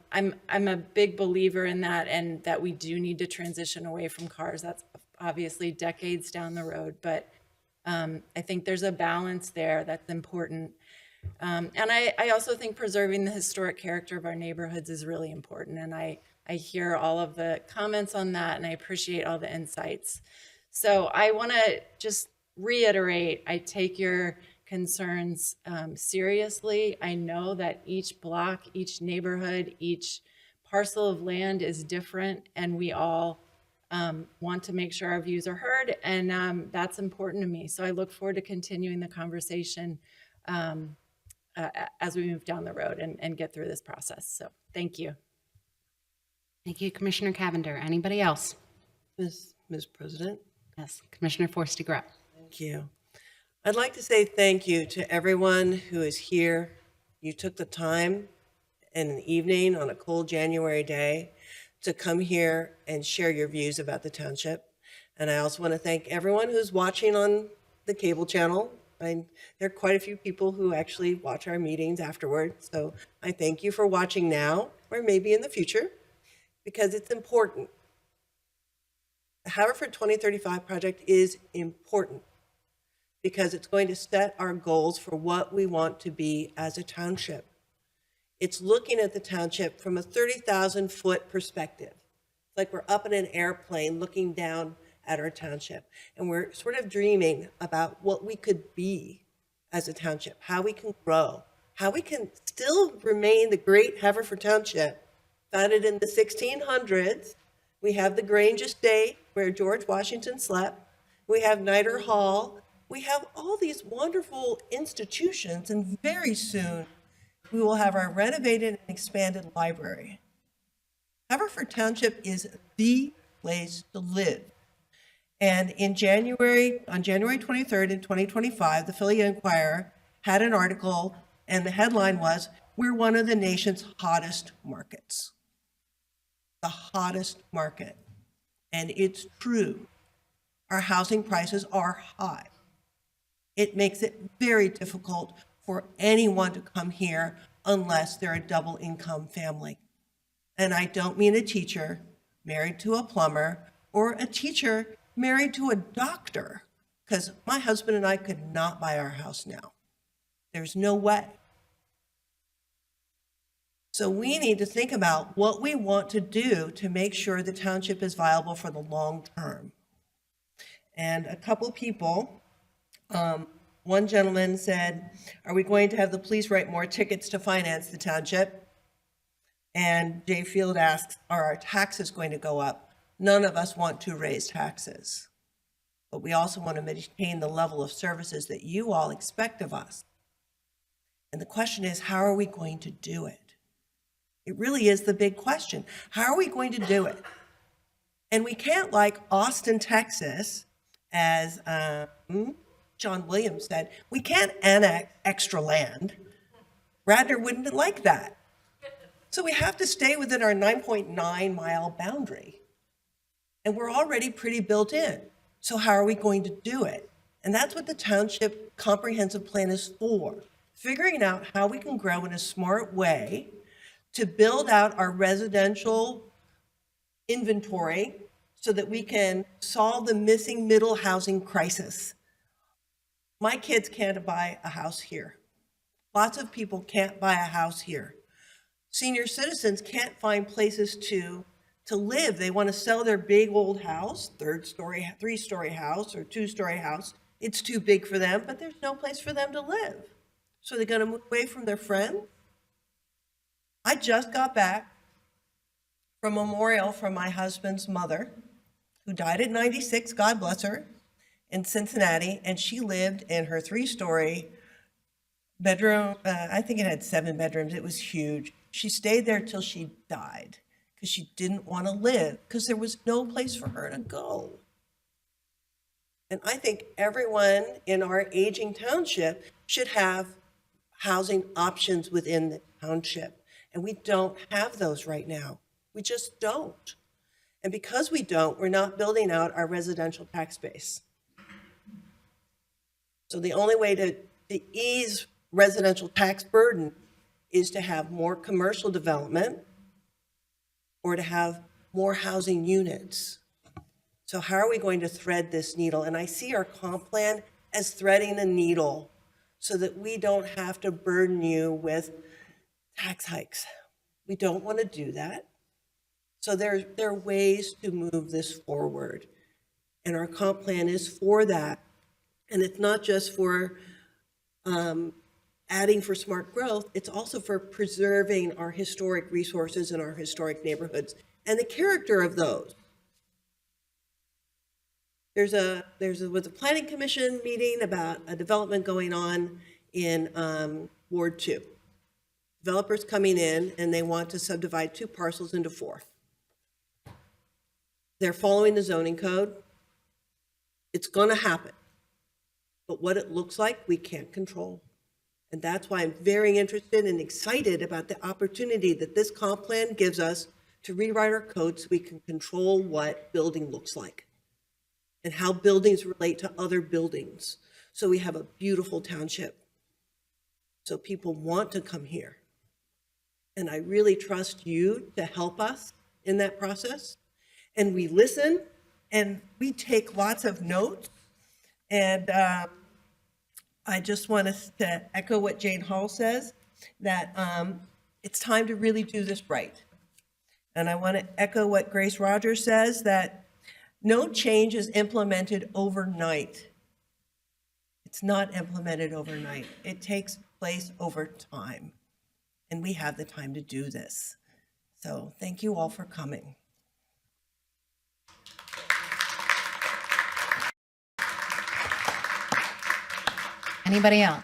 a big believer in that, and that we do need to transition away from cars. That's obviously decades down the road, but I think there's a balance there that's important. And I also think preserving the historic character of our neighborhoods is really important. And I hear all of the comments on that, and I appreciate all the insights. So I want to just reiterate, I take your concerns seriously. I know that each block, each neighborhood, each parcel of land is different, and we all want to make sure our views are heard, and that's important to me. So I look forward to continuing the conversation as we move down the road and get through this process. So thank you. Thank you, Commissioner Cavender. Anybody else? Ms. President? Yes, Commissioner Forster-Grubb. Thank you. I'd like to say thank you to everyone who is here. You took the time in an evening on a cold January day to come here and share your views about the township. And I also want to thank everyone who's watching on the cable channel. There are quite a few people who actually watch our meetings afterward. So I thank you for watching now, or maybe in the future, because it's important. The Haverford 2035 project is important because it's going to set our goals for what we want to be as a township. It's looking at the township from a 30,000-foot perspective. It's like we're up in an airplane looking down at our township, and we're sort of dreaming about what we could be as a township, how we can grow, how we can still remain the great Haverford Township, founded in the 1600s. We have the Grange Estate, where George Washington slept. We have Nider Hall. We have all these wonderful institutions, and very soon we will have our renovated and expanded library. Haverford Township is the place to live. And on January 23rd in 2025, the Philly Inquirer had an article, and the headline was, "We're one of the nation's hottest markets." The hottest market. And it's true. Our housing prices are high. It makes it very difficult for anyone to come here unless they're a double income family. And I don't mean a teacher married to a plumber or a teacher married to a doctor, because my husband and I could not buy our house now. There's no way. So we need to think about what we want to do to make sure the township is viable for the long term. And a couple people, one gentleman said, "Are we going to have the police write more tickets to finance the township?" And Jay Field asks, "Are our taxes going to go up?" None of us want to raise taxes, but we also want to maintain the level of services that you all expect of us. And the question is, how are we going to do it? It really is the big question. How are we going to do it? And we can't, like Austin, Texas, as John Williams said, we can't annex extra land. Radnor wouldn't like that. So we have to stay within our 9.9 mile boundary. And we're already pretty built in. So how are we going to do it? And that's what the township comprehensive plan is for. Figuring out how we can grow in a smart way to build out our residential inventory so that we can solve the missing middle housing crisis. My kids can't buy a house here. Lots of people can't buy a house here. Senior citizens can't find places to live. They want to sell their big old house, 3-story house or 2-story house. It's too big for them, but there's no place for them to live. So they're going to move away from their friends. I just got back from a memorial from my husband's mother, who died at 96, God bless her, in Cincinnati, and she lived in her 3-story bedroom. I think it had 7 bedrooms. It was huge. She stayed there till she died because she didn't want to live because there was no place for her to go. And I think everyone in our aging township should have housing options within the township. And we don't have those right now. We just don't. And because we don't, we're not building out our residential tax base. So the only way to ease residential tax burden is to have more commercial development or to have more housing units. So how are we going to thread this needle? And I see our comp plan as threading a needle so that we don't have to burden you with tax hikes. We don't want to do that. So there are ways to move this forward. And our comp plan is for that. And it's not just for adding for smart growth, it's also for preserving our historic resources and our historic neighborhoods and the character of those. There was a planning commission meeting about a development going on in Ward 2. Developers coming in and they want to subdivide 2 parcels into 4. They're following the zoning code. It's going to happen. But what it looks like, we can't control. And that's why I'm very interested and excited about the opportunity that this comp plan gives us to rewrite our code so we can control what building looks like and how buildings relate to other buildings. So we have a beautiful township. So people want to come here. And I really trust you to help us in that process. And we listen and we take lots of notes. And I just want us to echo what Jane Hall says, that it's time to really do this right. And I want to echo what Grace Rogers says, that no change is implemented overnight. It's not implemented overnight. It takes place over time. And we have the time to do this. So thank you all for coming. Anybody else?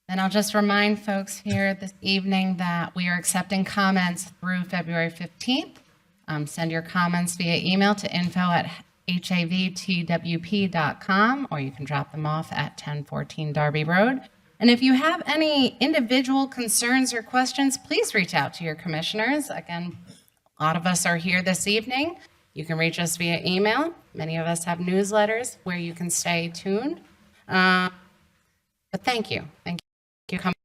And I'll just remind folks here this evening that we are accepting comments through February 15th. Send your comments via email to info@havtwp.com, or you can drop them off at 1014 Darby Road. And if you have any individual concerns or questions, please reach out to your commissioners. Again, a lot of us are here this evening. You can reach us via email. Many of us have newsletters where you can stay tuned. But thank you. Thank you for coming.